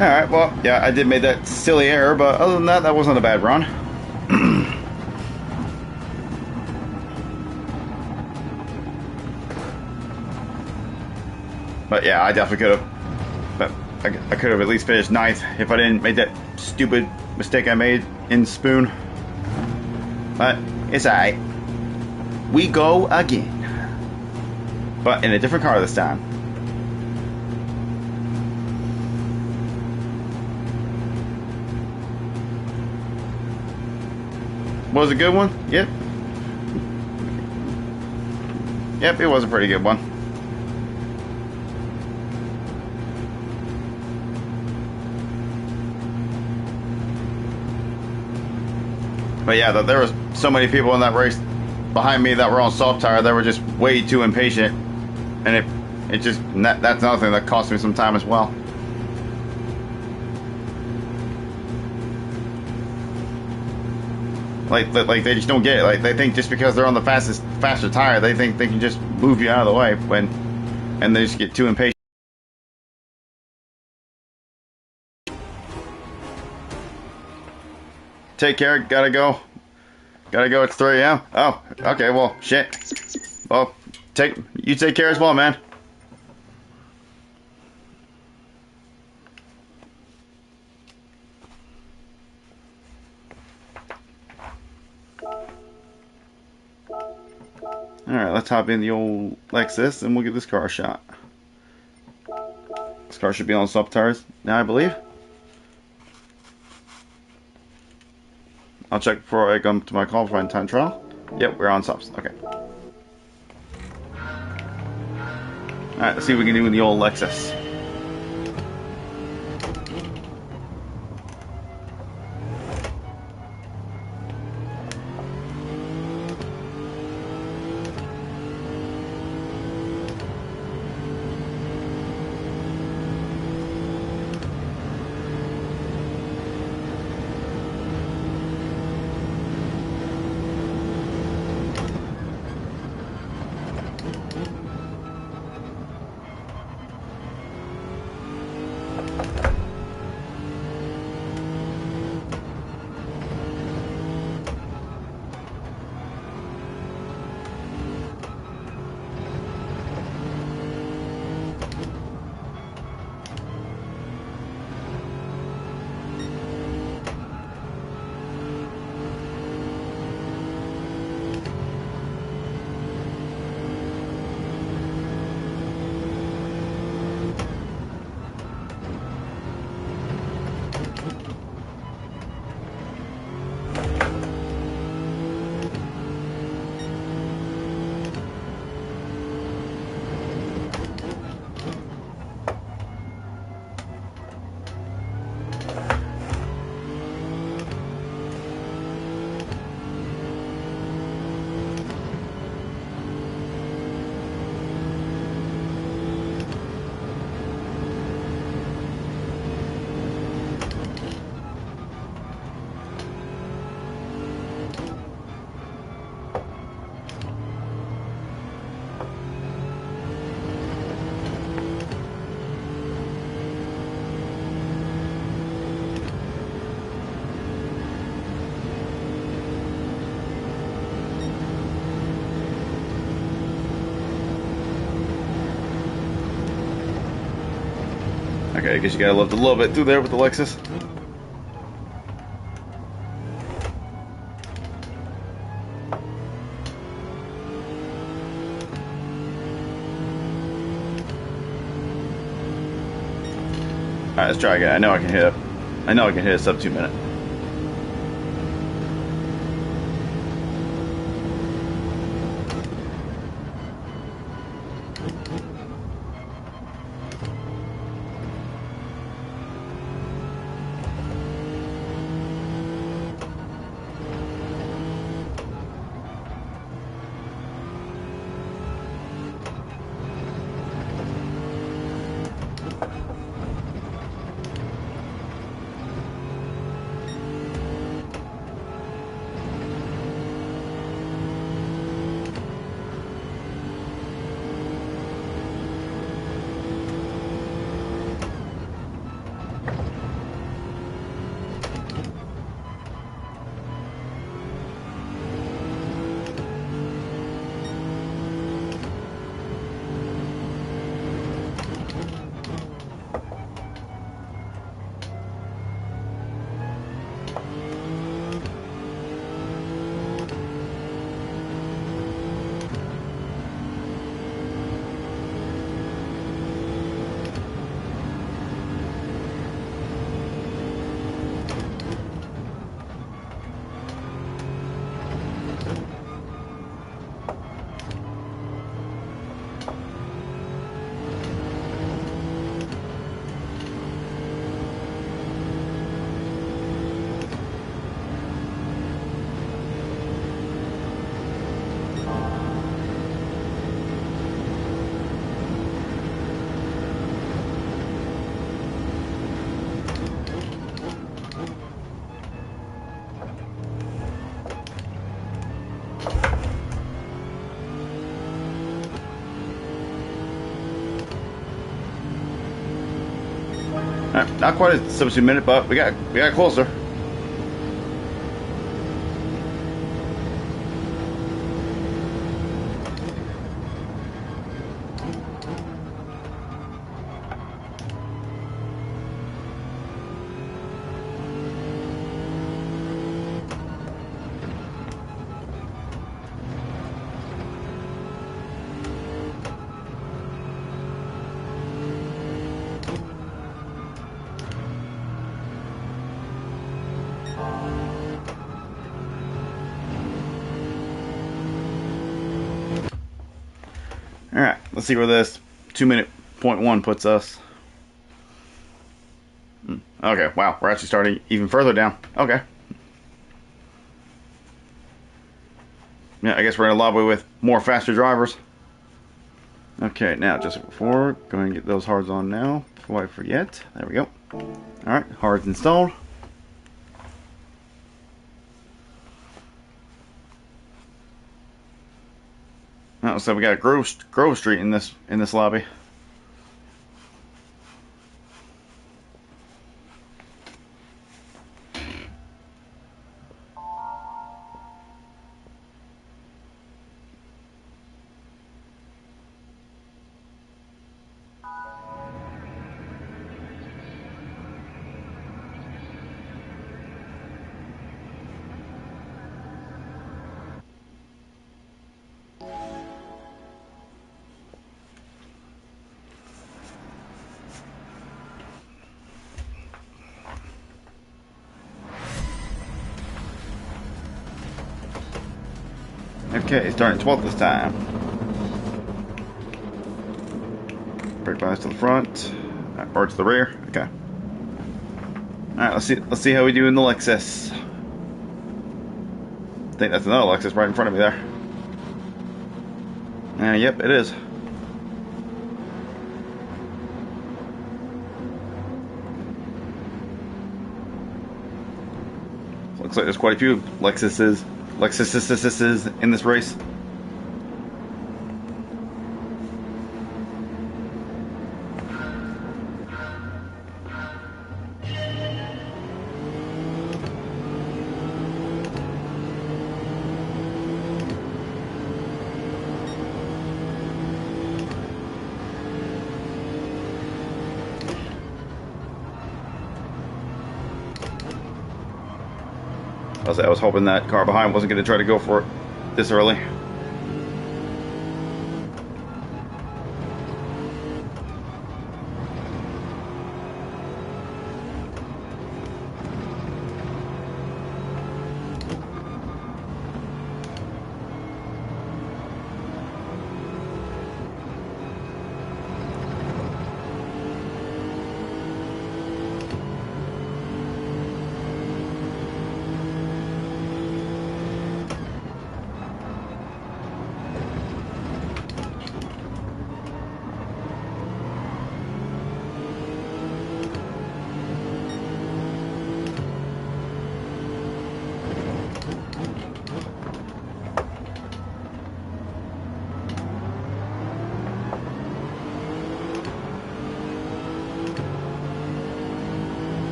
Alright, well, yeah, I did make that silly error, but other than that, that wasn't a bad run. But yeah, I definitely could have. But I could have at least finished ninth if I didn't make that stupid mistake I made in Spoon. But it's alright. We go again. But in a different car this time. Was it a good one? Yep. Yep, it was a pretty good one. But yeah, there was so many people in that race behind me that were on soft tire that were just way too impatient, and it just that's another thing that cost me some time as well. Like they just don't get it. Like they think just because they're on the faster tire, they think they can just move you out of the way and they just get too impatient. Take care. Gotta go. It's 3 a.m. Oh, okay. Well, shit. Well, you take care as well, man. Alright, let's hop in the old Lexus and we'll give this car a shot. This car should be on soft tires now, I believe. I'll check before I come to my qualifying time trial. Yep, we're on softs. Okay. Alright, let's see what we can do with the old Lexus. Okay, I guess you gotta lift a little bit through there with the Lexus. Alright, let's try again. I know I can hit a sub 2 minute. Not quite a sub 2 minute, but we got closer. Let's see where this 2 minute point one puts us. Okay, wow, we're actually starting even further down. Okay. Yeah, I guess we're in a lobby with more faster drivers. Okay, now just before, go ahead and get those hards on now before I forget. There we go. Alright, hards installed. Oh, so we got a Grove Street in this lobby. Okay, starting 12th this time. Brake bias to the front, or to the rear. Okay. All right, let's see how we do in the Lexus. I think that's another Lexus right in front of me there. Yep, it is. Looks like there's quite a few Lexuses in this race. I was hoping that car behind wasn't going to try to go for it this early.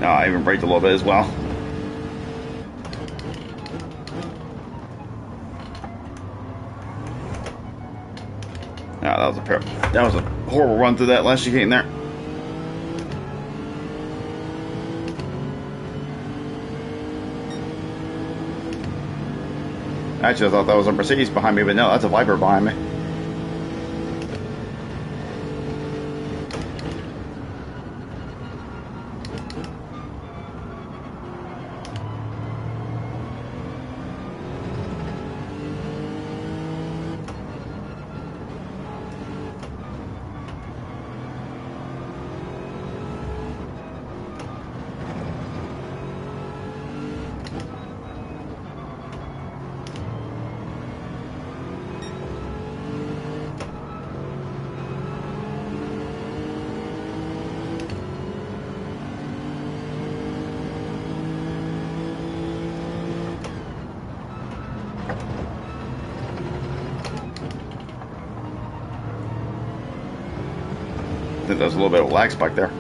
No, I even braked a little bit as well. No, that was a horrible run through that last chicane there. Actually, I thought that was a Mercedes behind me, but no, that's a Viper behind me. I think there's a little bit of lag spike there.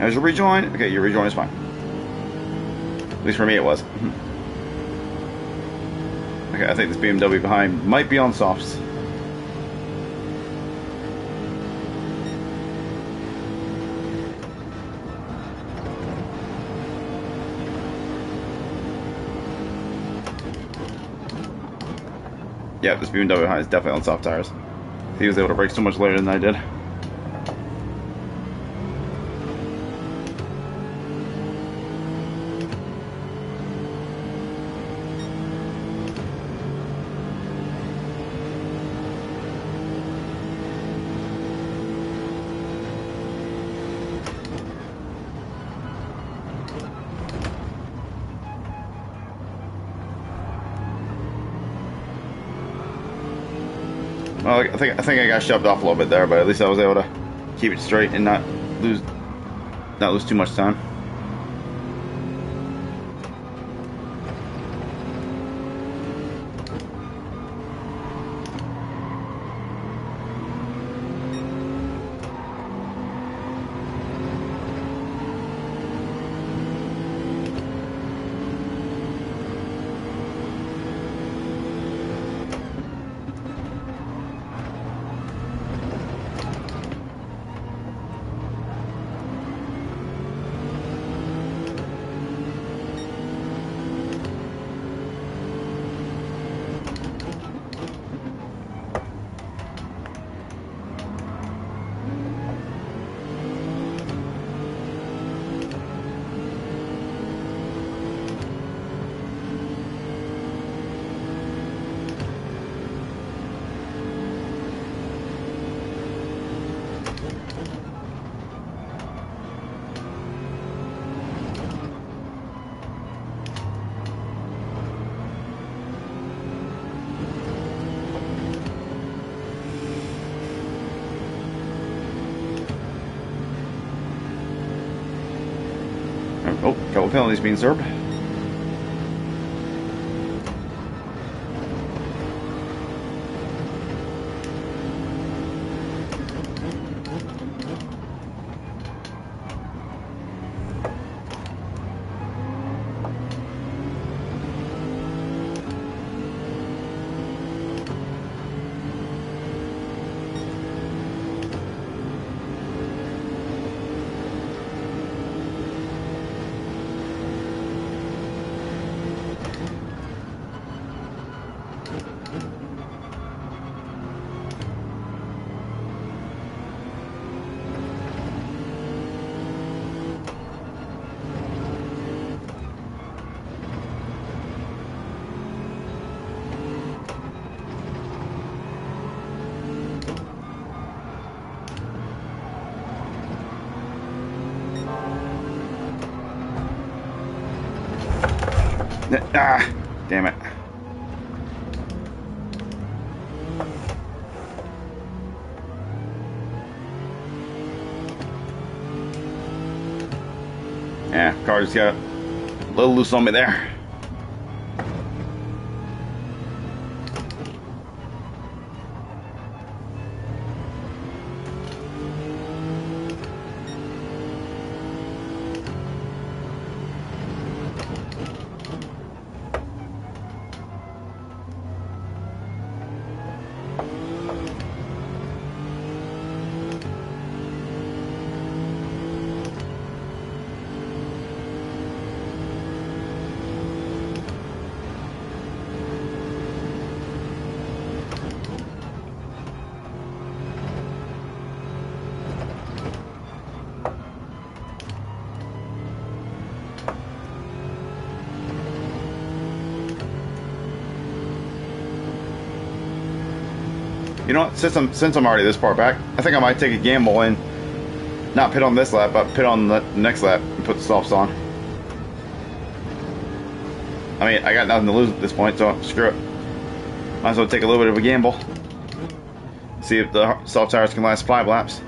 How's your rejoin? Okay, your rejoin is fine. At least for me it was. Okay, I think this BMW behind might be on softs. Yeah, this BMW behind is definitely on soft tires. He was able to brake so much later than I did. Well, I think I got shoved off a little bit there, but at least I was able to keep it straight and not lose too much time. Oh, couple penalties being served. Ah, damn it. Yeah, car just got a little loose on me there. You know what? Since I'm already this far back, I think I might take a gamble and not pit on this lap, but pit on the next lap and put the softs on. I mean, I got nothing to lose at this point, so screw it. Might as well take a little bit of a gamble. See if the soft tires can last 5 laps.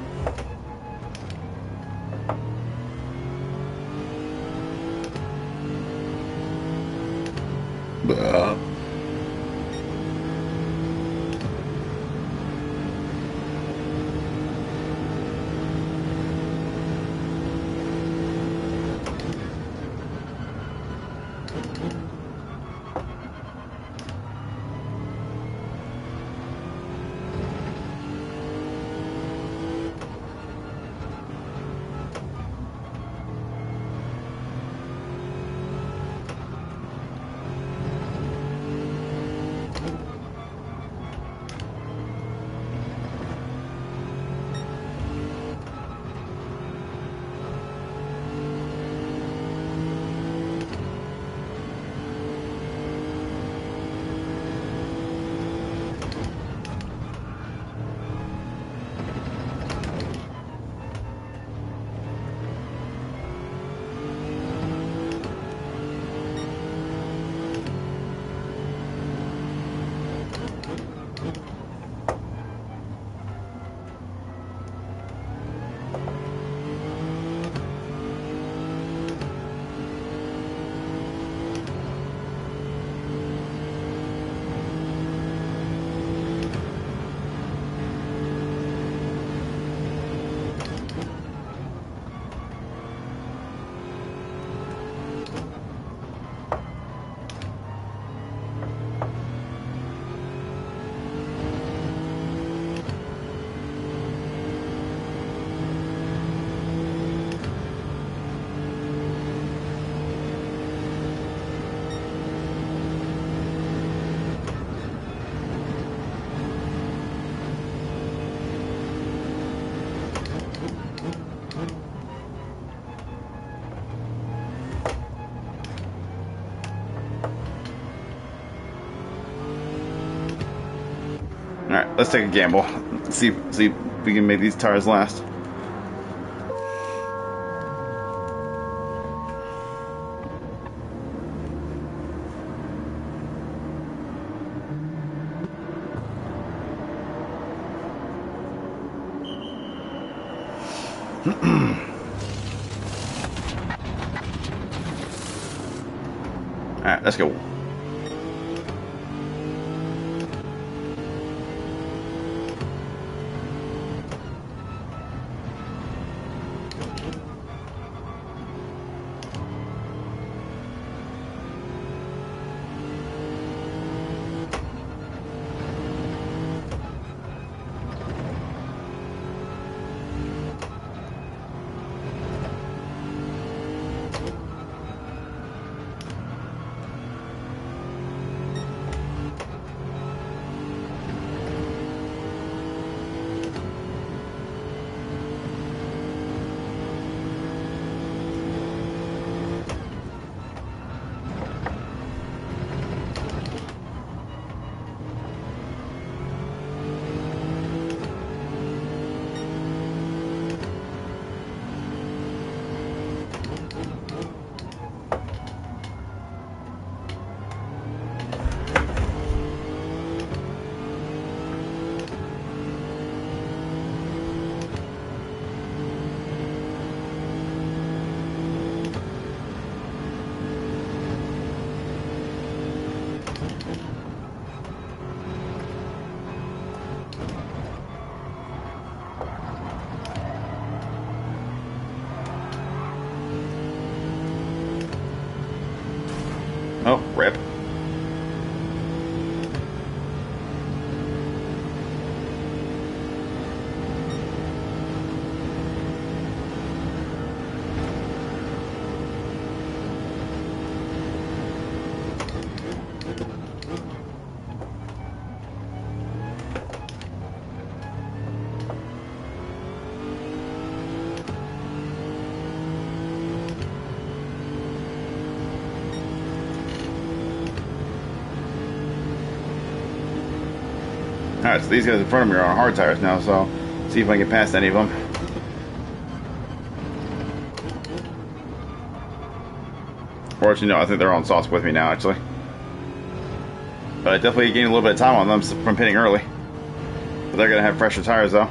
Alright, let's take a gamble. See if we can make these tires last. Alright, let's go. Oh, rip. Alright, so these guys in front of me are on hard tires now, so see if I can get past any of them. Or actually, no, I think they're on softs with me now, actually. But I definitely gained a little bit of time on them from pitting early. But they're going to have fresher tires, though.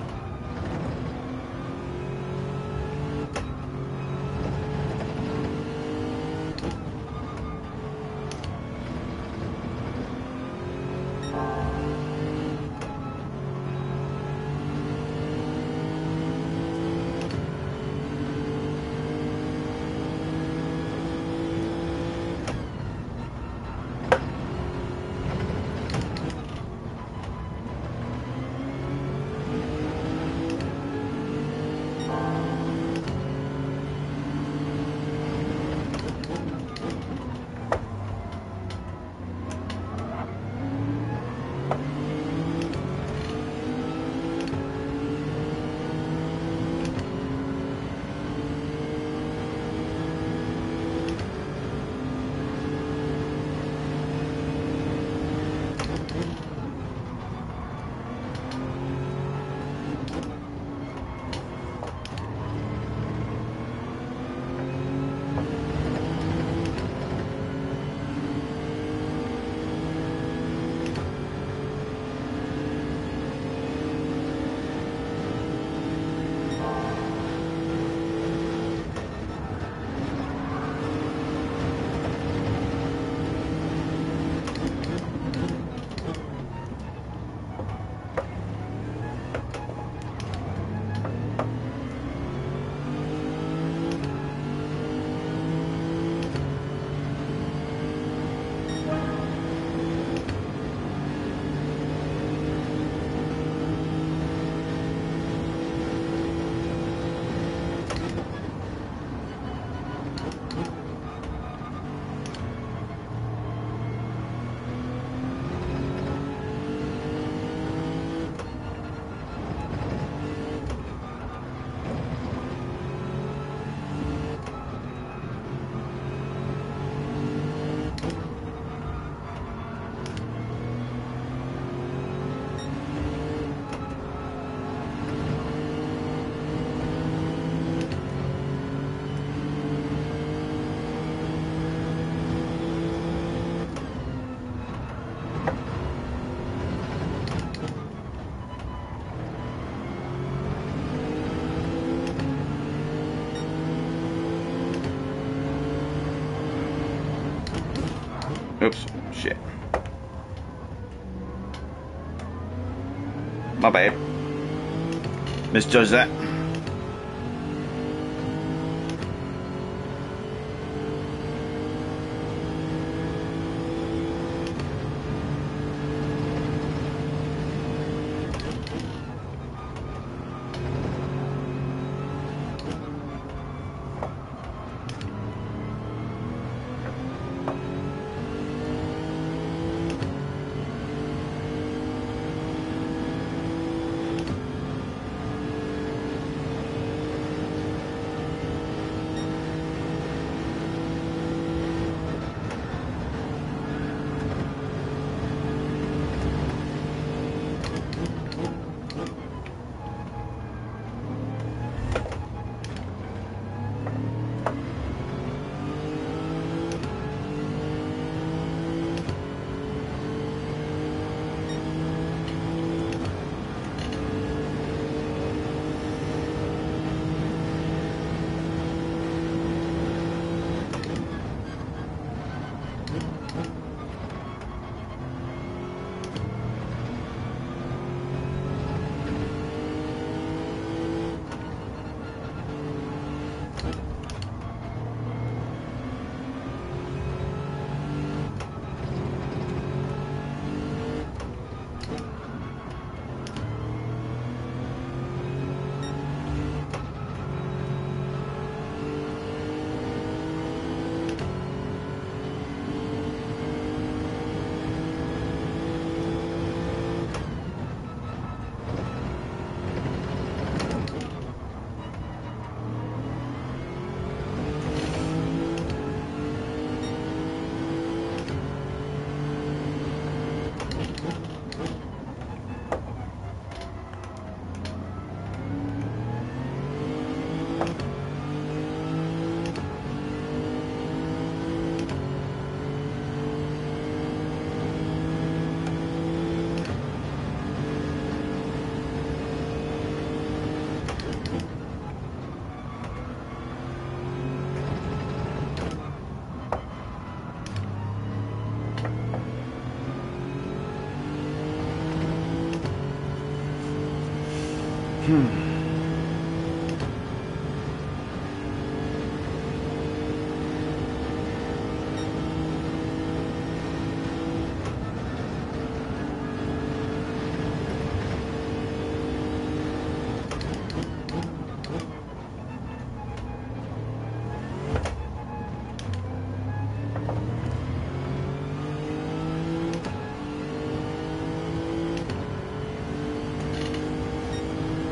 Oops, shit. My bad. Misjudged that.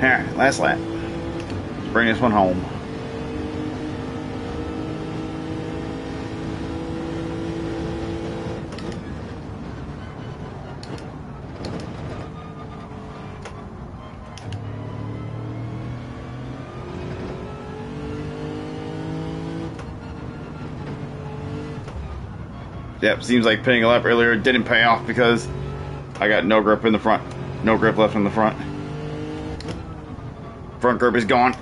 Alright, last lap. Let's bring this one home. Yep, seems like pinning a lap earlier didn't pay off because I got no grip in the front. No grip left in the front. Front grip is gone.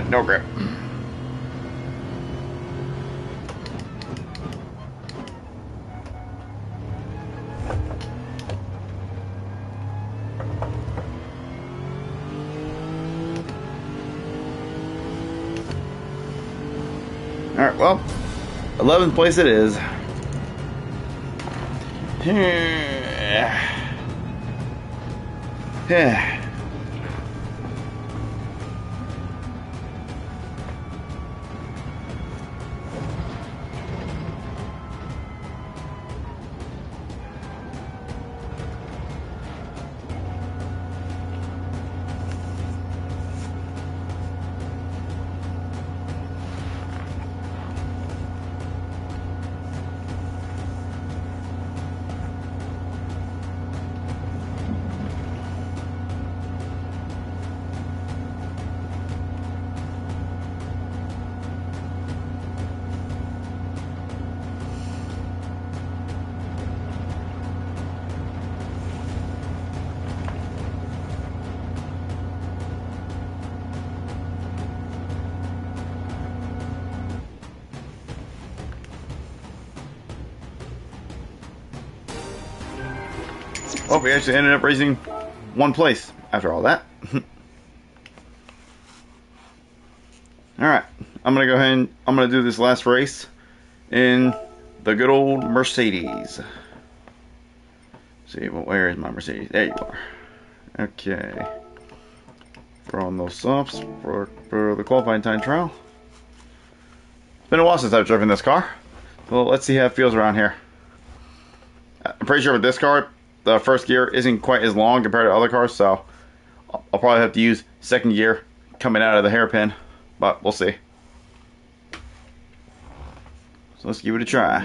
No grip. Alright, well, 11th place it is. Yeah. Oh, we actually ended up raising 1 place after all that. Alright, I'm gonna go ahead and I'm gonna do this last race in the good old Mercedes. See, well, where is my Mercedes? There you are. Okay. Throw on those softs for the qualifying time trial. It's been a while since I've driven this car. Well, let's see how it feels around here. I'm pretty sure with this car, the first gear isn't quite as long compared to other cars, so I'll probably have to use second gear coming out of the hairpin, but we'll see. So let's give it a try.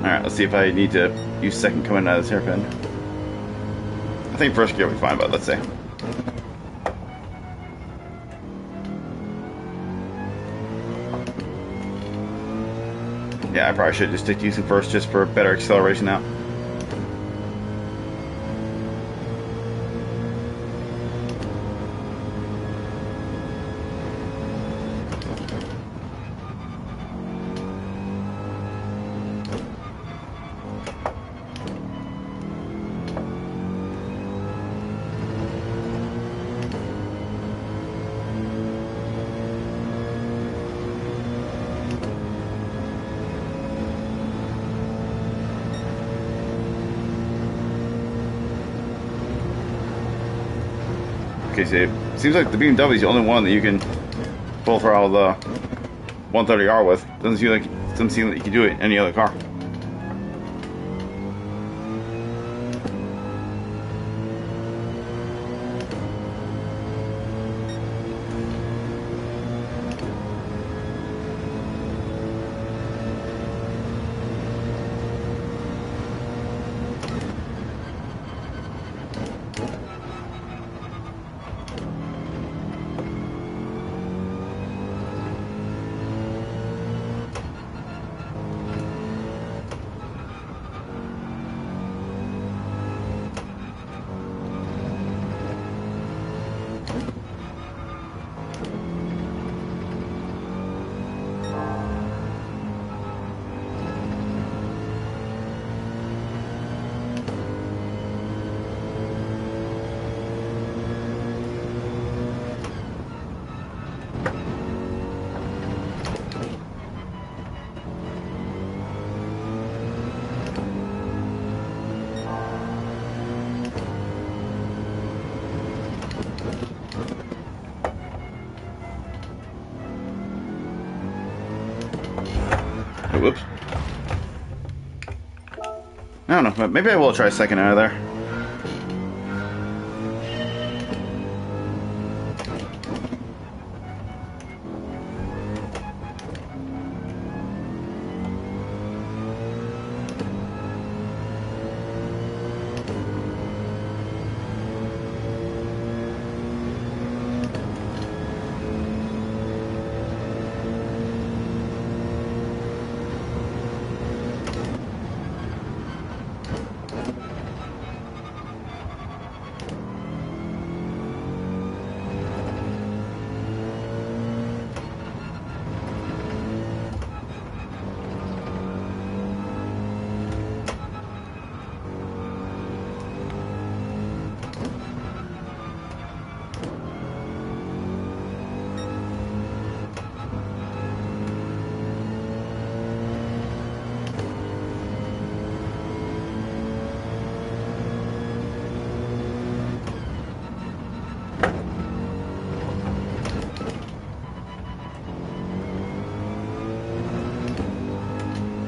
Alright, let's see if I need to use second coming out of this hairpin. I think first gear will be fine, but let's see. Yeah, I probably should just stick to using first just for better acceleration now. Okay, so it seems like the BMW is the only one that you can full throttle the 130R with. Doesn't seem like you can do it in any other car. Oh, whoops. I don't know, but maybe I will try second out of there.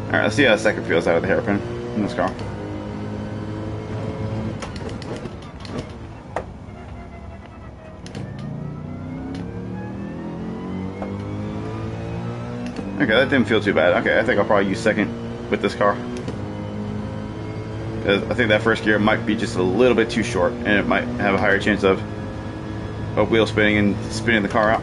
Alright, let's see how the second feels out of the hairpin in this car. Okay, that didn't feel too bad. Okay, I think I'll probably use second with this car. Because I think that first gear might be just a little bit too short, and it might have a higher chance of wheel spinning and spinning the car out.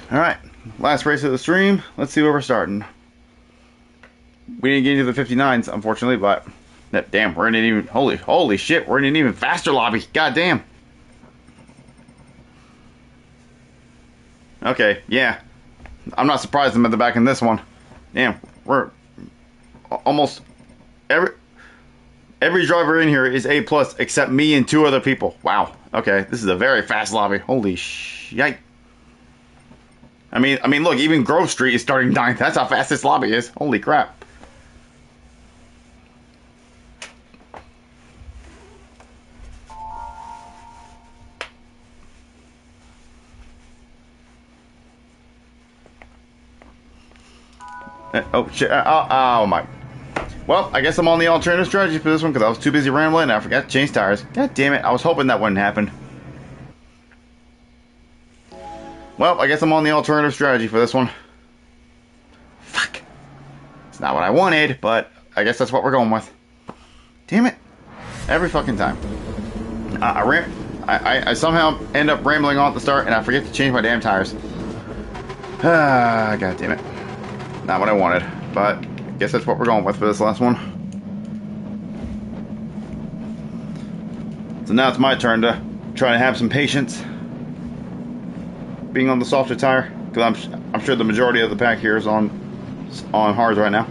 Alright, last race of the stream. Let's see where we're starting. We didn't get into the 59s, unfortunately, but damn, we're in an even holy shit, we're in an even faster lobby. God damn. Okay, yeah. I'm not surprised I'm at the back in this one. Damn, we're almost every driver in here is A+ except me and 2 other people. Wow. Okay, this is a very fast lobby. Holy shit. I mean, look, even Grove Street is starting 9th. That's how fast this lobby is. Holy crap. Oh, shit. Oh, my. Well, I guess I'm on the alternative strategy for this one because I was too busy rambling and I forgot to change tires. God damn it. I was hoping that wouldn't happen. Well, I guess I'm on the alternative strategy for this one. Fuck. It's not what I wanted, but I guess that's what we're going with. Damn it. Every fucking time. I somehow end up rambling on at the start and I forget to change my damn tires. God damn it. Not what I wanted, but I guess that's what we're going with for this last one. So now it's my turn to try to have some patience. Being on the softer tire, because I'm sure the majority of the pack here is on hards right now.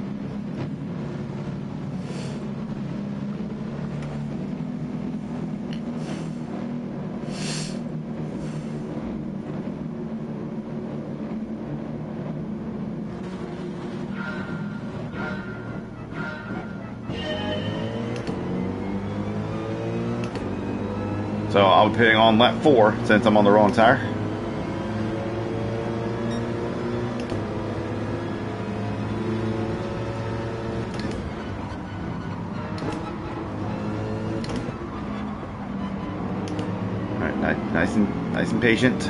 So I'll be pitting on lap 4 since I'm on the wrong tire. Nice and patient.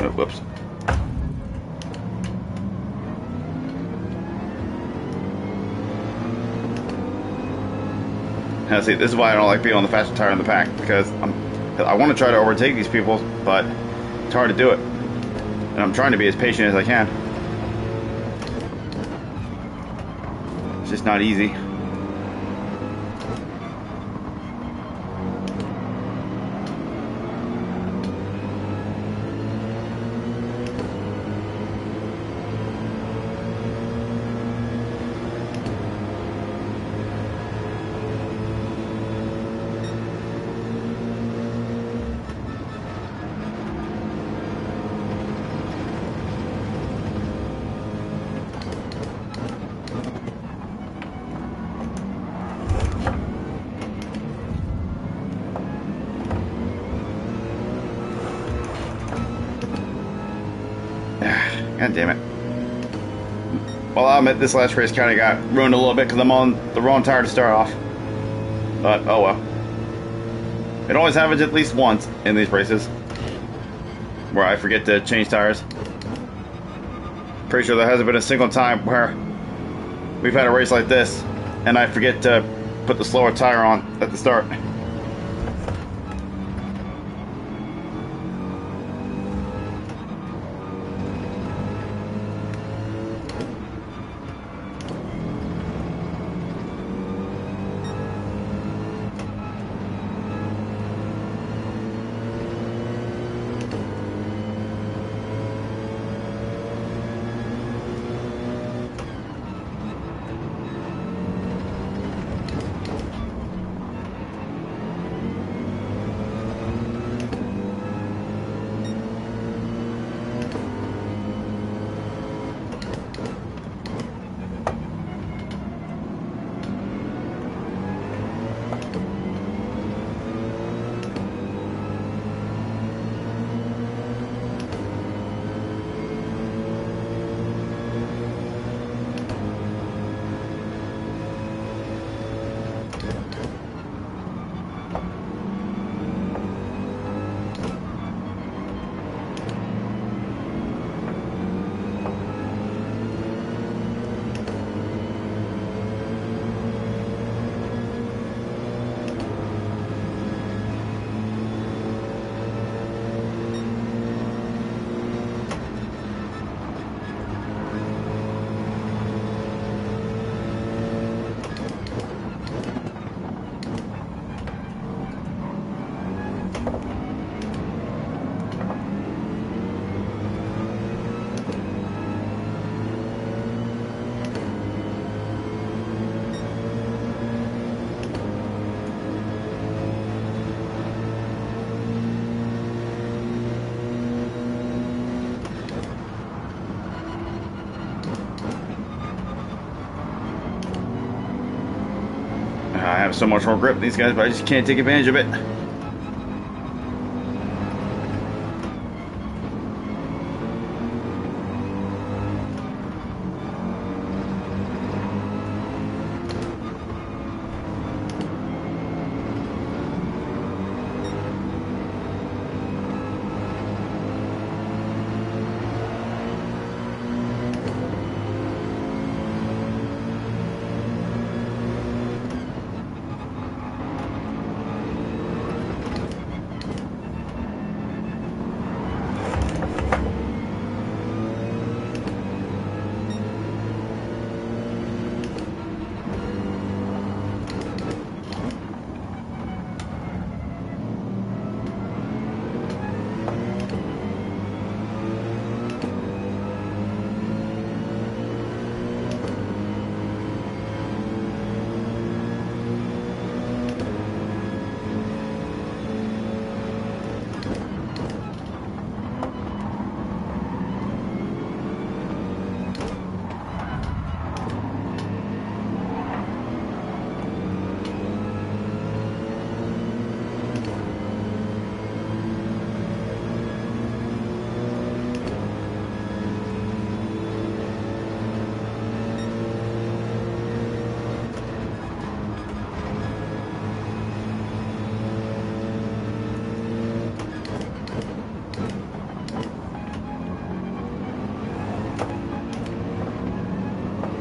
Oh, whoops. Now see, this is why I don't like being on the faster tire in the pack, because I want to try to overtake these people, but It's hard to do it. And I'm trying to be as patient as I can. It's just not easy. God damn it. Well, I'll admit this last race kind of got ruined a little bit because I'm on the wrong tire to start off. But, oh well. It always happens at least once in these races where I forget to change tires. Pretty sure there hasn't been a single time where we've had a race like this and I forget to put the slower tire on at the start. I have so much more grip than these guys, but I just can't take advantage of it.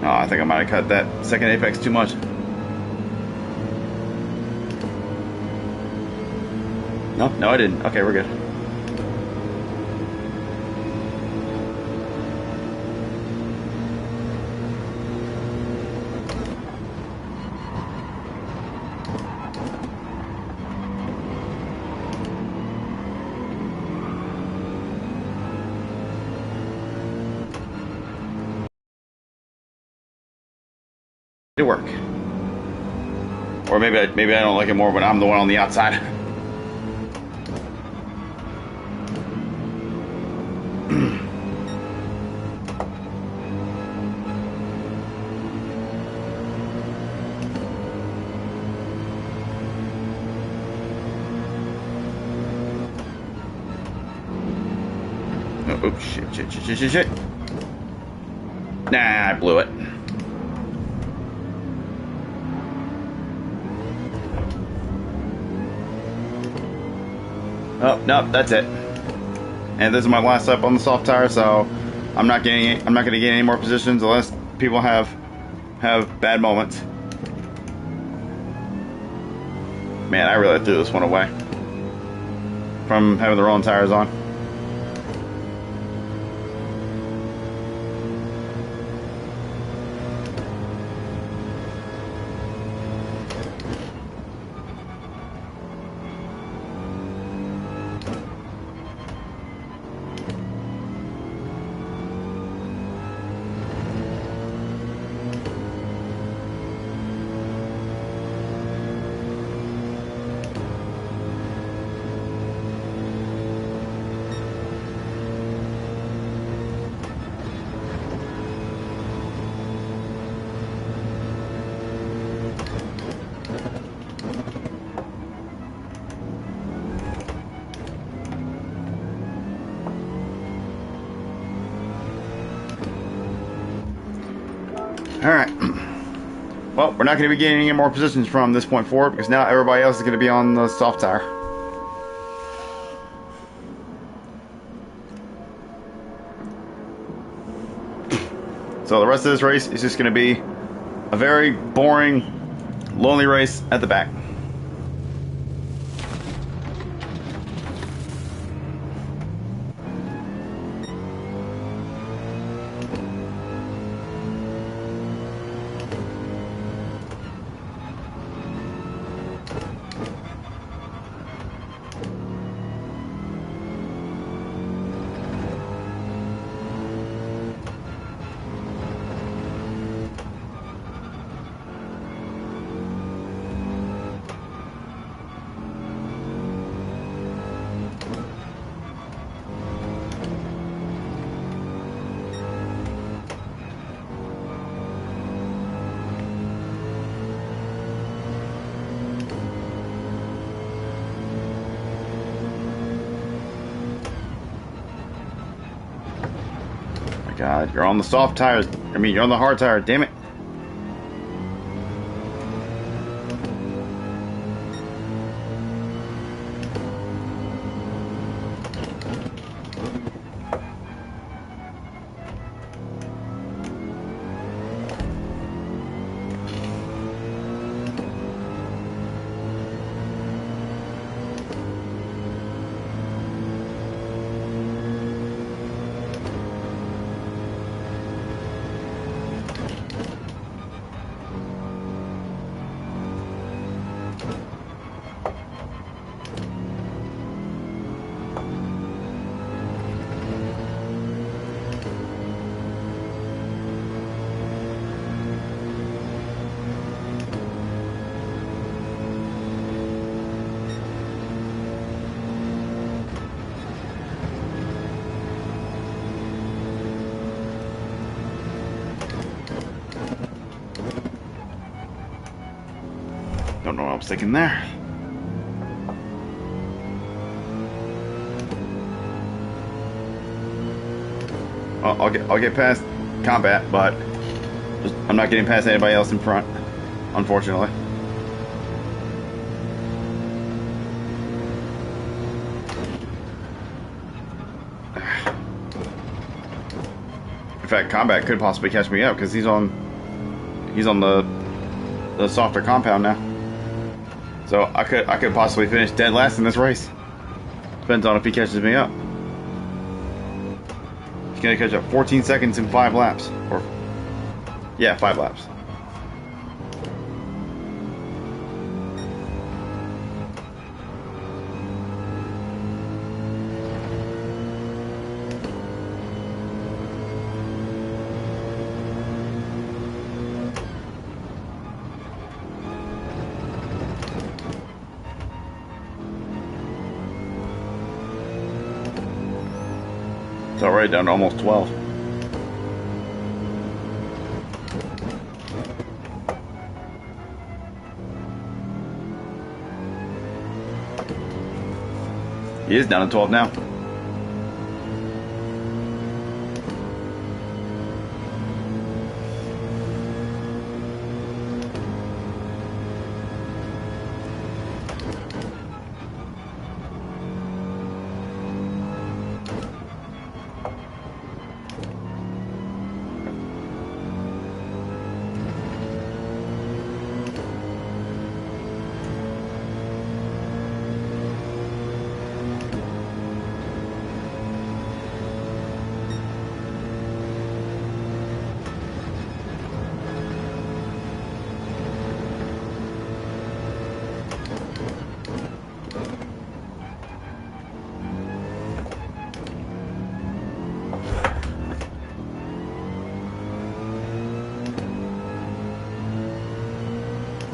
Oh, I think I might have cut that second apex too much. No, I didn't. Okay, we're good. it work. Or maybe I don't like it more when I'm the one on the outside. Oh, shit. Nah, I blew it. Oh, no, that's it. And this is my last lap on the soft tire, so I'm not going to gain any more positions unless people have bad moments. Man, I really threw this one away from having the wrong tires on. Alright. Well, we're not going to be gaining any more positions from this point forward because now everybody else is going to be on the soft tire. So the rest of this race is just going to be a very boring, lonely race at the back. God, you're on the soft tires. You're on the hard tire. Damn it. Don't know what I was thinking there. I'll get past combat, but I'm not getting past anybody else in front, unfortunately. In fact, combat could possibly catch me up because he's on the softer compound now. So I could possibly finish dead last in this race. Depends on if he catches me up. He's gonna catch up 14 seconds in 5 laps. Or yeah, 5 laps. It's already down to almost 12. He is down to 12 now.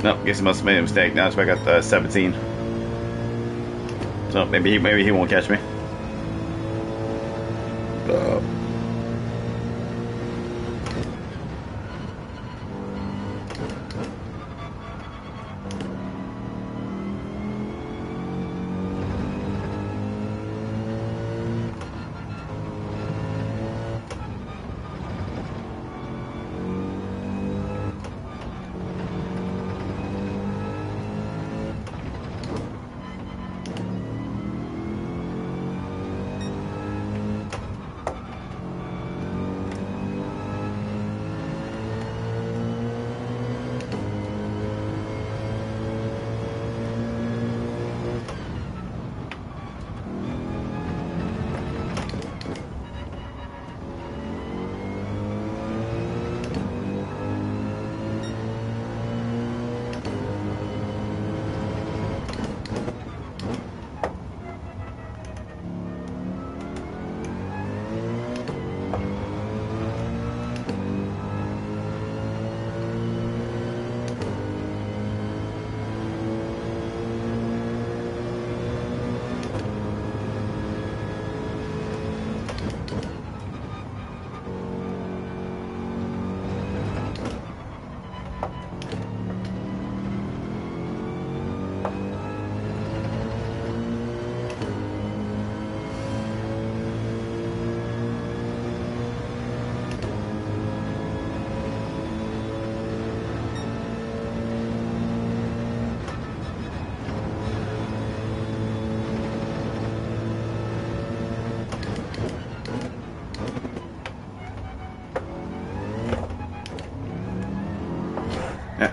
Nope, guess he must have made a mistake. Now it's back at 17. So maybe he won't catch me.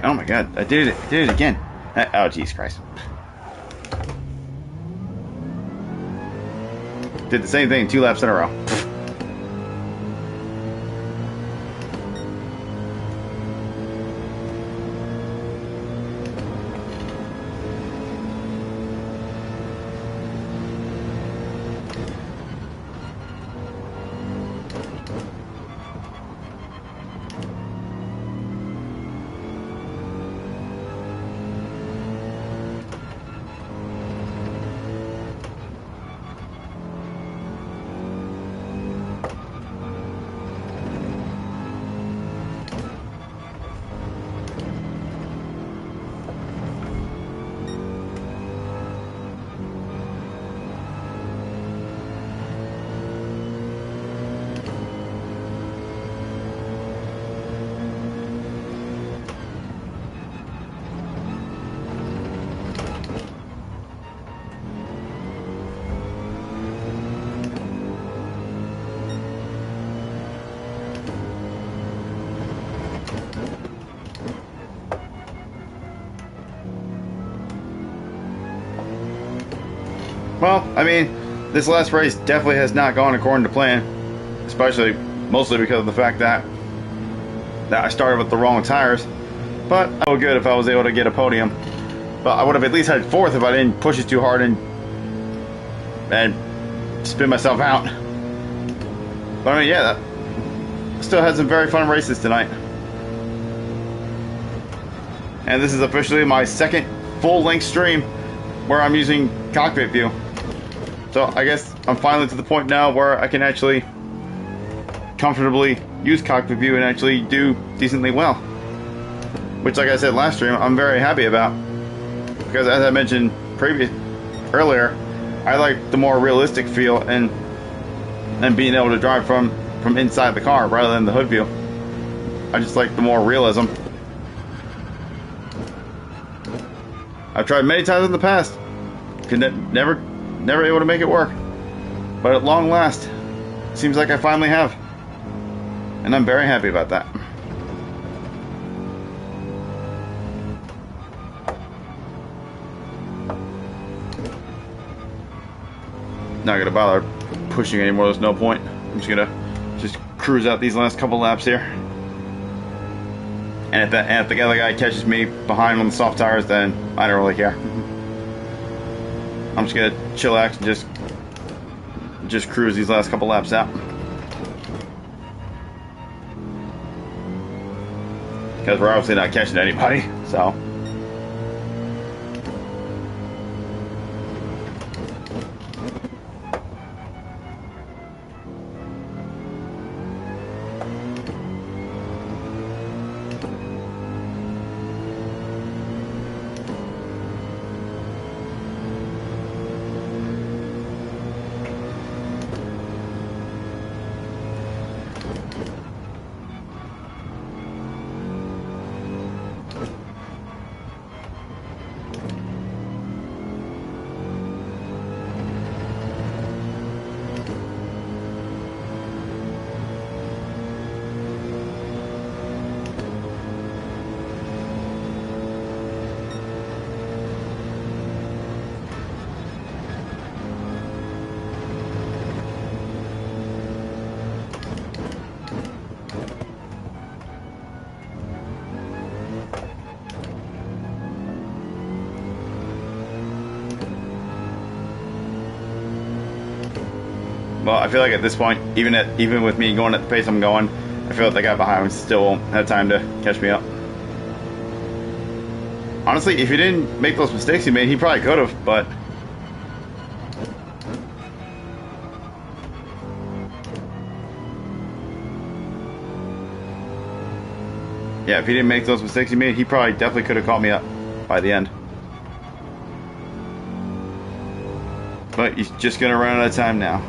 Oh my god, I did it again. Oh, jeez Christ. Did the same thing 2 laps in a row. Well, I mean, this last race definitely has not gone according to plan, especially mostly because of the fact that I started with the wrong tires. But I would good if I was able to get a podium. But I would have at least had 4th if I didn't push it too hard and spin myself out. But I mean, yeah, still had some very fun races tonight. And this is officially my 2nd full-length stream where I'm using cockpit view. So I guess I'm finally to the point now where I can actually comfortably use cockpit view and actually do decently well. Which, like I said last stream, I'm very happy about. Because as I mentioned earlier, I like the more realistic feel and being able to drive from inside the car rather than the hood view. I just like the more realism. I've tried many times in the past. Never able to make it work. But at long last, it seems like I finally have. And I'm very happy about that. Not gonna bother pushing anymore, there's no point. I'm just gonna cruise out these last couple laps here. And if the other guy catches me behind on the soft tires, then I don't really care. I'm just gonna chillax and just cruise these last couple laps out. Because we're obviously not catching anybody, so. Well, I feel like at this point, even with me going at the pace I'm going, I feel like the guy behind me still won't have time to catch me up. Honestly, if he didn't make those mistakes he made, he probably could have, but... yeah, if he didn't make those mistakes he made, he probably definitely could have caught me up by the end. But he's just gonna run out of time now.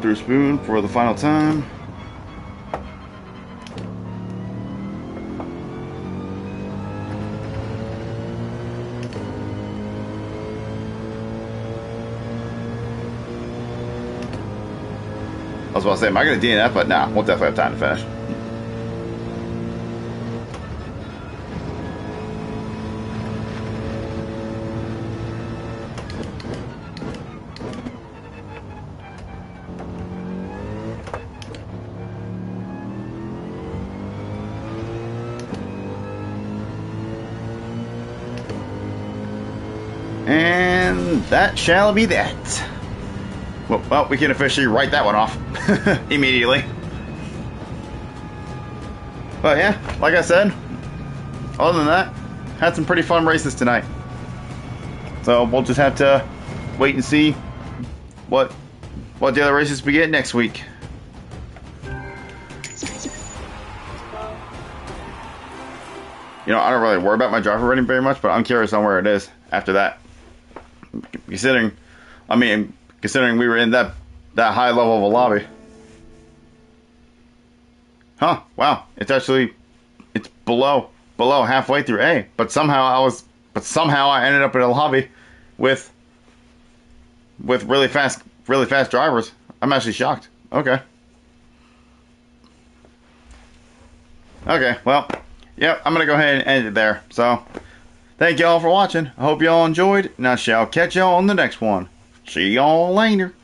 Through spoon for the final time. I was about to say, am I going to DNF? But nah, we'll definitely have time to finish. And that shall be that. Well, we can officially write that one off immediately. But yeah, like I said, other than that, had some pretty fun races tonight. So we'll just have to wait and see what the other races we get next week. You know, I don't really worry about my driver rating very much, but I'm curious on where it is after that. Considering we were in that high level of a lobby. Huh, wow. It's below below halfway through A. But somehow I ended up in a lobby with really fast drivers. I'm actually shocked. Okay. Okay, well, yep, I'm going to go ahead and end it there. So, thank y'all for watching. I hope y'all enjoyed, and I shall catch y'all on the next one. See y'all later.